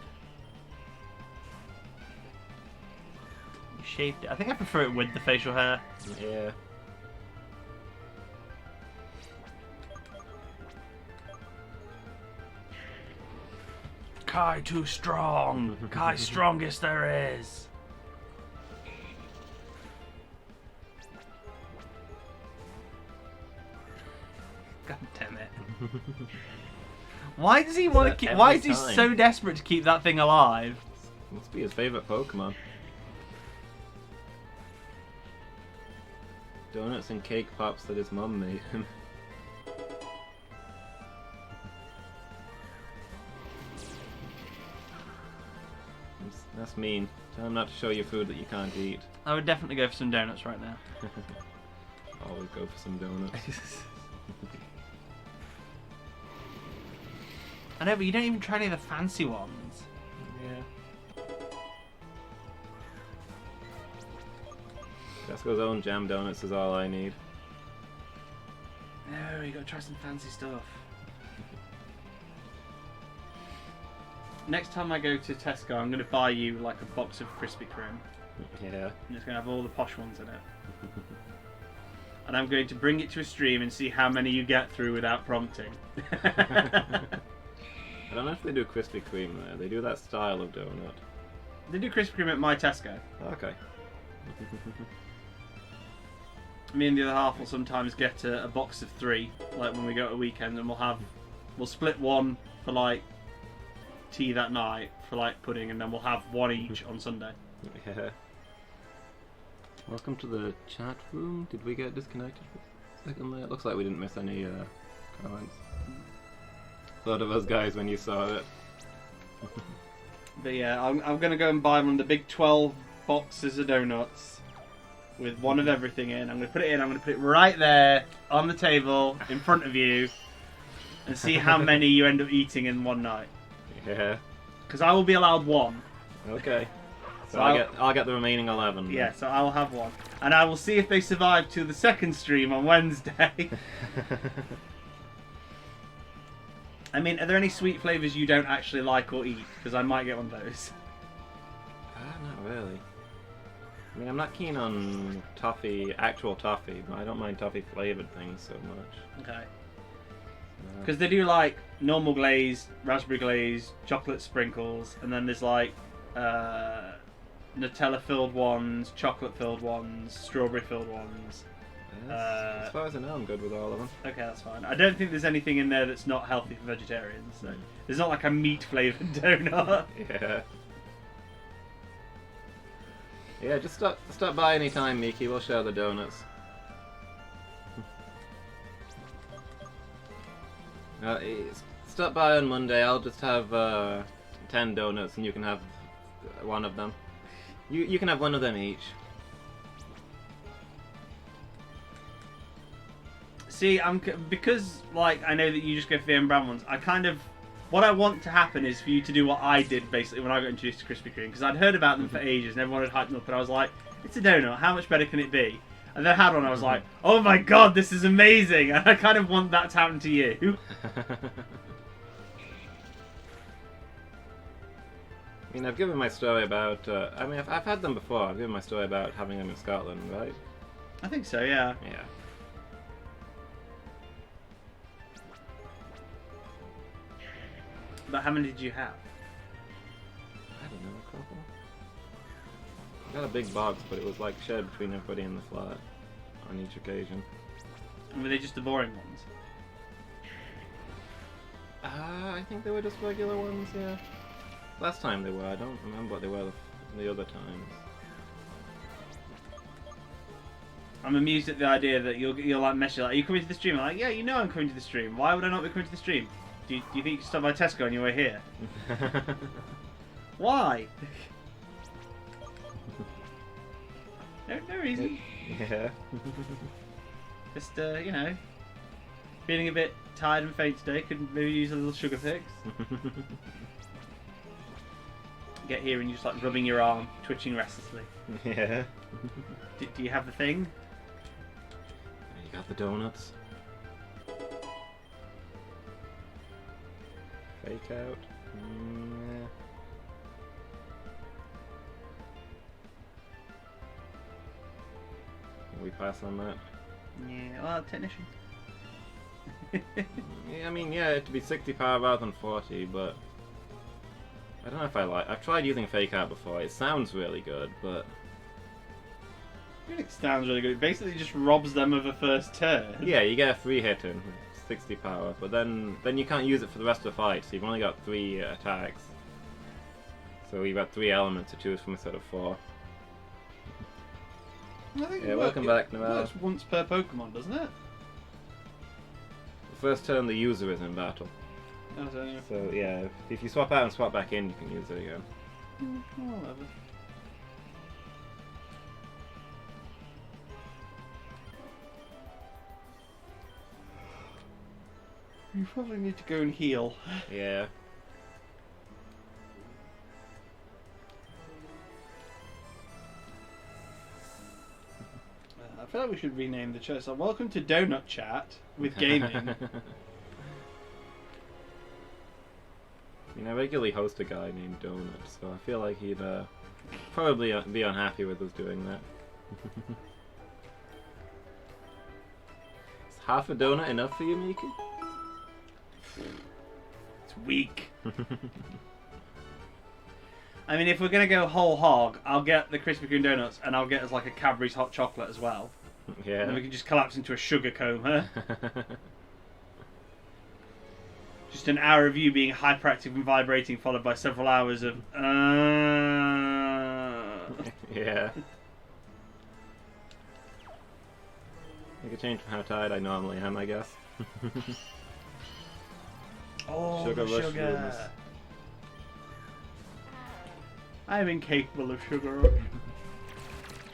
You shaved it. I think I prefer it with the facial hair. Yeah. Kai too strong. Kai strongest there is. God damn it. Why does he want to keep... Why is he Every time. so desperate to keep that thing alive? Must be his favourite Pokemon. Donuts and cake pops that his mum made him. That's mean. Tell him not to show you food that you can't eat. I would definitely go for some donuts right now. Always go for some donuts. I know, but you don't even try any of the fancy ones. Yeah. Tesco's own jam donuts is all I need. No, you gotta try some fancy stuff. Next time I go to Tesco, I'm gonna buy you like a box of Krispy Kreme. Yeah. And it's gonna have all the posh ones in it. And I'm going to bring it to a stream and see how many you get through without prompting. I don't know if they do Krispy Kreme there. They do that style of donut. They do Krispy Kreme at my Tesco. Okay. Me and the other half will sometimes get a box of 3, like when we go to a weekend, and we'll split one for like tea that night for like pudding, and then we'll have one each on Sunday. Yeah. Welcome to the chat room. Did we get disconnected for a second there? It looks like we didn't miss any comments. Thought of us guys when you saw it. But yeah, I'm gonna go and buy one of the big 12 boxes of donuts with one of everything in. I'm gonna put it in. I'm gonna put it right there on the table in front of you, and see how many you end up eating in one night. Yeah. Because I will be allowed one. Okay. So So I'll get the remaining 11. then. Yeah, so I'll have one, and I will see if they survive to the second stream on Wednesday. I mean, are there any sweet flavours you don't actually like or eat? Because I might get one of those. Not really. I mean, I'm not keen on toffee, actual toffee, but I don't mind toffee flavoured things so much. Okay. Because they do like normal glaze, raspberry glaze, chocolate sprinkles, and then there's like Nutella filled ones, chocolate filled ones, strawberry filled ones. As far as I know, I'm good with all of them. Okay, that's fine. I don't think there's anything in there that's not healthy for vegetarians. So there's not like a meat flavoured donut. Yeah. Yeah, just stop by any time, Miki. We'll share the donuts. Stop by on Monday. I'll just have 10 donuts, and you can have one of them. You can have one of them each. See, because like I know that you just go for the M brand ones. What I want to happen is for you to do what I did basically when I got introduced to Krispy Kreme, because I'd heard about them for ages and everyone had hyped them up, and I was like, it's a donut. How much better can it be? And then I had one. I was like, oh my god, this is amazing! And I kind of want that to happen to you. I mean, I've given my story about. I mean, I've had them before. I've given my story about having them in Scotland, right? I think so. Yeah. Yeah. But how many did you have? I don't know, a couple. I got a big box, but it was like shared between everybody in the flat on each occasion. And were they just the boring ones? I think they were just regular ones, yeah. Last time they were. I don't remember what they were the other times. I'm amused at the idea that you'll like message like, are you coming to the stream? I'm like, yeah, you know I'm coming to the stream. Why would I not be coming to the stream? Do you think you can stop by Tesco on your way here? Why? No reason. Yeah. Just, you know, feeling a bit tired and faint today. Could maybe use a little sugar fix. Get here and you're just like rubbing your arm, twitching restlessly. Yeah. Do you have the thing? You got the donuts. Fake out. We pass on that. Yeah, well, technician. Yeah, I mean, yeah, it'd be 60 power rather than 40, but I don't know if I like. I've tried using fake out before. It sounds really good, but It sounds really good. It basically just robs them of a first turn. yeah, you get a free hit in 60 power, but then you can't use it for the rest of the fight. So you've only got 3 attacks. So you've got 3 elements to choose from instead of 4. I think Yeah, welcome back, Noel. It works once per Pokemon, doesn't it? The first turn the user is in battle. Oh, so anyway. So yeah, if you swap out and swap back in, you can use it again. Whatever. You probably need to go and heal. Yeah. I feel like we should rename the chat. So, welcome to Donut Chat with Gaming. I mean, I regularly host a guy named Donut, so I feel like he'd probably be unhappy with us doing that. Is half a donut enough for you, Miki? It's weak. I mean, if we're going to go whole hog, I'll get the Krispy Kreme donuts and I'll get us like a Cadbury's hot chocolate as well. Yeah. And then we can just collapse into a sugar coma. Just an hour of you being hyperactive and vibrating, followed by several hours of. Yeah. I could change from how tired I normally am, I guess. Oh, Sugar the rush sugar. Lumus. I'm incapable of sugar rush.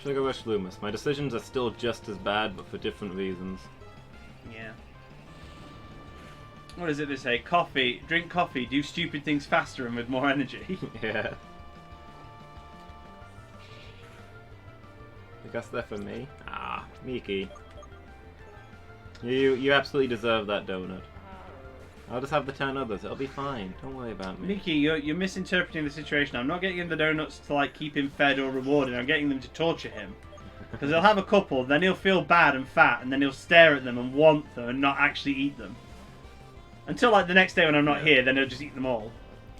Sugar Rush Lumus. My decisions are still just as bad, but for different reasons. Yeah. What is it they say? Coffee. Drink coffee. Do stupid things faster and with more energy. Yeah. I guess they're for me. Ah, Miki. You absolutely deserve that donut. I'll just have the 10 others. It'll be fine. Don't worry about me. Mickey, you're misinterpreting the situation. I'm not getting him the donuts to like keep him fed or rewarded. I'm getting them to torture him. Because he'll have a couple, then he'll feel bad and fat, and then he'll stare at them and want them and not actually eat them. Until like the next day when I'm not here, then he'll just eat them all.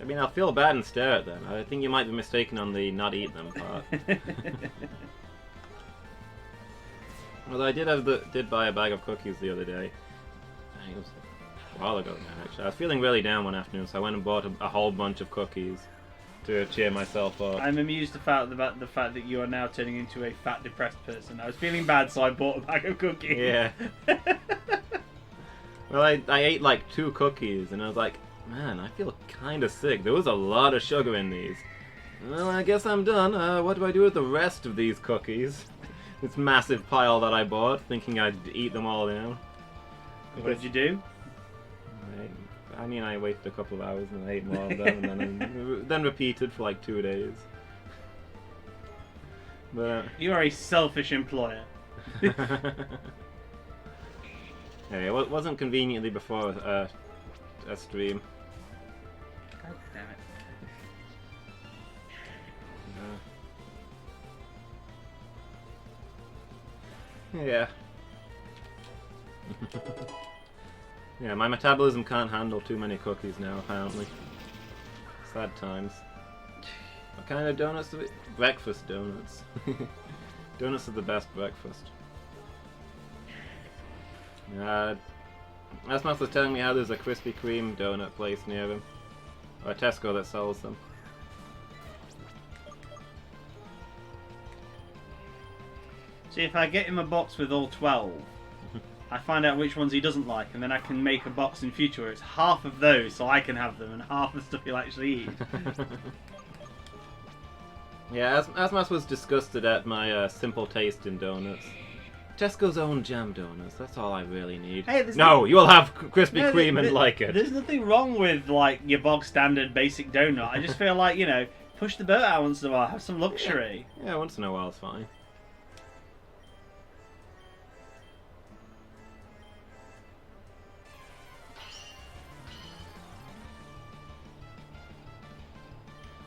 I mean, I'll feel bad and stare at them. I think you might be mistaken on the not eat them part. Although I did buy a bag of cookies the other day. It was a while ago now, actually. I was feeling really down one afternoon, so I went and bought a whole bunch of cookies to cheer myself up. I'm amused about the fact that you are now turning into a fat, depressed person. I was feeling bad, so I bought a bag of cookies. Yeah. Well, I ate like 2 cookies, and I was like, man, I feel kind of sick. There was a lot of sugar in these. Well, I guess I'm done. What do I do with the rest of these cookies? This massive pile that I bought, thinking I'd eat them all now. What did you do? I mean, I waited a couple of hours and I ate more of them, and then repeated for like 2 days. But You are a selfish employer. hey, it wasn't conveniently before a stream. God damn it. Yeah. Yeah, my metabolism can't handle too many cookies now, apparently. Sad times. What kind of donuts do we... Breakfast donuts. Donuts are the best breakfast. Asmoth was telling me how there's a Krispy Kreme donut place near him. Or a Tesco that sells them. See, if I get him a box with all 12, I find out which ones he doesn't like, and then I can make a box in future where it's half of those so I can have them, and half the stuff he'll actually eat. Yeah, Asmoth was disgusted at my simple taste in donuts. Tesco's own jam donuts, that's all I really need. Hey, there's no, you will have Krispy No, Kreme and like it. There's nothing wrong with like your bog standard basic donut. I just feel like, push the boat out once in a while, have some luxury. Yeah, once in a while it's fine.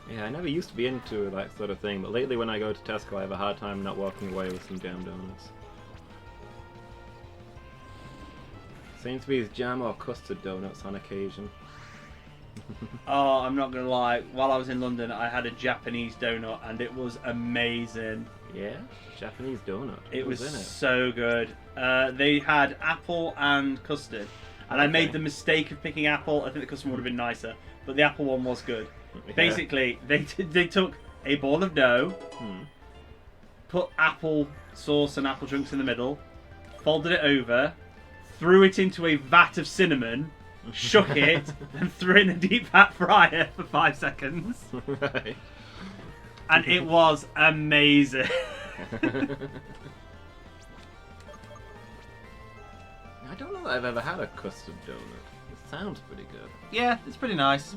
Yeah, I never used to be into that sort of thing, but lately when I go to Tesco, I have a hard time not walking away with some jam donuts. Sainsbury's jam or custard donuts on occasion. Oh, I'm not gonna lie. While I was in London, I had a Japanese donut, and it was amazing. Yeah, Japanese donut. It What was in it? so good. They had apple and custard, and I Okay. made the mistake of picking apple. I think the custard would have been nicer, but the apple one was good. Yeah. Basically, they took a ball of dough, put apple sauce and apple chunks in the middle, folded it over, threw it into a vat of cinnamon, shook it, and threw it in a deep fat fryer for 5 seconds. Right. And it was amazing. I don't know that I've ever had a custard donut. It sounds pretty good. Yeah, it's pretty nice.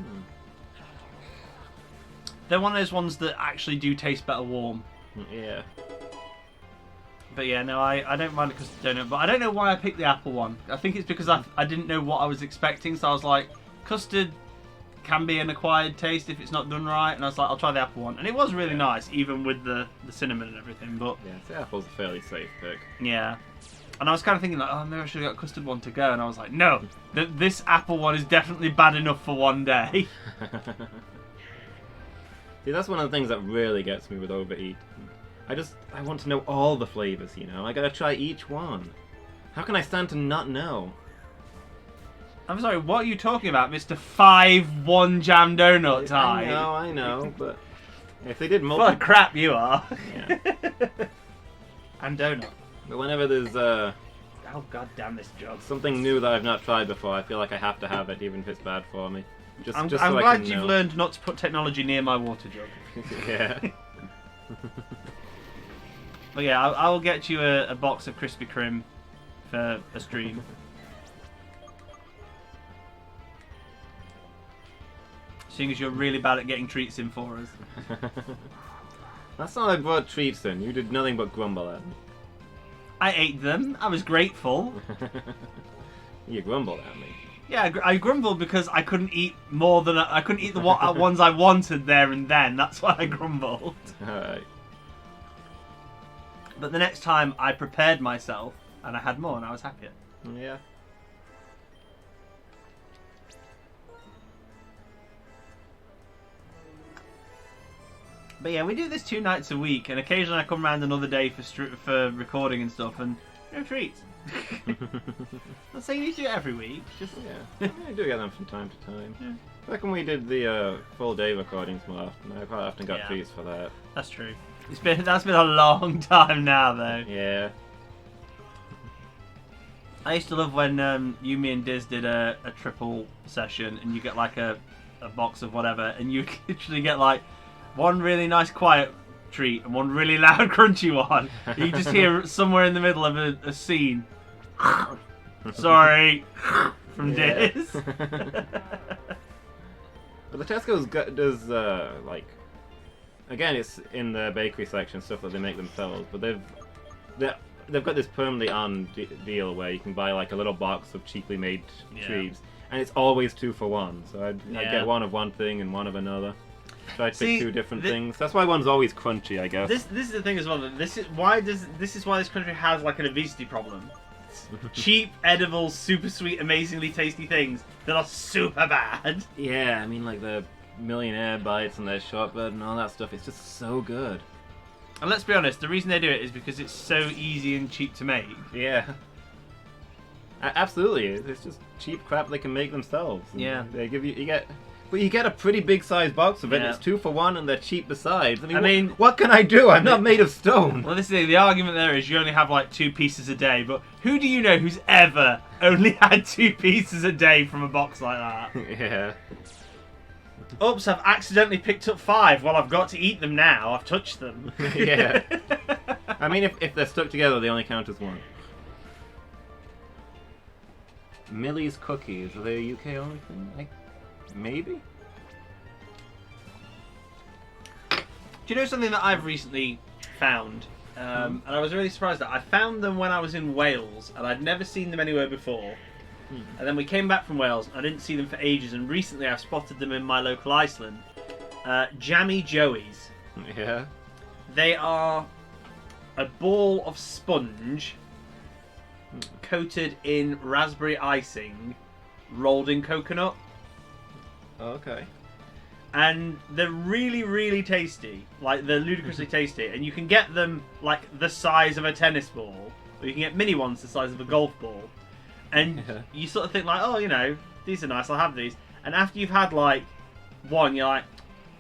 They're one of those ones that actually do taste better warm. Yeah. But yeah, no, I don't mind a custard donut. But I don't know why I picked the apple one. I think it's because I didn't know what I was expecting. So I was like, custard can be an acquired taste if it's not done right. And I was like, I'll try the apple one. And it was really nice, even with the cinnamon and everything. But Yeah, so apple's a fairly safe pick. yeah. And I was kind of thinking like, oh, maybe I should have got custard one to go. And I was like, no, this apple one is definitely bad enough for one day. See, that's one of the things that really gets me with overeat. I want to know all the flavors, you know? I gotta try each one. How can I stand to not know? I'm sorry, what are you talking about, Mr. 5-1 jam donut type? I know, but if they did What a crap you are. Yeah. And donut. But whenever there's Oh, god damn this jug. something new that I've not tried before, I feel like I have to have it, even if it's bad for me. I'm just so I glad can you've know. learned not to put technology near my water jug. Yeah. But yeah, I will get you a box of Krispy Kreme for a stream. Seeing as you're really bad at getting treats in for us. Last time I brought treats in, you did nothing but grumble at me. I ate them. I was grateful. You grumbled at me. Yeah, I grumbled because I couldn't eat more than I couldn't eat the ones I wanted there and then. That's why I grumbled. Alright. But the next time I prepared myself and I had more and I was happier. Yeah. But yeah, we do this 2 nights a week, and occasionally I come around another day for recording and stuff, and no treats. I'm saying you do it every week. Just Yeah. I do get them from time to time. Yeah. Back when we did the full day recordings more often, I quite often got Yeah. treats for that. That's true. That's been a long time now, though. Yeah. I used to love when you, me, and Diz did a triple session, and you get like a box of whatever, and you literally get like one really nice quiet treat and one really loud crunchy one. You just hear somewhere in the middle of a scene. Sorry, from Yeah. Diz. But the Tesco's does like, again, it's in the bakery section, stuff that they make themselves. But they've got this permanently on deal where you can buy like a little box of cheaply made Yeah. treats, and it's always 2 for 1. So I'd Yeah. get one of one thing and one of another. Try to See, pick 2 different things. That's why one's always crunchy, I guess. This is the thing as well. That this is why this country has like an obesity problem. Cheap, edible, super sweet, amazingly tasty things that are super bad. Yeah, I mean like the millionaire bites and their shortbread and all that stuff. It's just so good. And let's be honest, the reason they do it is because it's so easy and cheap to make. Yeah. Absolutely, it's just cheap crap they can make themselves. And Yeah. They give you get a pretty big sized box of it. Yeah. It's 2 for 1, and they're cheap besides. I mean, what can I do? I'm not made of stone. Well, this is the argument there is you only have like 2 pieces a day, but who do you know who's ever only had 2 pieces a day from a box like that? Yeah. Oops, I've accidentally picked up 5. Well, I've got to eat them now. I've touched them. Yeah. I mean, if they're stuck together, they only count as 1. Millie's cookies, are they a UK only thing? Maybe? Do you know something that I've recently found? And I was really surprised that I found them when I was in Wales, and I'd never seen them anywhere before. And then we came back from Wales, and I didn't see them for ages, and recently I've spotted them in my local Iceland. Jammy Joeys. Yeah. They are a ball of sponge coated in raspberry icing, rolled in coconut. Okay. And they're really, really tasty. Like, they're ludicrously tasty. And you can get them, like, the size of a tennis ball. Or you can get mini ones the size of a golf ball. And you sort of think, like, oh, you know, these are nice, I'll have these. And after you've had, like, one, you're like,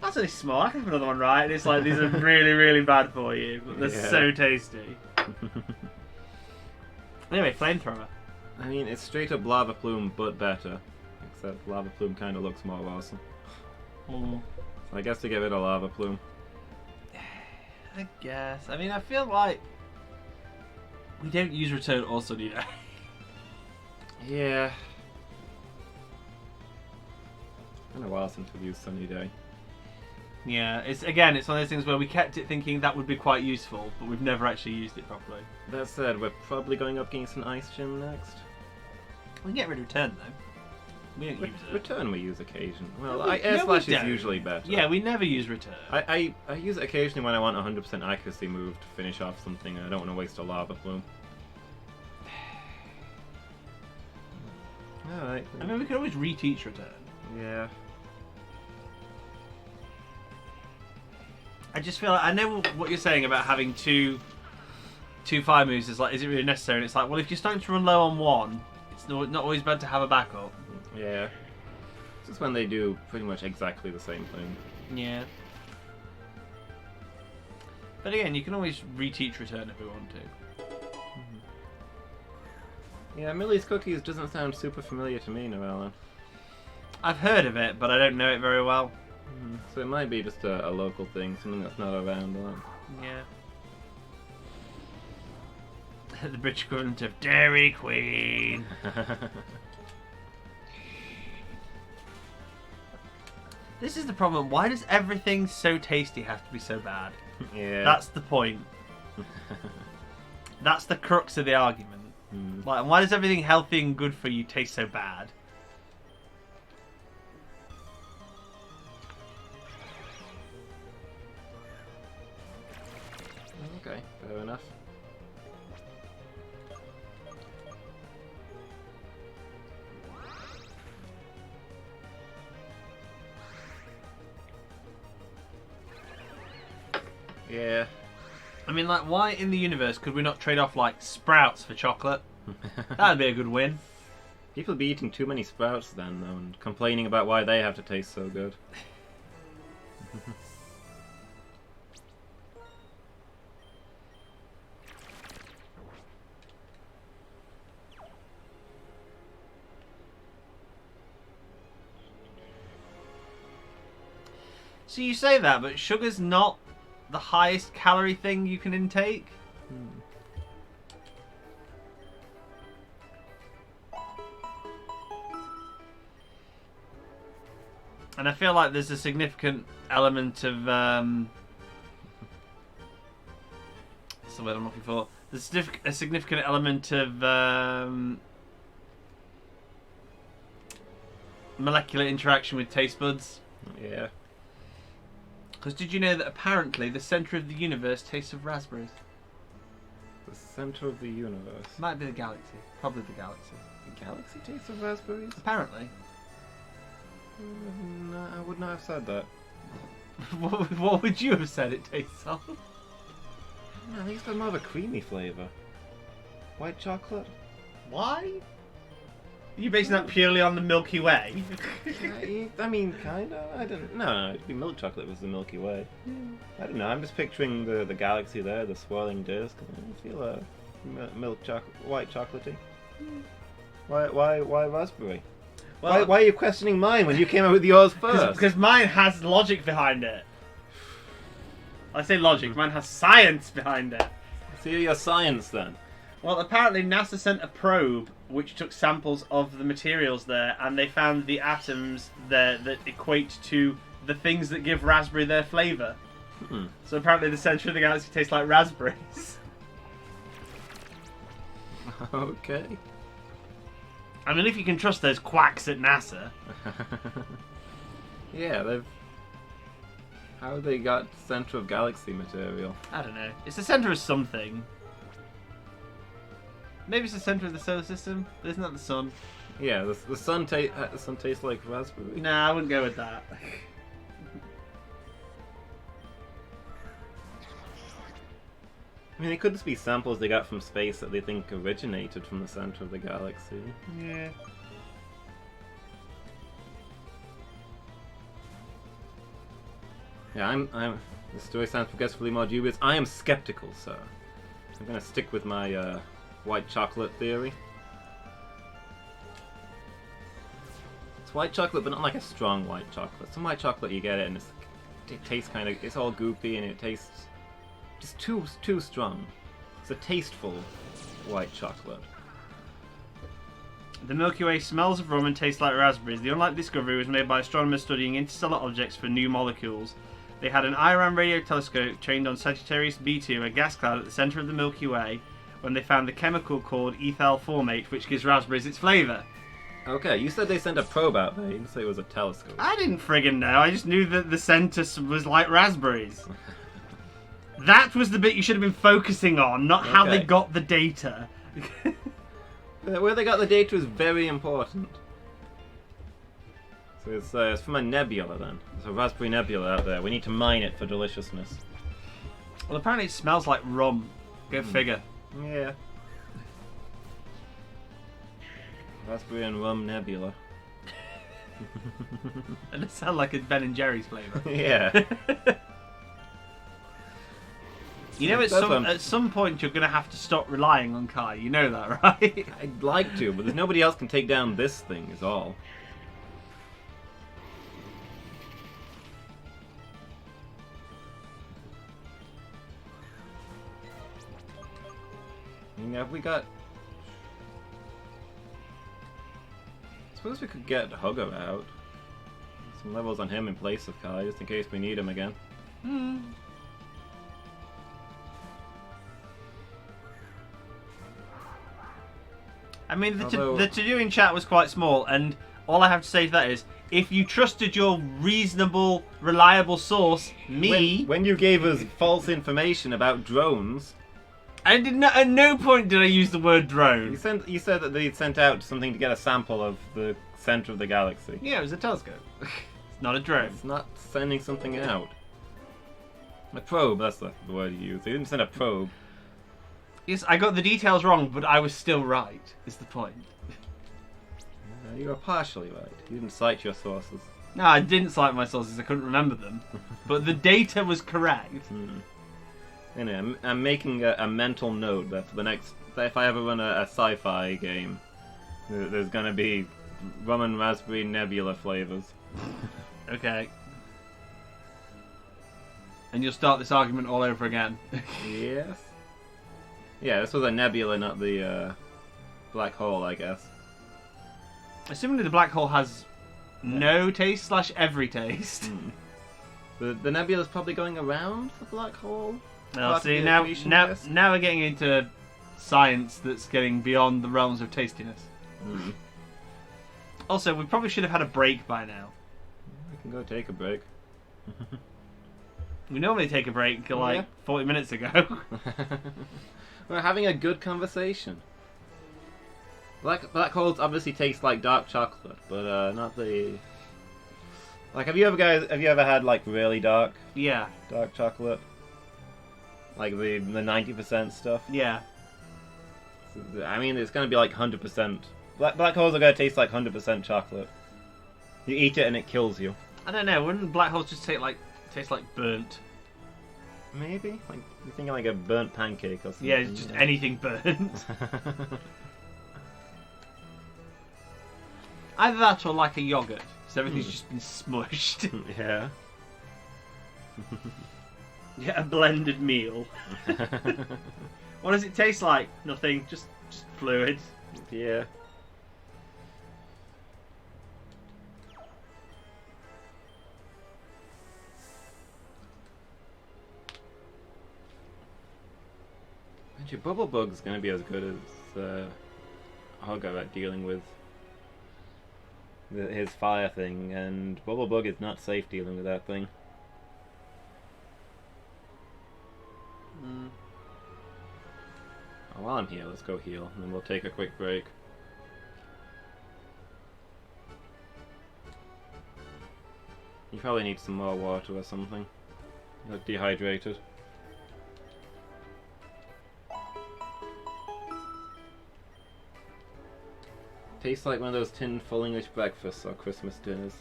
that's only small, I can have another one, right? And it's like, these are really, really bad for you. But they're so tasty. Anyway, flamethrower. I mean, it's straight up lava plume, but better. Except lava plume kind of looks more awesome. So I guess to get rid of lava plume. I guess. I mean, I feel like we don't use return or sunny day. Yeah. It's been a while since we've used sunny day. Yeah, it's one of those things where we kept it thinking that would be quite useful, but we've never actually used it properly. That said, we're probably going up against an ice gym next. We can get rid of return though. We don't use it. Return we use occasionally. Well, No, Air we Slash is don't. usually better. Yeah, we never use return. I use it occasionally when I want a 100% accuracy move to finish off something and I don't want to waste a lava plume. Alright. I mean, we could always reteach return. Yeah. I just feel like I know what you're saying about having two fire moves. Is like, is it really necessary? And it's like, well, if you're starting to run low on one, it's not always bad to have a backup. Yeah. It's just when they do pretty much exactly the same thing. Yeah. But again, you can always reteach return if we want to. Yeah, Millie's Cookies doesn't sound super familiar to me, Noella. I've heard of it, but I don't know it very well. So it might be just a local thing, something that's not around a lot. Yeah. The British equivalent of Dairy Queen. This is the problem. Why does everything so tasty have to be so bad? Yeah. That's the point. That's the crux of the argument. Like, why does everything healthy and good for you taste so bad? Okay, fair enough. Yeah. I mean, like, why in the universe could we not trade off, like, sprouts for chocolate? That'd be a good win. People be eating too many sprouts then, though, and complaining about why they have to taste so good. So you say that, but sugar's not the highest calorie thing you can intake? And I feel like there's a significant element of that's the word I'm looking for. There's a significant element of molecular interaction with taste buds. Yeah. Because did you know that apparently the centre of the universe tastes of raspberries? The center of the universe. Might be the galaxy. Probably the galaxy. The galaxy tastes of raspberries? Apparently. No, I would not have said that. What would you have said it tastes of? No, I think it's got more of a creamy flavour. White chocolate? Why? Are you basing that purely on the Milky Way? I mean, kinda. I don't. No, it'd be milk chocolate was the Milky Way. I don't know. I'm just picturing the galaxy there, the swirling disc. I feel milk chocolate, white chocolatey. Why raspberry? Well, Why are you questioning mine when you came up with yours first? Because mine has logic behind it. I say logic, mine has science behind it. So you're your science then. Well, apparently NASA sent a probe which took samples of the materials there, and they found the atoms there that equate to the things that give raspberry their flavour. So apparently the centre of the galaxy tastes like raspberries. Okay. I mean, if you can trust those quacks at NASA. Yeah, How they got center of galaxy material? I don't know. It's the center of something. Maybe it's the center of the solar system. But isn't that the sun? Yeah, the sun tastes like raspberry. Nah, I wouldn't go with that. I mean, it could just be samples they got from space that they think originated from the center of the galaxy. Yeah. Yeah, I'm. The story sounds progressively more dubious. I am skeptical, sir. I'm gonna stick with my white chocolate theory. It's white chocolate, but not like a strong white chocolate. Some white chocolate, you get it, and it tastes kind of. It's all goopy, and it tastes just too strong. It's a tasteful white chocolate. The Milky Way smells of rum and tastes like raspberries. The unlikely discovery was made by astronomers studying interstellar objects for new molecules. They had an IRAM radio telescope trained on Sagittarius B2, a gas cloud at the centre of the Milky Way, when they found the chemical called ethyl formate, which gives raspberries its flavour. Okay, you said they sent a probe out there. You didn't say it was a telescope. I didn't friggin' know. I just knew that the centre was like raspberries. That was the bit you should have been focusing on, not how they Okay. got the data. Where they got the data is very important. So it's from a nebula then. There's a raspberry nebula out there. We need to mine it for deliciousness. Well, apparently it smells like rum. Go figure. Yeah. Raspberry and rum nebula. And it sounds like a Ben and Jerry's flavour. Yeah. You know, at some point you're going to have to stop relying on Kai. You know that, right? I'd like to, but there's nobody else can take down this thing, is all. I mean, have we got... I suppose we could get Hugger out. Some levels on him in place of Kai, just in case we need him again. I mean, the Although- to-do in chat was quite small, and all I have to say to that is, if you trusted your reasonable, reliable source, me, When you gave us false information about drones, I did not. At no point did I use the word drone. you said that they'd sent out something to get a sample of the center of the galaxy. Yeah, it was a telescope. It's not a drone. It's not sending something out. A probe, that's the word you used. They didn't send a probe. Yes, I got the details wrong, but I was still right. Is the point? You were partially right. You didn't cite your sources. No, I didn't cite my sources. I couldn't remember them, but the data was correct. Anyway, I'm making a mental note that for the next... If I ever run a sci-fi game, there's gonna be rum and raspberry nebula flavors. Okay. And you'll start this argument all over again. Yes? Yeah, this was a nebula, not the black hole, I guess. Assuming the black hole has no taste / every taste. The nebula's probably going around the black hole. Well, Part of see, the now accretion disk. we're getting into science that's getting beyond the realms of tastiness. Also, we probably should have had a break by now. We can go take a break. We normally take a break like Yeah. 40 minutes ago. We're having a good conversation. Black holes obviously taste like dark chocolate, but not the... Like, have you ever had like really dark Yeah, chocolate? Like the 90% stuff? yeah. I mean, it's gonna be like 100%. Black holes are gonna taste like 100% chocolate. You eat it and it kills you. I don't know, wouldn't black holes just taste like burnt? Maybe? Like, you're thinking like a burnt pancake or something. Yeah, just anything burnt. Either that or like a yogurt, so everything's just been smushed. Yeah. Yeah, a blended meal. What does it taste like? Nothing, just fluid. Yeah. Actually, Bubble Bug's gonna be as good as Hogger at dealing with his fire thing, and Bubble Bug is not safe dealing with that thing. while I'm here, let's go heal, and then we'll take a quick break. You probably need some more water or something. You look dehydrated. Tastes like one of those tin full English breakfasts or Christmas dinners.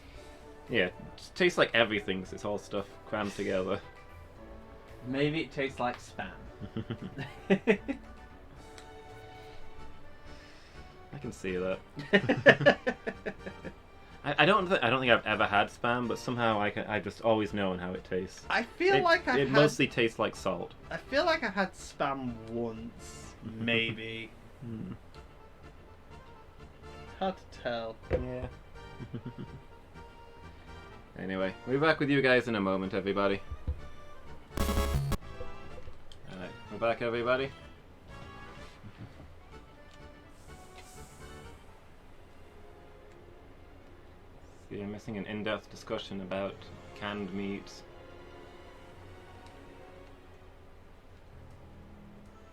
Yeah, it just tastes like everything 'cause it's all stuff crammed together. Maybe it tastes like spam. I can see that. I don't think I've ever had spam, but somehow I just always known how it tastes. I feel like I've it had... mostly tastes like salt. I feel like I had spam once, maybe. Hard to tell. Yeah. Anyway, we'll be back with you guys in a moment, everybody. Alright, we're back, everybody. See, I'm missing an in-depth discussion about canned meats.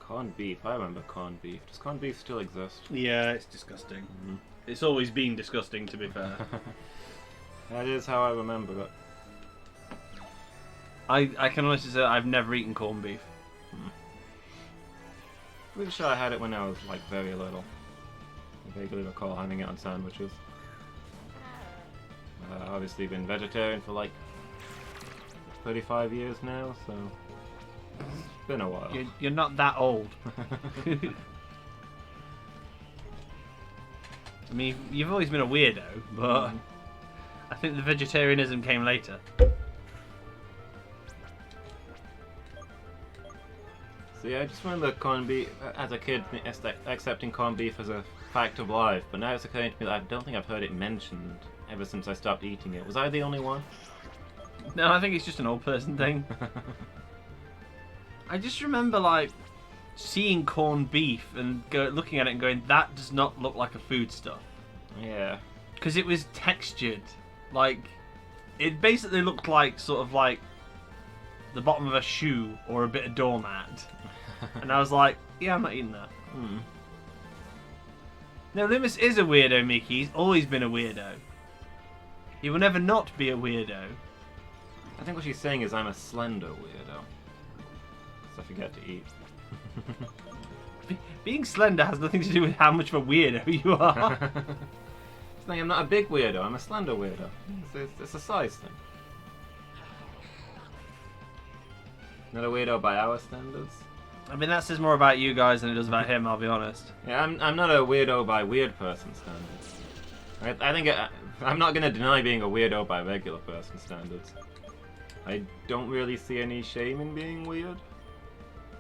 Corned beef, I remember corned beef. Does corned beef still exist? Yeah, it's disgusting. It's always been disgusting, to be fair. That is how I remember it. I can honestly say I've never eaten corned beef. Pretty sure I had it when I was like very little. I vaguely recall having it on sandwiches. Obviously been vegetarian for like 35 years now, so it's been a while. You're not that old. I mean, you've always been a weirdo, but I think the vegetarianism came later. So yeah, I just remember corned beef as a kid, accepting corned beef as a fact of life, but now it's occurring to me that I don't think I've heard it mentioned ever since I stopped eating it. Was I the only one? No, I think it's just an old person thing. I just remember like seeing corned beef and looking at it and going, that does not look like a foodstuff. Yeah. Because it was textured. Like, it basically looked like sort of like the bottom of a shoe or a bit of doormat. And I was like, yeah, I'm not eating that. No, Lumus is a weirdo, Mickey. He's always been a weirdo. He will never not be a weirdo. I think what she's saying is I'm a slender weirdo. So I forget to eat. Being slender has nothing to do with how much of a weirdo you are. It's like I'm not a big weirdo, I'm a slender weirdo. It's a size thing. Not a weirdo by our standards. I mean, that says more about you guys than it does about him, I'll be honest. Yeah, I'm not a weirdo by weird person standards. I think I'm not going to deny being a weirdo by regular person standards. I don't really see any shame in being weird.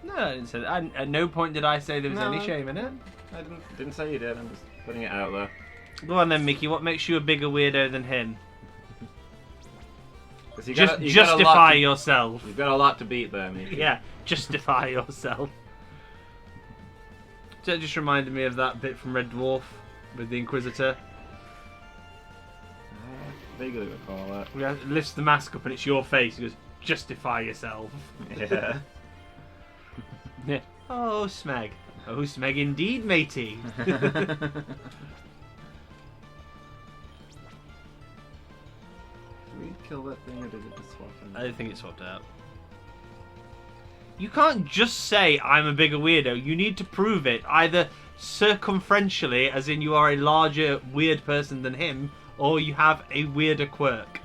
No, I didn't say that. At no point did I say there was any shame in it. I didn't say you did, I'm just putting it out there. Go on then, Mickey. What makes you a bigger weirdo than him? Just justify yourself. You've got a lot to beat there, Mickey. Yeah, justify yourself. That just reminded me of that bit from Red Dwarf with the Inquisitor. Vaguely recall that. He lifts the mask up and it's your face. He goes, justify yourself. Yeah. Yeah. Oh, Smeg. Oh, Smeg indeed, matey. Did we kill that thing or did it just swap in? I don't think it swapped out. You can't just say I'm a bigger weirdo. You need to prove it either circumferentially, as in you are a larger weird person than him, or you have a weirder quirk.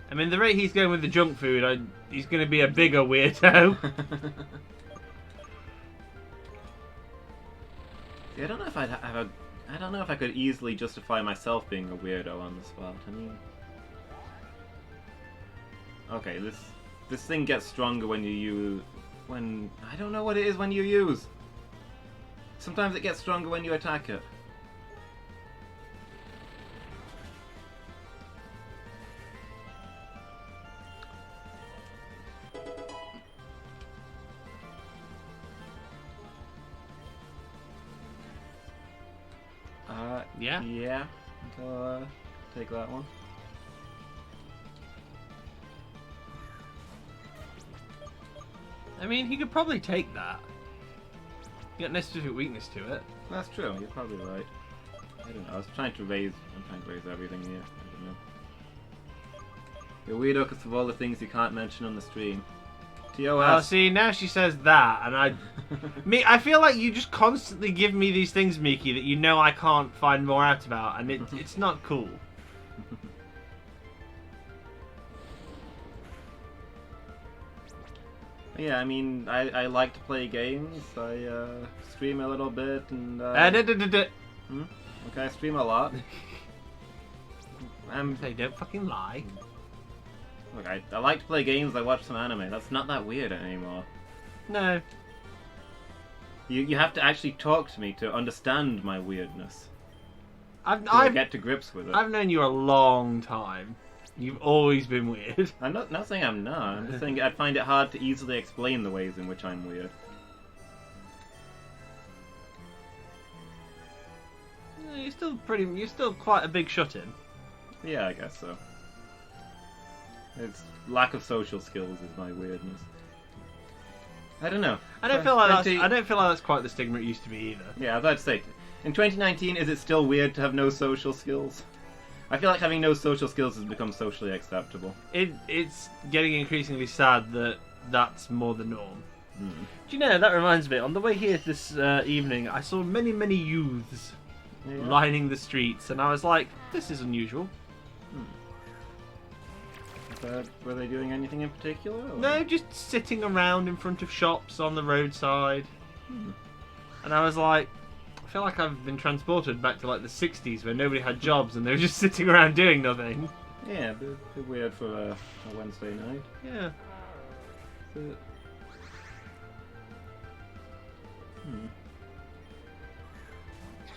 I mean, the rate he's going with the junk food, he's going to be a bigger weirdo. See, I don't know if I'd have a... I don't know if I could easily justify myself being a weirdo on the spot. I mean... Okay, this thing gets stronger when you use... I don't know what it is when you use. Sometimes it gets stronger when you attack it. Yeah? Yeah. So, take that one. I mean, he could probably take that. You got no specific weakness to it. That's true. You're probably right. I don't know. I'm trying to raise everything here. I don't know. You're weirdo because of all the things you can't mention on the stream. TOS. Oh, see, now she says that, and I feel like you just constantly give me these things, Miki, that you know I can't find more out about, and it's not cool. Yeah, I mean, I like to play games. I stream a little bit, and okay, I stream a lot. They don't fucking lie. Look, I like to play games. I watch some anime. That's not that weird anymore. No. You have to actually talk to me to understand my weirdness. I get to grips with it. I've known you a long time. You've always been weird. I'm not saying I'm not. I'm just saying I'd find it hard to easily explain the ways in which I'm weird. You're still quite a big shut-in. Yeah, I guess so. It's lack of social skills is my weirdness. I don't know. I don't feel like that's quite the stigma it used to be either. Yeah, I was about to say, in 2019, is it still weird to have no social skills? I feel like having no social skills has become socially acceptable. It's getting increasingly sad that that's more the norm. Mm. Do you know, that reminds me, on the way here this evening, I saw many youths lining the streets, and I was like, this is unusual. Were they doing anything in particular? Or? No, just sitting around in front of shops on the roadside. And I was like, I feel like I've been transported back to like the 60s where nobody had jobs and they were just sitting around doing nothing. Yeah, a bit weird for a Wednesday night. Yeah.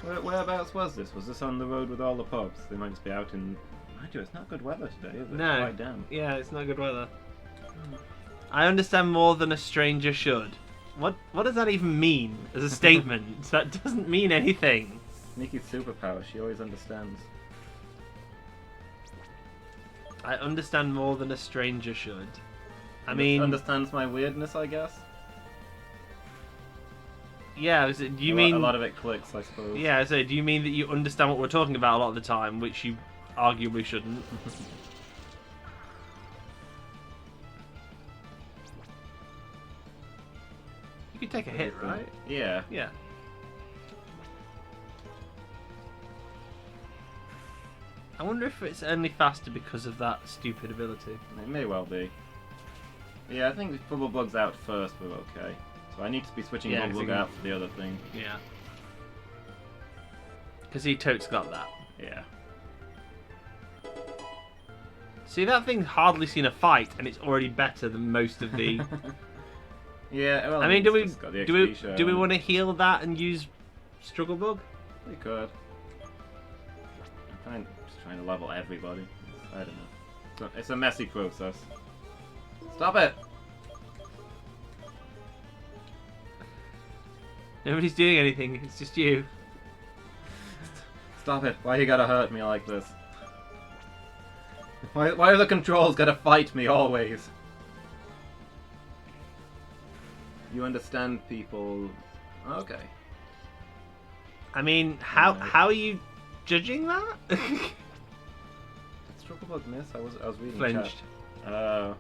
Whereabouts was this? Was this on the road with all the pubs? They might just be out in... Mind you, it's not good weather today, is it? No. It's quite damp. Yeah, it's not good weather. I understand more than a stranger should. What does that even mean as a statement? That doesn't mean anything. Nikki's superpower, she always understands. I understand more than a stranger should. I mean... Understands my weirdness, I guess? Yeah, do you mean... A lot of it clicks, I suppose. Yeah, so do you mean that you understand what we're talking about a lot of the time, which you arguably shouldn't? You could take a hit, right? Yeah. Yeah. I wonder if it's only faster because of that stupid ability. It may well be. Yeah, I think if Bubble Bug's out first, we're okay. So I need to be switching Bubble Bug out for the other thing. Yeah. Because he totes got that. Yeah. See, that thing's hardly seen a fight, and it's already better than most of the... Yeah, well, I mean, do we want want to heal that and use Struggle Bug? We could. I'm just trying to level everybody. I don't know. It's a messy process. Stop it! Nobody's doing anything, it's just you. Stop it. Why you gotta hurt me like this? Why are the controls gotta fight me always? You understand people... Okay. I mean, how are you judging that? Did Struggle Bug miss? I was reading Flinched. Chat.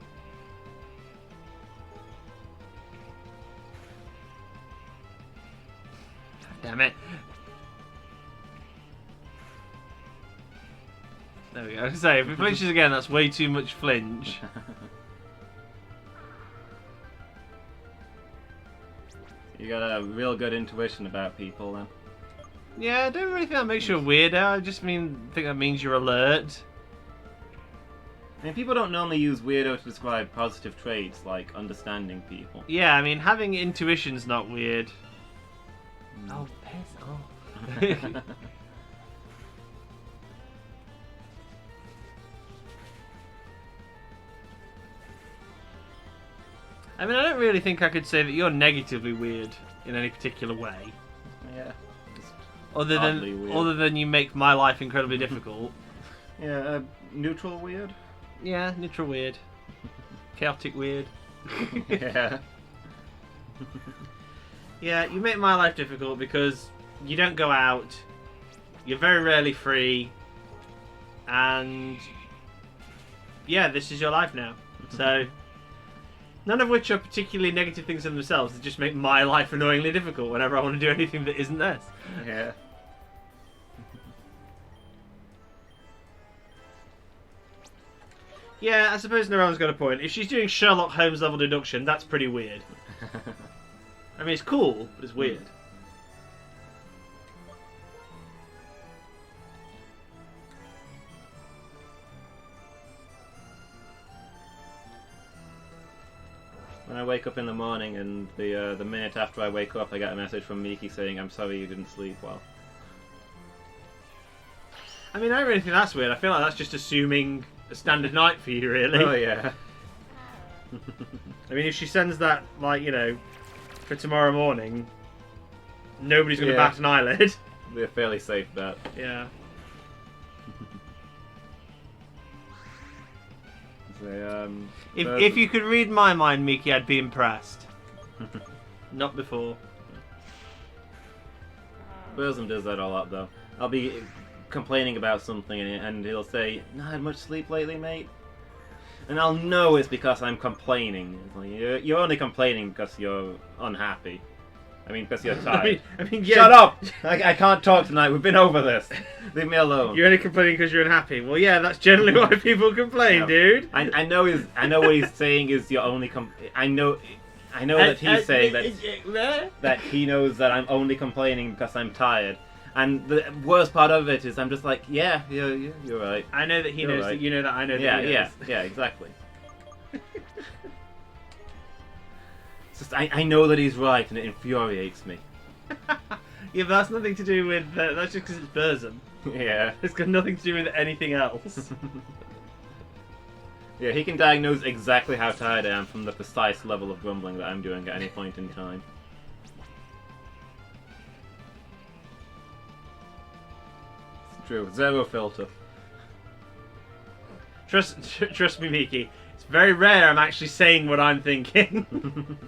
Damn it. There we go. I was gonna say, if it flinches again, that's way too much flinch. You got a real good intuition about people then. Yeah, I don't really think that makes you a weirdo. I just think that means you're alert. I mean, people don't normally use weirdo to describe positive traits like understanding people. Yeah, I mean, having intuition's not weird. Oh, piss off. I mean, I don't really think I could say that you're negatively weird in any particular way. Yeah. Other than you make my life incredibly difficult. Yeah, neutral weird? Yeah, neutral weird. Chaotic weird. Yeah. Yeah, you make my life difficult because you don't go out, you're very rarely free, and yeah, this is your life now. So, none of which are particularly negative things in themselves. They just make my life annoyingly difficult whenever I want to do anything that isn't this. Yeah. Yeah, I suppose Narone's got a point. If she's doing Sherlock Holmes level deduction, that's pretty weird. I mean, it's cool, but it's weird. When I wake up in the morning and the minute after I wake up I get a message from Miki saying, I'm sorry you didn't sleep well. I mean, I don't really think that's weird. I feel like that's just assuming a standard night for you, really. Oh yeah. I mean, if she sends that, like, you know, for tomorrow morning, nobody's going to bat an eyelid. It'll be a fairly safe bet. Yeah. So, If you could read my mind, Miki, I'd be impressed. Not before. Burzum does that a lot though. I'll be complaining about something and he'll say, "Not had much sleep lately, mate." And I'll know it's because I'm complaining. It's like, you're only complaining because you're unhappy. I mean, because you're tired. I mean, yeah. Shut up! I can't talk tonight. We've been over this. Leave me alone. You're only complaining because you're unhappy. Well, yeah, that's generally why people complain, dude. I know what he's saying is you're only. I know that he's saying that he knows that I'm only complaining because I'm tired. And the worst part of it is I'm just like, yeah, you're right. I know that he knows that you know that I know that he knows. Yeah, exactly. It's just, I know that he's right and it infuriates me. Yeah, but that's nothing to do with... that's just because it's Burzum. Yeah. It's got nothing to do with anything else. Yeah, he can diagnose exactly how tired I am from the precise level of grumbling that I'm doing at any point in time. It's true. Zero filter. Trust me, Miki. It's very rare I'm actually saying what I'm thinking.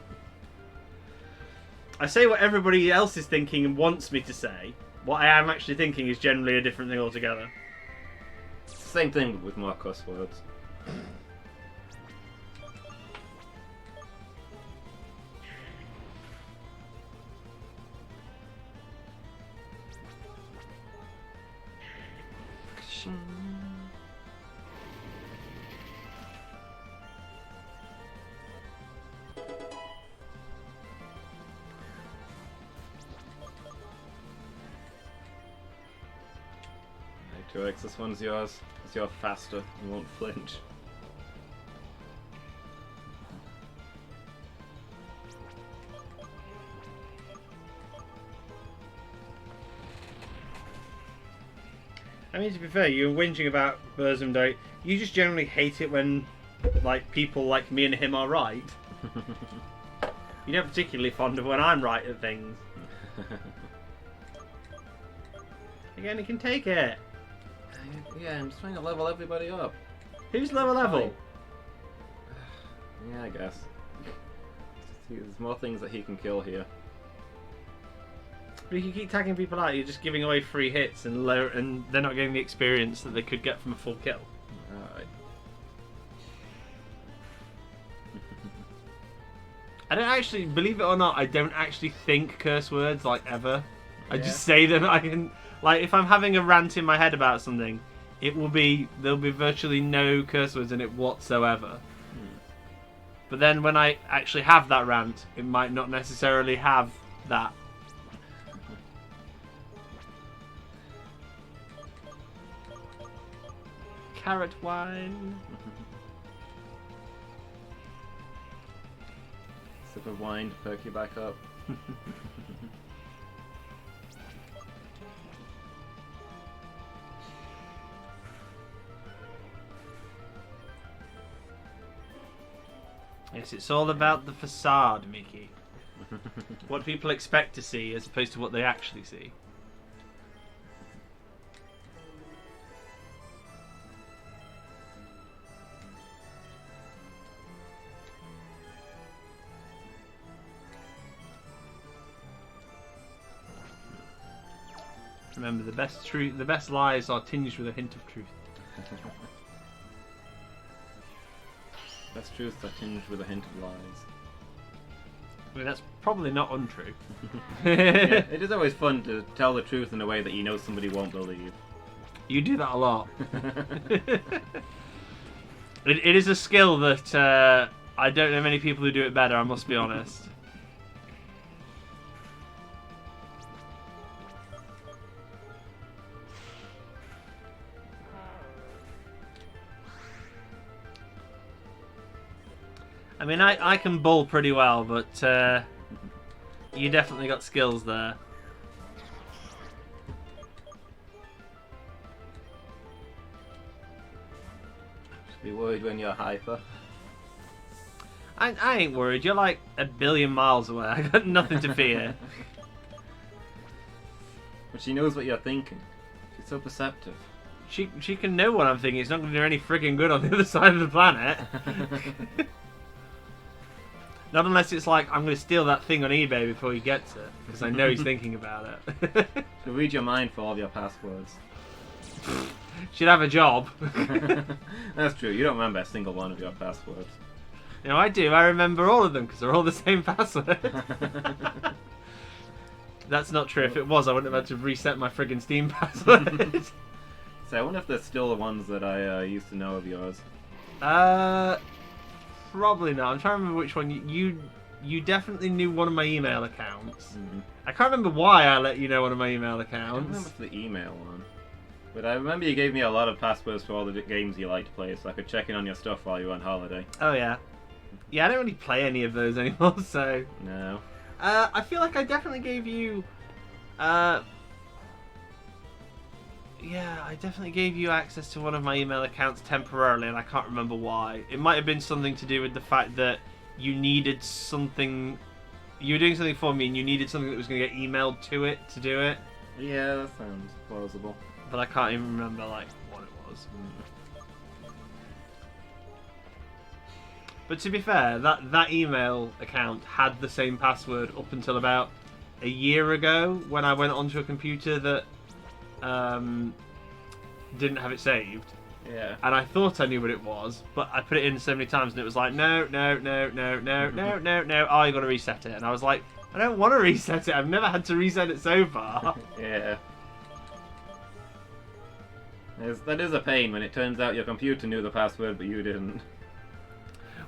I say what everybody else is thinking and wants me to say. What I am actually thinking is generally a different thing altogether. Same thing with more cuss words. T-Rex, this one's yours. Because you're faster and won't flinch. I mean, to be fair, you're whinging about Burzum, don't you? Just generally hate it when, like, people like me and him are right. You're not particularly fond of when I'm right at things. Again, he can take it. Yeah, I'm just trying to level everybody up. Who's lower level? Yeah, I guess. There's more things that he can kill here. But if you keep tagging people out, you're just giving away free hits and they're not getting the experience that they could get from a full kill. Alright. I don't actually, believe it or not, I don't actually think curse words, like, ever. I just say them. I can, like, if I'm having a rant in my head about something, there'll be virtually no curse words in it whatsoever. But then when I actually have that rant, it might not necessarily have that. Carrot wine. Sip of wine to perk you back up. Yes, it's all about the facade, Mickey. What people expect to see as opposed to what they actually see. Remember, the best lies are tinged with a hint of truth. Best truths are tinged with a hint of lies. I mean, that's probably not untrue. Yeah, it is always fun to tell the truth in a way that you know somebody won't believe. You do that a lot. It is a skill that I don't know many people who do it better, I must be honest. I mean, I can bull pretty well, but you definitely got skills there. Should be worried when you're hyper. I ain't worried. You're like a billion miles away. I got nothing to fear. But she knows what you're thinking. She's so perceptive. She can know what I'm thinking. It's not going to do any friggin' good on the other side of the planet. Not unless it's like, I'm going to steal that thing on eBay before he gets it. Because I know he's thinking about it. She'll read your mind for all of your passwords. She'd have a job. That's true. You don't remember a single one of your passwords. You know, I do. I remember all of them because they're all the same password. That's not true. If it was, I wouldn't have had to reset my friggin' Steam password. So I wonder if they're still the ones that I used to know of yours. Probably not. I'm trying to remember which one. You definitely knew one of my email accounts. Mm-hmm. I can't remember why I let you know one of my email I don't accounts. remember for the email one. But I remember you gave me a lot of passwords for all the games you like to play, so I could check in on your stuff while you were on holiday. Oh yeah. Yeah, I don't really play any of those anymore, so... No. I feel like I definitely gave you... Yeah, I definitely gave you access to one of my email accounts temporarily, and I can't remember why. It might have been something to do with the fact that you needed something... You were doing something for me, and you needed something that was going to get emailed to it to do it. Yeah, that sounds plausible. But I can't even remember, like, what it was. But to be fair, that email account had the same password up until about a year ago when I went onto a computer that didn't have it saved. Yeah. And I thought I knew what it was, but I put it in so many times and it was like, no. Oh, you got to reset it. And I was like, I don't want to reset it. I've never had to reset it so far. Yeah. That is a pain when it turns out your computer knew the password but you didn't.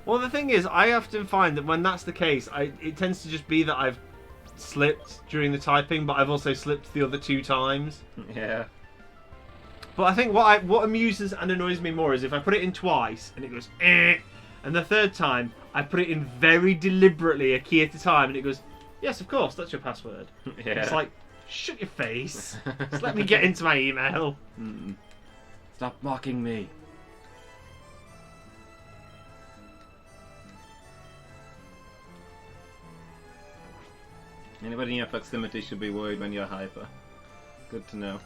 Well, the thing is, I often find that when that's the case, it tends to just be that I've slipped during the typing, but I've also slipped the other 2 times. Yeah. But I think what amuses and annoys me more is if I put it in twice and it goes eh, and the 3rd time I put it in very deliberately a key at a time and it goes, yes, of course, that's your password. Yeah. It's like, shut your face. Just let me get into my email. Mm-mm. Stop mocking me. Anybody in your proximity should be worried when you're hyper. Good to know.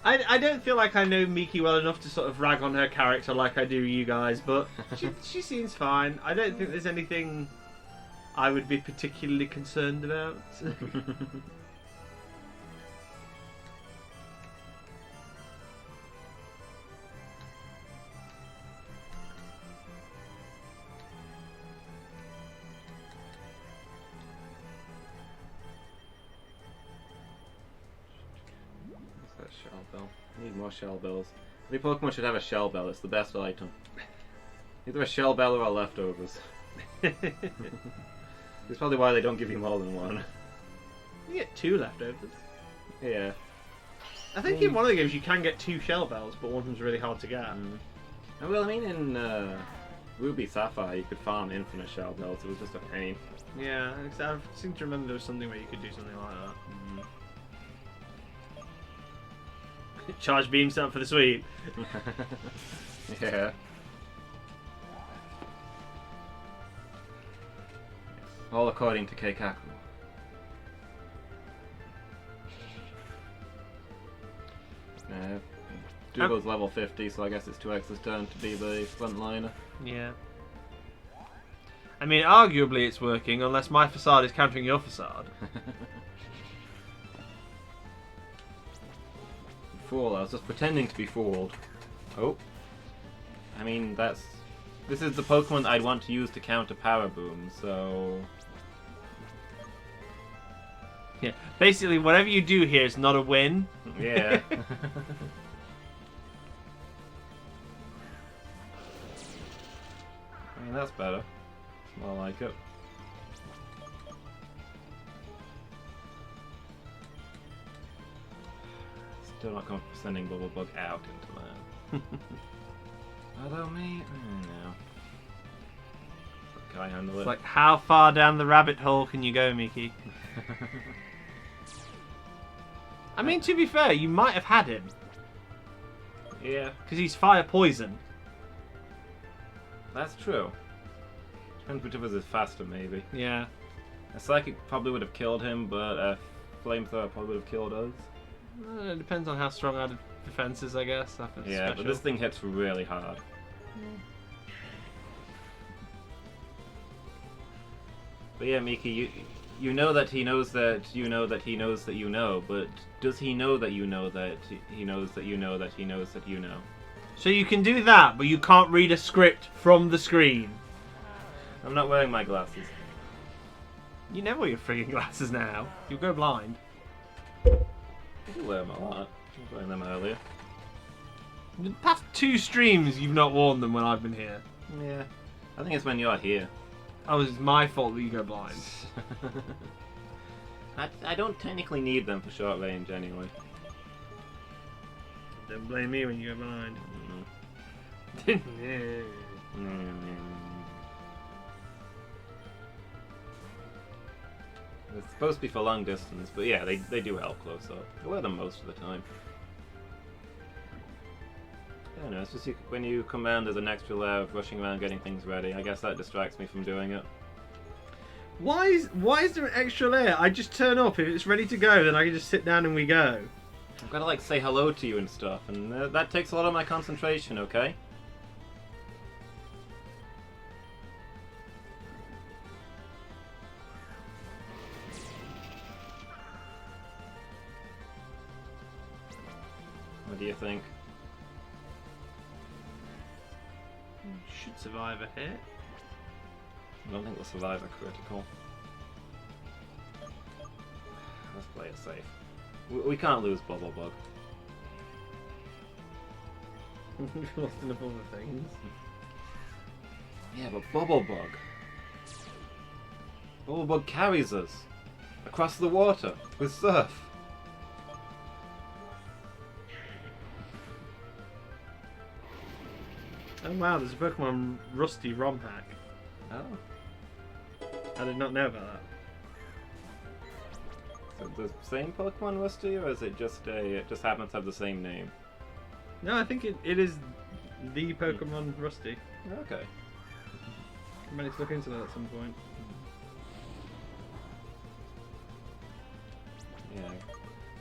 I don't feel like I know Miki well enough to sort of rag on her character like I do you guys, but she seems fine. I don't think there's anything I would be particularly concerned about. Shell bell. I need more shell bells. Every Pokemon should have a shell bell. It's the best item. Either a shell bell or a leftovers. That's probably why they don't give you more than one. You get 2 leftovers. Yeah. I think in one of the games you can get 2 shell bells, but one of them's really hard to get. Oh, well, I mean, in Ruby Sapphire, you could farm infinite shell bells. It was just a pain. Yeah, I seem to remember there was something where you could do something like that. Charge beam set up for the sweep. Yeah. All according to Keikaku. Dougal's level 50, so I guess it's 2X's turn to be the frontliner. Yeah. I mean, arguably it's working, unless my facade is countering your facade. Fool, I was just pretending to be fooled. Oh. I mean, this is the Pokemon I'd want to use to counter Power Boom, so... Yeah, basically whatever you do here is not a win. Yeah. I mean, that's better. It's more like it. Still not comfortable sending Bubble Bug out into that. Although me, no. Can I handle it? It's like, how far down the rabbit hole can you go, Mickey? I mean, to be fair, you might have had him. Yeah, Because he's fire poison. that's true. Depends which of us is faster, maybe. Yeah. A Psychic probably would have killed him, but a Flamethrower probably would have killed us. It depends on how strong our defense is, I guess. Yeah, but this thing hits really hard. But yeah, Miki, you know that he knows that you know that he knows that you know, but does he know that you know that he knows that you know that he knows that you know? So you can do that, but you can't read a script from the screen. I'm not wearing my glasses. You never wear your frigging glasses now. You'll go blind. I wear them a lot. I was wearing them earlier. The past 2 streams, you've not worn them when I've been here. Yeah. I think it's when you're here. Oh, it's my fault that you go blind. I don't technically need them for short range anyway. Don't blame me when you go blind. It's supposed to be for long distance, but yeah, they do help close up. I wear them most of the time. I don't know, it's just when you come around, there's an extra layer of rushing around getting things ready. I guess that distracts me from doing it. Why is there an extra layer? I just turn up. If it's ready to go, then I can just sit down and we go. I've got to like say hello to you and stuff, and that takes a lot of my concentration, okay? What do you think? Should survive a hit. I don't think we'll survive a critical. Let's play it safe. We can't lose Bubble Bug. We've lost enough other things. Yeah, but Bubble Bug. Bubble Bug carries us across the water with surf. Oh wow, there's a Pokemon Rusty ROM hack. Oh. I did not know about that. Is it the same Pokemon Rusty, or is it just it just happens to have the same name? No, I think it is the Pokemon Rusty. Okay. I might need to look into that at some point. Yeah.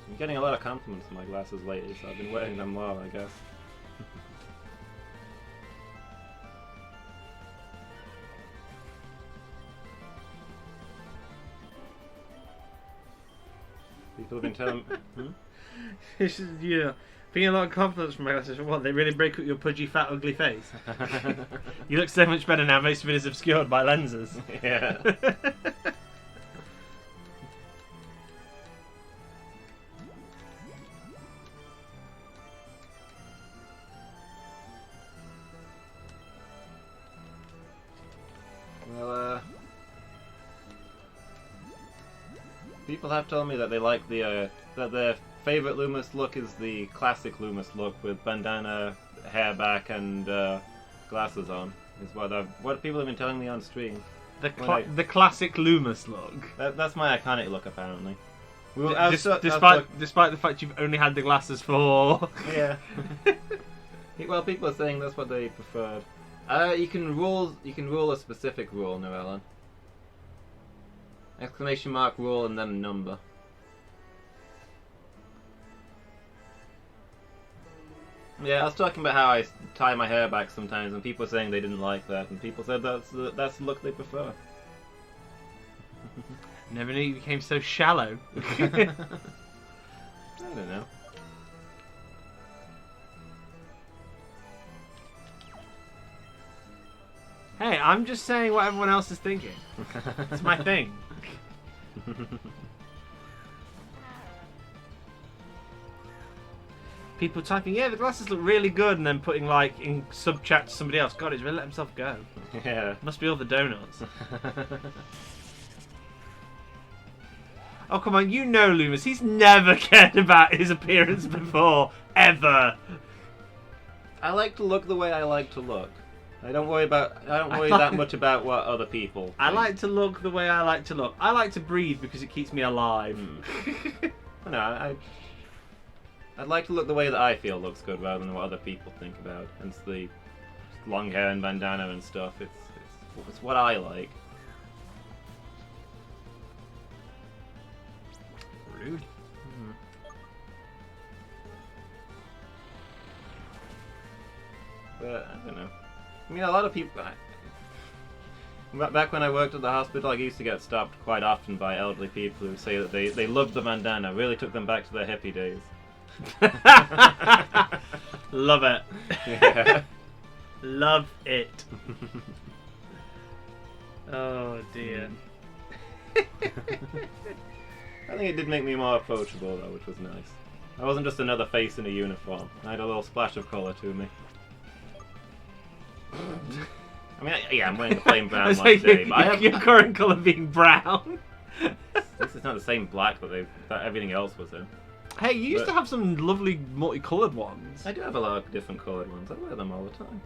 I'm getting a lot of compliments on my glasses lately, so I've been wearing them more, I guess. People have been telling me... It's just, yeah, being a lot of compliments from my glasses. What, they really break up your pudgy, fat, ugly face? You look so much better now. Most of it is obscured by lenses. Yeah. Well, people have told me that they like that their favorite Lumus look is the classic Lumus look with bandana, hair back, and glasses on. Is what people have been telling me on stream. The classic Lumus look. That's my iconic look, apparently. Despite the fact you've only had the glasses for. Yeah. Well, people are saying that's what they preferred. You can rule a specific rule, Noellen. Exclamation mark rule and then a number. Yeah, I was talking about how I tie my hair back sometimes, and people were saying they didn't like that, and people said that's the look they prefer. Never knew you became so shallow. I don't know. Hey, I'm just saying what everyone else is thinking. It's my thing. People typing, yeah, the glasses look really good, and then putting like in sub chat to somebody else. God, he's really let himself go. Yeah. Must be all the donuts. Oh, come on, you know Lumus. He's never cared about his appearance before. Ever. I like to look the way I like to look. I don't worry that much about what other people think. I like to look the way I like to look. I like to breathe because it keeps me alive. No, I'd like to look the way that I feel looks good rather than what other people think about. Hence the long hair and bandana and stuff. It's what I like. Rude. But I don't know. I mean, a lot of people. Back when I worked at the hospital, I used to get stopped quite often by elderly people who say that they loved the bandana. Really took them back to their hippie days. Love it. Yeah. Love it. Oh dear. I think it did make me more approachable though, which was nice. I wasn't just another face in a uniform. I had a little splash of colour to me. I mean, yeah, I'm wearing the plain brown one today, but I have your current colour being brown. This is not the same black that everything else was in. Hey, you used to have some lovely multicoloured ones. I do have a lot of different coloured ones. I wear them all the time.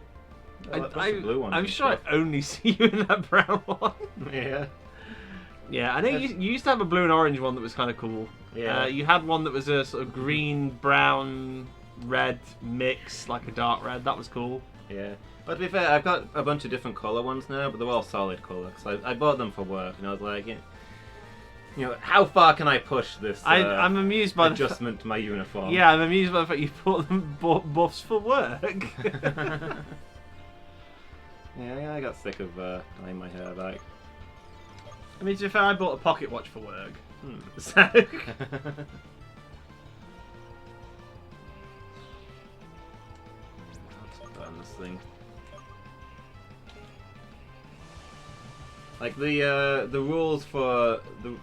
Lots of I, blue ones I'm and sure stuff. I only see you in that brown one. Yeah. Yeah, I know you used to have a blue and orange one that was kind of cool. Yeah. You had one that was a sort of green, brown, red mix, like a dark red. That was cool. Yeah. But to be fair, I've got a bunch of different colour ones now, but they're all solid colour. Cause I bought them for work, and I was like, you know, how far can I push this I'm amused by adjustment to my uniform? Yeah, I'm amused by the fact you bought them buffs for work. Yeah, I got sick of tying my hair back. I mean, to be fair, I bought a pocket watch for work. So... Let's burn this thing. Like the rules for the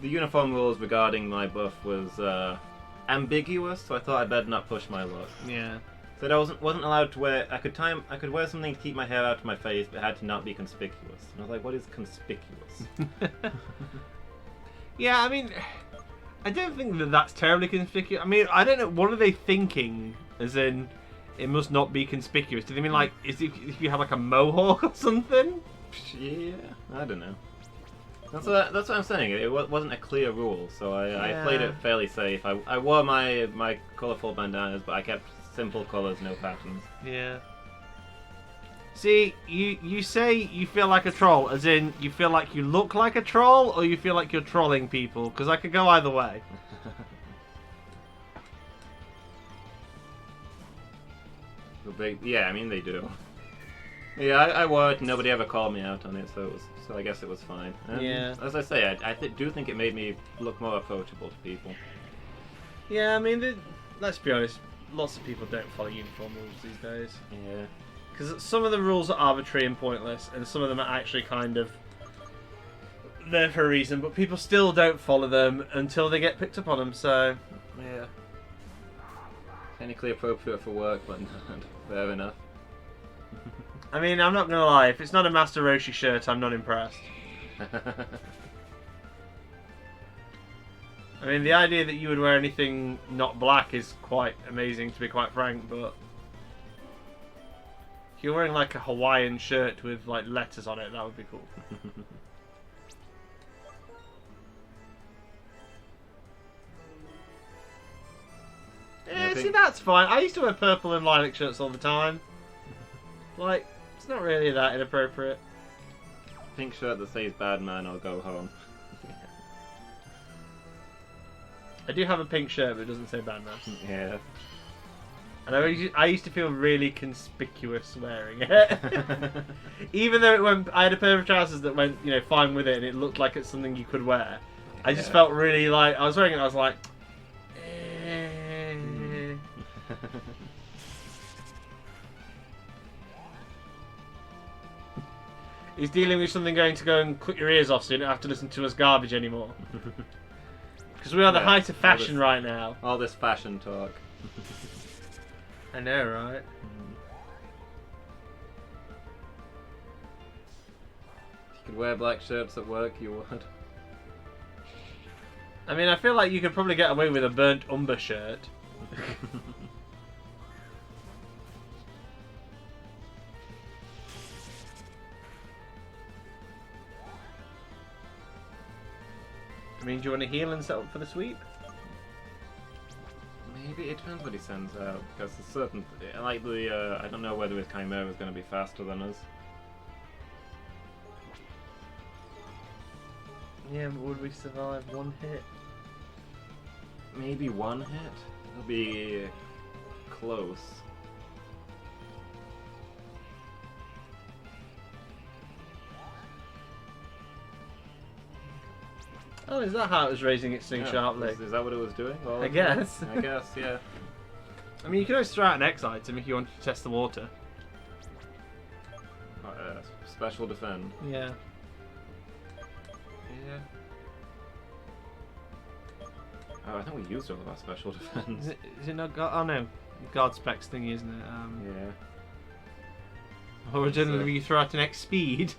uniform rules regarding my buff was ambiguous, so I thought I'd better not push my luck. Yeah. So I wasn't allowed to wear. I could wear something to keep my hair out of my face, but it had to not be conspicuous. And I was like, what is conspicuous? Yeah, I mean, I don't think that that's terribly conspicuous. I mean, I don't know. What are they thinking? As in, it must not be conspicuous. Do they mean like, is it if you have like a mohawk or something? Yeah, I don't know. That's what I'm saying. It wasn't a clear rule, so I played it fairly safe. I wore my colourful bandanas, but I kept simple colours, no patterns. Yeah. See, you say you feel like a troll, as in you feel like you look like a troll, or you feel like you're trolling people? Because I could go either way. Yeah, I mean they do. Yeah, I wore it. Nobody ever called me out on it, so I guess it was fine. And Yeah. As I say, I do think it made me look more approachable to people. Yeah, I mean, let's be honest. Lots of people don't follow uniform rules these days. Yeah. Because some of the rules are arbitrary and pointless, and some of them are actually kind of there for a reason, but people still don't follow them until they get picked up on them, so... Yeah. Technically appropriate for work, but not fair enough. I mean, I'm not going to lie, if it's not a Master Roshi shirt, I'm not impressed. I mean, the idea that you would wear anything not black is quite amazing, to be quite frank, but... If you're wearing like a Hawaiian shirt with like letters on it, that would be cool. Yeah, see, that's fine. I used to wear purple and lilac shirts all the time. Like, it's not really that inappropriate. Pink shirt that says bad man or go home. I do have a pink shirt, but it doesn't say bad man. Yeah. And I used to feel really conspicuous wearing it. Even though I had a pair of trousers that went, fine with it, and it looked like it's something you could wear. I just felt really like I was wearing it. And I was like, He's dealing with something going to go and cut your ears off, so you don't have to listen to us garbage anymore. Because we are the height of fashion right now. All this fashion talk. I know, right? If you could wear black shirts at work, you would. I mean, I feel like you could probably get away with a burnt umber shirt. I mean, do you want to heal and set up for the sweep? Maybe it depends what he sends out, because there's certain, like the, I don't know whether his Chimera is going to be faster than us. Yeah, but would we survive one hit? Maybe one hit? It'll be close. Oh, is that how it was raising its thing Yeah, sharply? Is that what it was doing? Well, I guess. I guess, yeah. I mean, you can always throw out an X item if you wanted to test the water. Special defend. Yeah. Yeah. Oh, I think we used all of our special defense. Is it not God? Oh no, guard specs thingy, isn't it? Yeah. Originally, you throw out an X speed.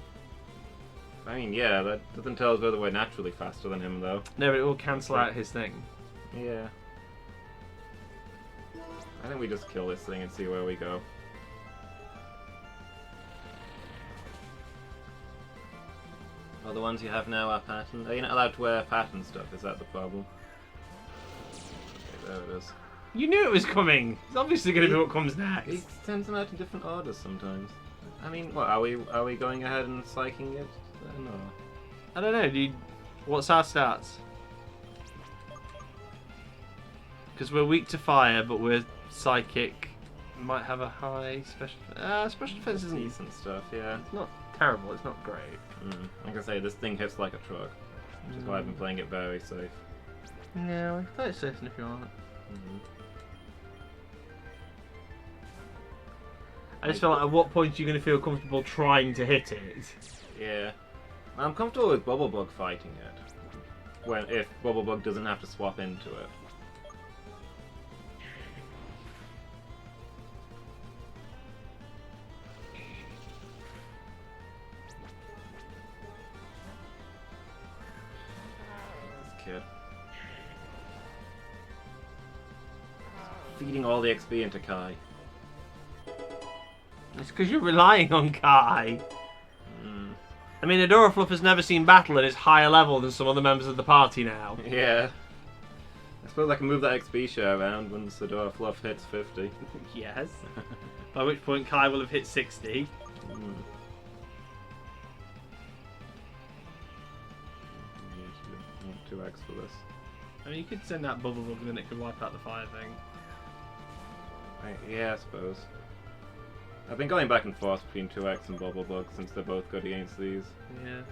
I mean, yeah, that doesn't tell us whether we're naturally faster than him, though. No, but it will cancel out his thing. Yeah. I think we just kill this thing and see where we go. Well, the ones you have now are patterned. Are you not allowed to wear pattern stuff? Is that the problem? Okay, there it is. You knew it was coming. It's obviously going to be what comes He next. sends them out in different orders sometimes. I mean, what, are we going ahead and psyching it? No. I don't know, dude. What's our stats? Because we're weak to fire, but we're psychic. Might have a high special. Special defense isn't. Decent stuff, yeah. It's not terrible. It's not great. Like I say, this thing hits like a truck, which is why I've been playing it very safe. No, I thought it's certain if you want. I just feel like at what point are you going to feel comfortable trying to hit it? Yeah. I'm comfortable with Bubblebug fighting it. If Bubblebug doesn't have to swap into it. This kid. Feeding all the XP into Kai. It's because you're relying on Kai. I mean, Adorafluff has never seen battle and is higher level than some other members of the party now. Yeah. I suppose I can move that XP share around when Sadora Fluff hits 50. Yes. By which point Kai will have hit 60. Mm. 2x for this. I mean, you could send out Bubblebug and then it could wipe out the fire thing. Yeah, I suppose. I've been going back and forth between 2x and Bubblebug since they're both good against these. Yeah.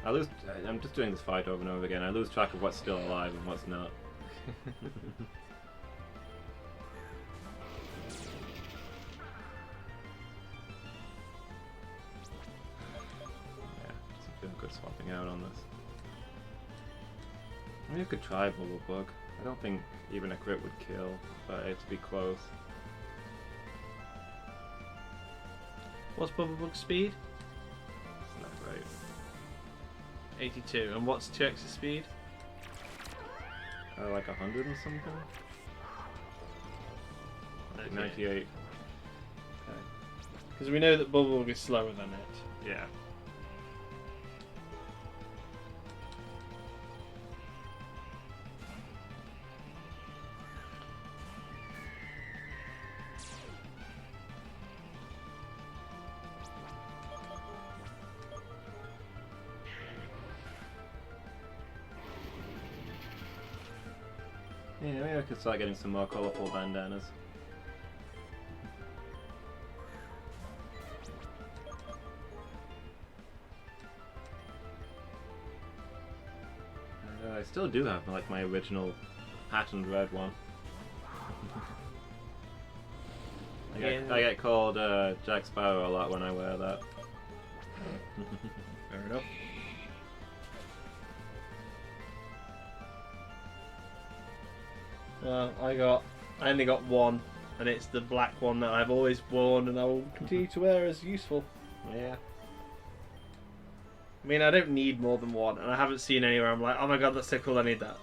I'm just doing this fight over and over again. I lose track of what's still alive and what's not. Yeah, doesn't feel good swapping out on this. Maybe you could try Bubblebug. I don't think even a crit would kill, but it'd be close. What's Bubblebug's speed? It's not great. 82. And what's 2x's speed? Like 100 and something? 98. Because we know that Bubblebug is slower than it. Yeah. Yeah, maybe I could start getting some more colourful bandanas. I still do have like my original patterned red one. I get called Jack Sparrow a lot when I wear that. Fair enough. Well, I only got one, and it's the black one that I've always worn and I will continue to wear as useful. Yeah. I mean, I don't need more than one, and I haven't seen anywhere I'm like, oh my god, that's so cool, I need that.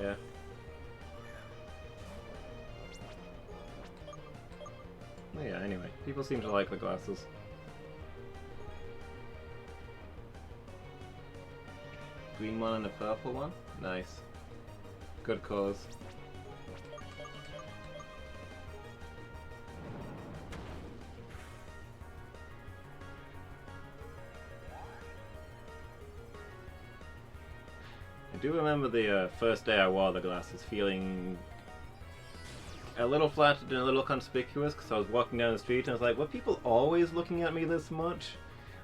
Yeah. Yeah, anyway, people seem to like the glasses. Green one and a purple one? Nice. Good cause. I do remember the first day I wore the glasses feeling a little flattered and a little conspicuous because I was walking down the street and I was like, were people always looking at me this much?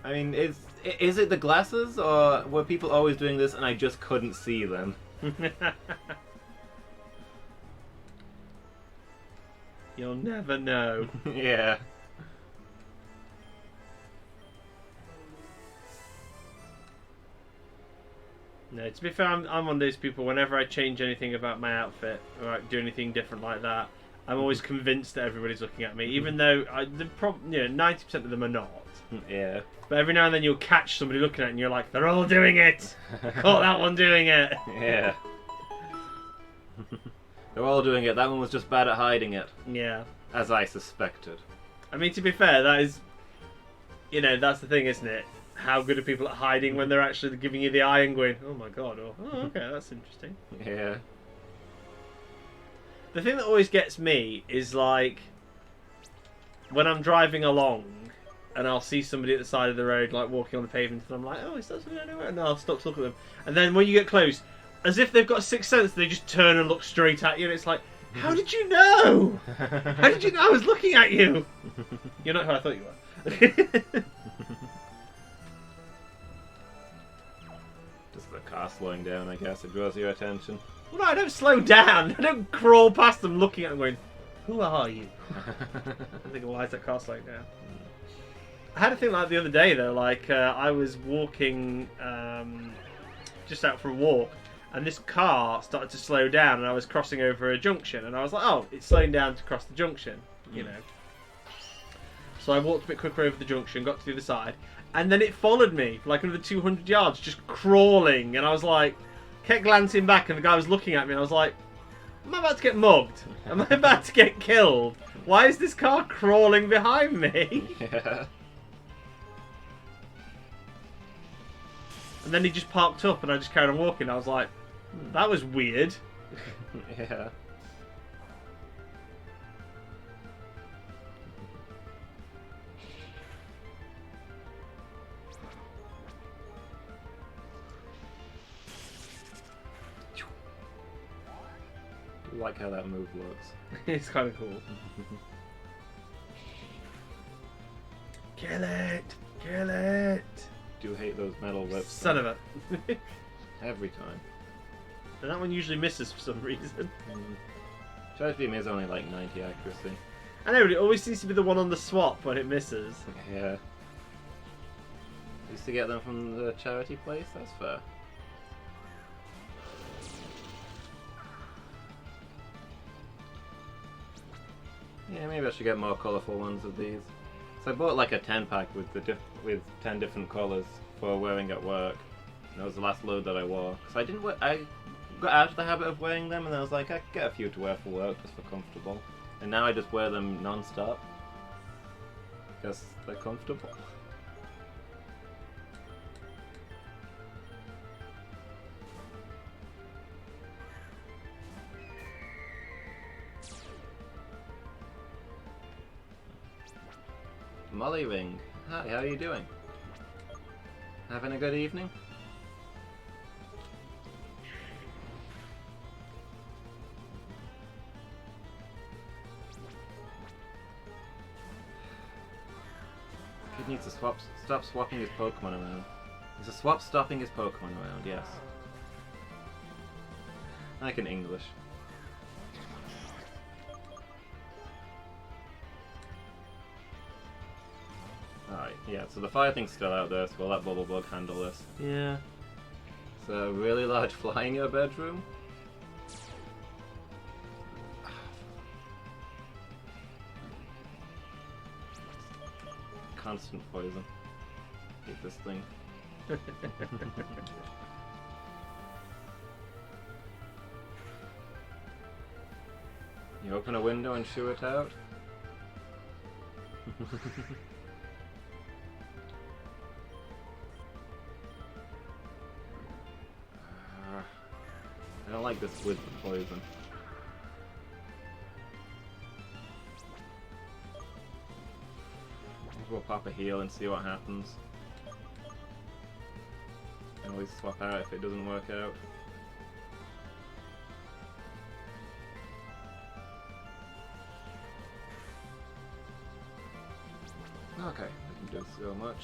I mean, is it the glasses or were people always doing this and I just couldn't see them? You'll never know. Yeah. No, to be fair, I'm one of those people, whenever I change anything about my outfit or I do anything different like that, I'm always convinced that everybody's looking at me, even though 90% of them are not. Yeah. But every now and then you'll catch somebody looking at it and you're like, they're all doing it! Caught that one doing it! Yeah. They're all doing it. That one was just bad at hiding it. Yeah. As I suspected. I mean, to be fair, that is... that's the thing, isn't it? How good are people at hiding when they're actually giving you the eye and going, oh my god, or, oh, okay, that's interesting. Yeah. The thing that always gets me is, like, when I'm driving along and I'll see somebody at the side of the road, like, walking on the pavement, and I'm like, oh, is that something anywhere? And I'll stop to look at them. And then when you get close, as if they've got a sixth sense, they just turn and look straight at you, and it's like, how did you know? How did you know I was looking at you? You're not who I thought you were. Just the car slowing down, I guess. It draws your attention. Well, no, I don't slow down. I don't crawl past them looking at them going, who are you? I think, why is that car slowing down? I had a thing like the other day, though. Like, I was walking just out for a walk, and this car started to slow down, and I was crossing over a junction, and I was like, oh, it's slowing down to cross the junction, you know. So I walked a bit quicker over the junction, got to the other side, and then it followed me for like another 200 yards, just crawling, and I was like, kept glancing back, and the guy was looking at me, and I was like, am I about to get mugged? Am I about to get killed? Why is this car crawling behind me? Yeah. And then he just parked up, and I just carried on walking. I was like, that was weird. Yeah. I like how that move looks. It's kind of cool. Kill it! Kill it! Do hate those metal whips. Son of a... Every time. And that one usually misses for some reason. Charge beam is only like 90 accuracy. I know, but it always seems to be the one on the swap when it misses. Yeah. Used to get them from the charity place, that's fair. Yeah, maybe I should get more colourful ones of these. So I bought like a 10-pack with 10 different colours for wearing at work. And that was the last load that I wore. So I didn't wear, I got out of the habit of wearing them, and I was like, I could get a few to wear for work just for comfortable. And now I just wear them non-stop. Because they're comfortable. Molly Ring. Hi, how are you doing? Having a good evening? He needs to stop swapping his Pokemon around. He's a swap stopping his Pokemon around, yes. Like in English. Alright, yeah, so the fire thing's still out there, so we'll let Bubblebug handle this. Yeah. Is there a really large fly in your bedroom? Constant poison. Hate this thing. You open a window and shoo it out? I don't like this with the poison. We'll pop a heal and see what happens. Can always swap out if it doesn't work out. Okay, I can do so much.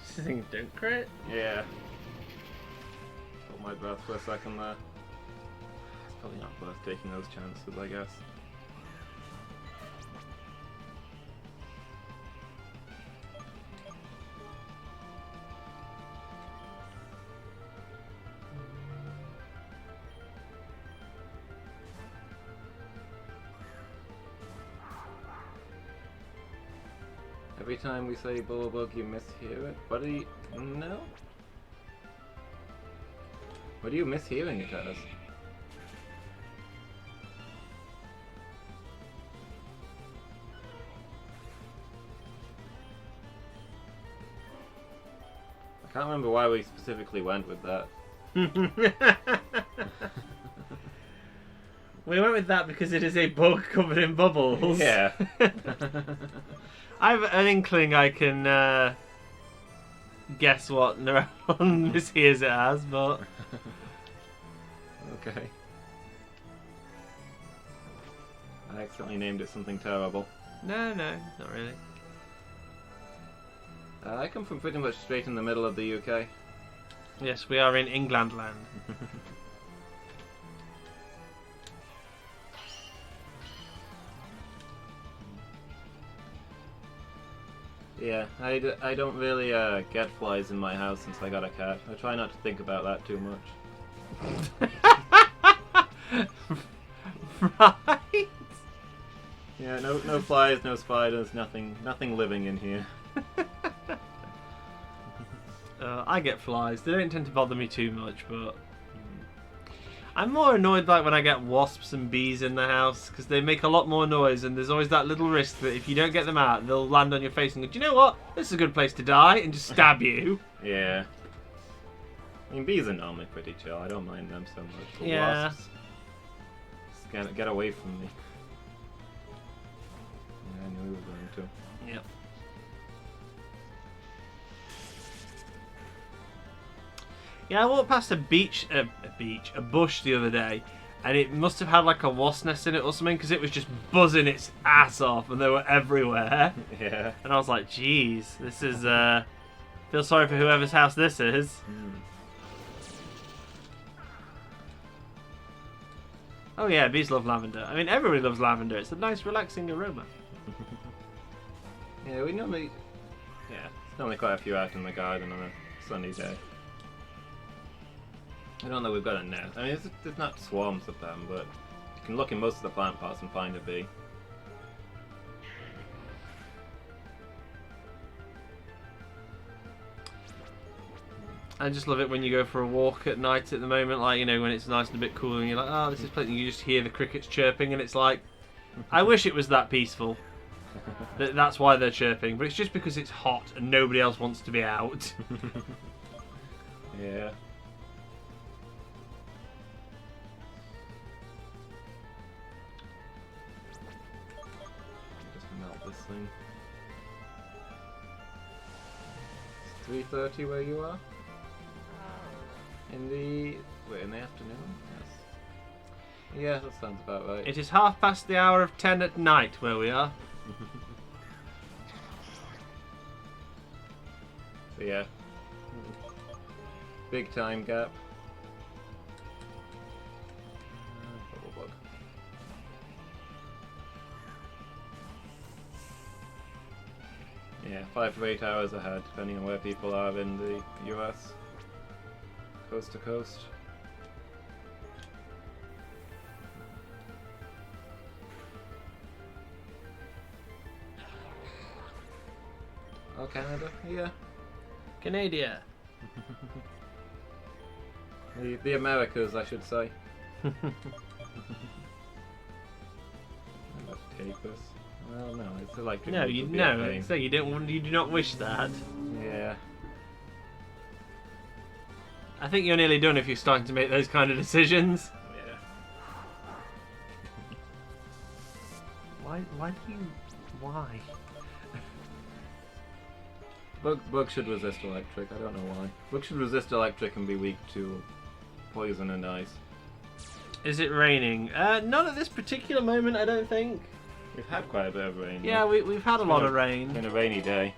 This thing don't crit? Yeah. Hold my breath for a second there. It's probably not worth taking those chances, I guess. Every time we say Bubblebug, you mishear it. What do you... No? What are you mishearing it as? I can't remember why we specifically went with that. We went with that because it is a bug covered in bubbles. Yeah. I have an inkling I can guess what Neuron mishears it as, but... Okay. I accidentally named it something terrible. No, not really. I come from pretty much straight in the middle of the UK. Yes, we are in England land. Yeah, I don't really get flies in my house since I got a cat. I try not to think about that too much. Right? Yeah, no flies, no spiders, nothing living in here. I get flies. They don't tend to bother me too much, but... I'm more annoyed like when I get wasps and bees in the house, because they make a lot more noise, and there's always that little risk that if you don't get them out, they'll land on your face and go, do you know what? This is a good place to die, and just stab you. Yeah. I mean, bees are normally pretty chill. I don't mind them so much. But Yeah. wasps, just get away from me. Yeah, I knew we were going to. Yep. Yeah, I walked past a bush the other day, and it must have had like a wasp nest in it or something, because it was just buzzing its ass off, and they were everywhere. Yeah. And I was like, geez, this is, feel sorry for whoever's house this is. Oh yeah, bees love lavender. I mean, everybody loves lavender. It's a nice, relaxing aroma. Yeah, there's normally quite a few out in the garden on a sunny day. I don't know, we've got a nest. I mean, there's not swarms of them, but you can look in most of the plant pots and find a bee. I just love it when you go for a walk at night at the moment, like, you know, when it's nice and a bit cool, and you're like, oh, this is pleasant. You just hear the crickets chirping, and it's like, I wish it was that peaceful. That's why they're chirping, but it's just because it's hot and nobody else wants to be out. Yeah. Just melt this thing. It's 3:30 where you are? In the Wait, in the afternoon? Yes. Yeah, that sounds about right. It is 10:30 at night where we are. So yeah. Big time gap. Bubble bug. Yeah, 5 to 8 hours ahead, depending on where people are in the US. Coast to coast. Oh, Canada? Yeah. Canada. The Americas, I should say. Let's take this. Well, no, it's electric. No, would you be a no. pain. So you don't. You do not wish that. Yeah. I think you're nearly done if you're starting to make those kind of decisions. Yeah. Why? Why do you? Why? Bug should resist electric. I don't know why. Bug should resist electric and be weak to poison and ice. Is it raining? Not at this particular moment, I don't think. We've had quite a bit of rain. Yeah, we've had a lot of rain. It's been a rainy day.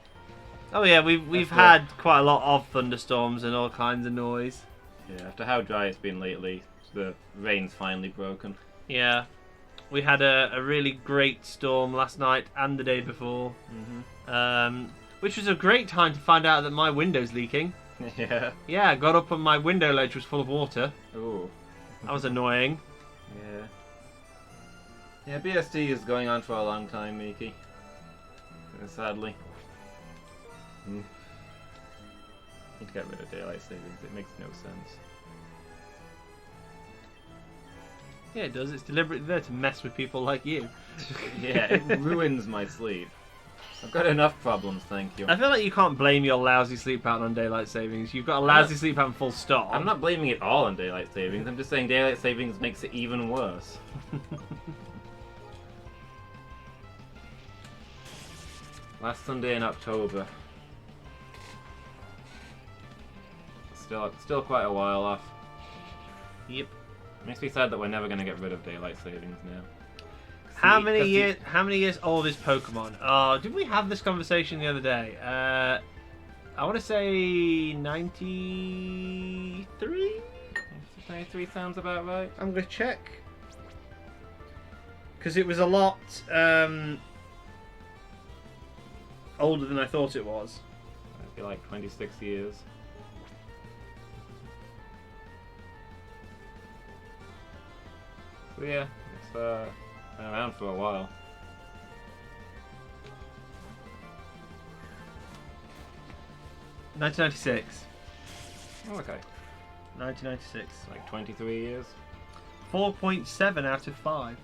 Oh yeah, we've had quite a lot of thunderstorms and all kinds of noise. Yeah, after how dry it's been lately, the rain's finally broken. Yeah, we had a really great storm last night and the day before, which was a great time to find out that my window's leaking. Yeah. Yeah, I got up and my window ledge was full of water. Ooh. That was annoying. Yeah. Yeah, BST is going on for a long time, Miki. Sadly. Need to get rid of daylight savings. It makes no sense. Yeah, it does. It's deliberately there to mess with people like you. Yeah, it ruins my sleep. I've got enough problems, thank you. I feel like you can't blame your lousy sleep pattern on daylight savings. You've got a lousy sleep pattern full stop. I'm not blaming it all on daylight savings. I'm just saying daylight savings makes it even worse. Last Sunday in October. Still quite a while off. Yep. Makes me sad that we're never going to get rid of daylight savings now. How many years old is Pokemon? Oh, did we have this conversation the other day? I want to say 93? 93 sounds about right. I'm going to check. Because it was a lot older than I thought it was. I feel like 26 years. So yeah, it's been around for a while. $1996. Oh, okay. 1996. Like 23 years. 4.7 out of 5.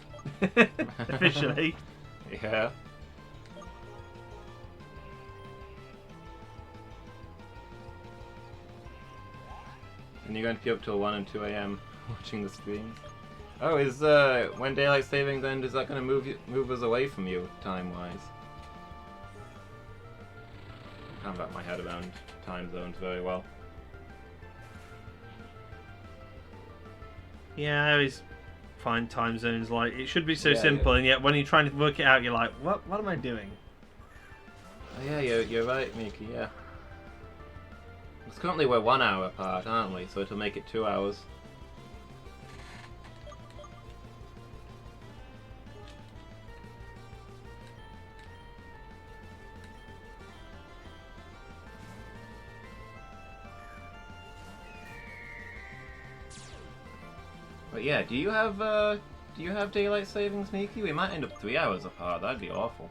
Officially. Yeah. And you're going to be up till 1 and 2 a.m. watching the streams. Oh, is when daylight savings end, is that going to move us away from you time-wise? I can't wrap my head around time zones very well. Yeah, I always find time zones like it should be so Yeah, simple, and yet when you're trying to work it out, you're like, what am I doing? Oh, yeah, you're right, Miki. Yeah. Because currently we're 1 hour apart, aren't we? So it'll make it 2 hours. But yeah, do you have daylight savings, Miki? We might end up 3 hours apart. That'd be awful.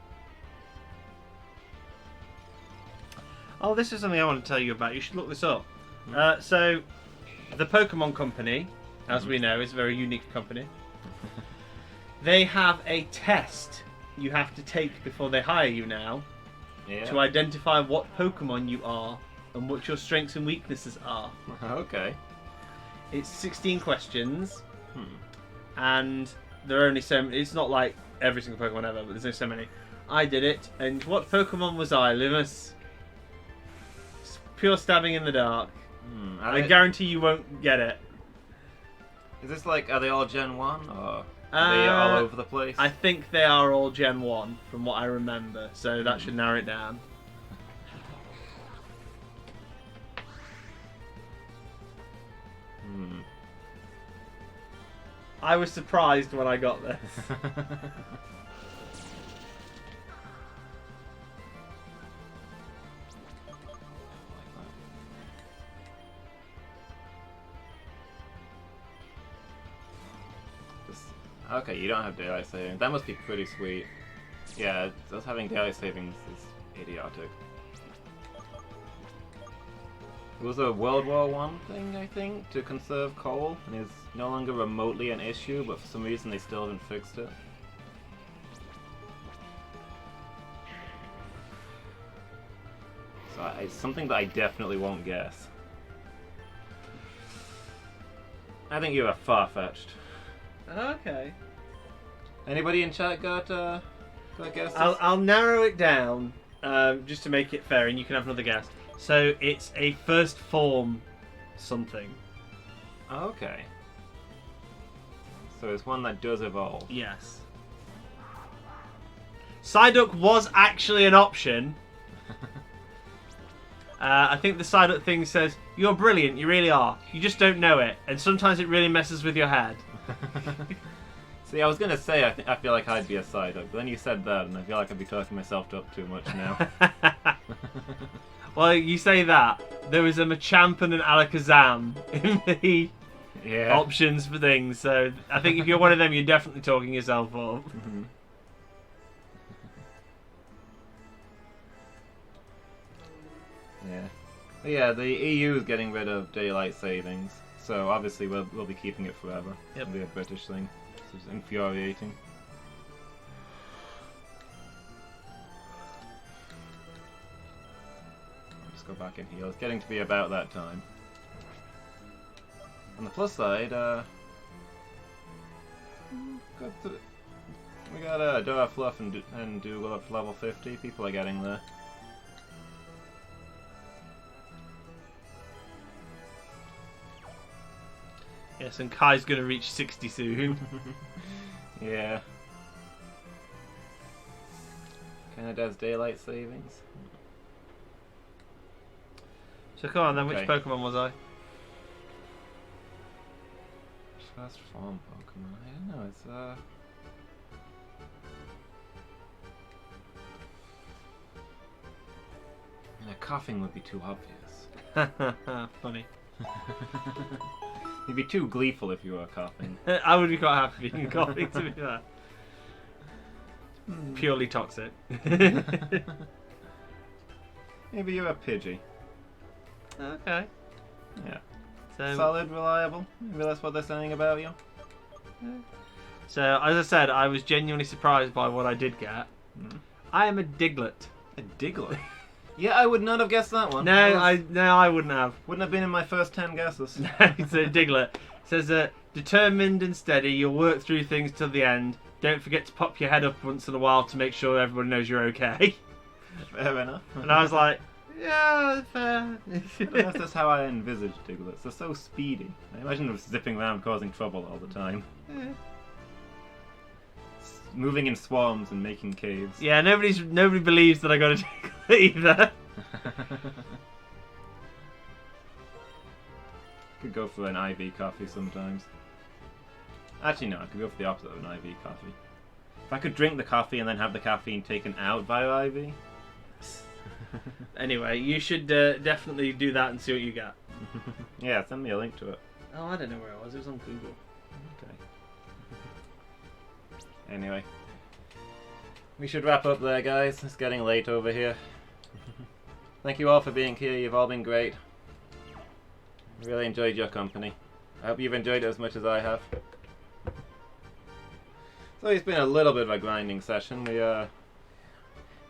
Oh, this is something I want to tell you about. You should look this up. So, the Pokemon Company, as we know, is a very unique company. They have a test you have to take before they hire you now to identify what Pokemon you are and what your strengths and weaknesses are. Okay. It's 16 questions, and there are only so many. It's not like every single Pokemon ever, but there's only so many. I did it, and what Pokemon was I, Lumus? Pure stabbing in the dark. I guarantee you won't get it. Is this like, are they all Gen 1 or are they all over the place? I think they are all Gen 1 from what I remember, so that should narrow it down. I was surprised when I got this. Okay, you don't have daylight savings. That must be pretty sweet. Yeah, just having daylight savings is idiotic. It was a World War I thing, I think, to conserve coal, and it's no longer remotely an issue, but for some reason they still haven't fixed it. So it's something that I definitely won't guess. I think you are far-fetched. Okay. Anybody in chat got guesses? I'll narrow it down just to make it fair, and you can have another guess. So it's a first form something. Okay. So it's one that does evolve. Yes. Psyduck was actually an option. I think the Psyduck thing says, "You're brilliant, you really are. You just don't know it, and sometimes it really messes with your head." See, I was gonna say I feel like I'd be a Psyduck, but then you said that, and I feel like I'd be talking myself up too much now. Well, you say that. There was a Machamp and an Alakazam in the options for things, so I think if you're one of them, you're definitely talking yourself up. Mm-hmm. Yeah. But yeah, the EU is getting rid of daylight savings, so obviously we'll be keeping it forever. Yep. It'll be a British thing. This is infuriating. I'll just go back in here. It's getting to be about that time. On the plus side, we got Dora Fluff and Doolittle level 50. People are getting there. Yes, and Kai's going to reach 60 soon. Yeah. Canada's daylight savings. So come on then, which Okay. Pokemon was I? First form Pokemon. I don't know. It's coughing would be too obvious. Funny. You'd be too gleeful if you were coughing. I would be quite happy being coughing, to be fair. Purely toxic. Maybe you're a Pidgey. Okay. Yeah. So, Solid, reliable. Maybe that's what they're saying about you. as I said, I was genuinely surprised by what I did get. I am a Diglett. A Diglett? Yeah, I would not have guessed that one. No, I wouldn't have. Wouldn't have been in my first 10 guesses. It's a Diglett. It says, determined and steady, you'll work through things till the end. Don't forget to pop your head up once in a while to make sure everybody knows you're okay. Fair enough. And I was like, yeah, fair. That's how I envisage Digletts. They're so speedy. I imagine them zipping around causing trouble all the time. Yeah. Moving in swarms and making caves. Yeah, nobody believes that I got a Diglett either. Could go for an IV coffee sometimes. Actually, no, I could go for the opposite of an IV coffee. If I could drink the coffee and then have the caffeine taken out via IV. Anyway, you should definitely do that and see what you get. Yeah, send me a link to it. Oh, I don't know where it was. It was on Google. Okay. Anyway. We should wrap up there, guys. It's getting late over here. Thank you all for being here. You've all been great. I really enjoyed your company. I hope you've enjoyed it as much as I have. So it's been a little bit of a grinding session. We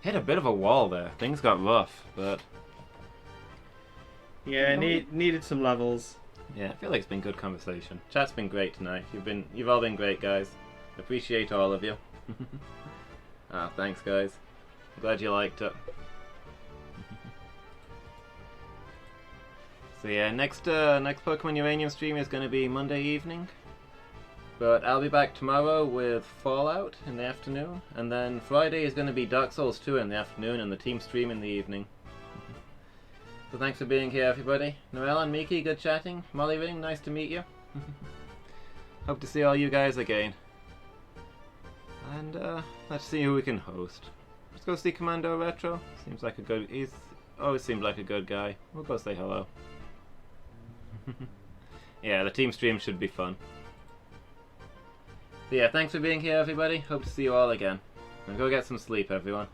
hit a bit of a wall there. Things got rough, but Yeah, needed some levels. yeah, I feel like it's been good conversation. Chat's been great tonight. You've all been great, guys. Appreciate all of you. Thanks, guys. I'm glad you liked it. So yeah, next Pokemon Uranium stream is going to be Monday evening. But I'll be back tomorrow with Fallout in the afternoon, and then Friday is going to be Dark Souls 2 in the afternoon and the team stream in the evening. So thanks for being here, everybody. Noelle and Miki, good chatting. Molly Ring, nice to meet you. Hope to see all you guys again. And let's see who we can host. Let's go see Commando Retro. Seems like a good... He's always seemed like a good guy. We'll go say hello. Yeah, the team stream should be fun. So yeah, thanks for being here, everybody. Hope to see you all again. And go get some sleep, everyone.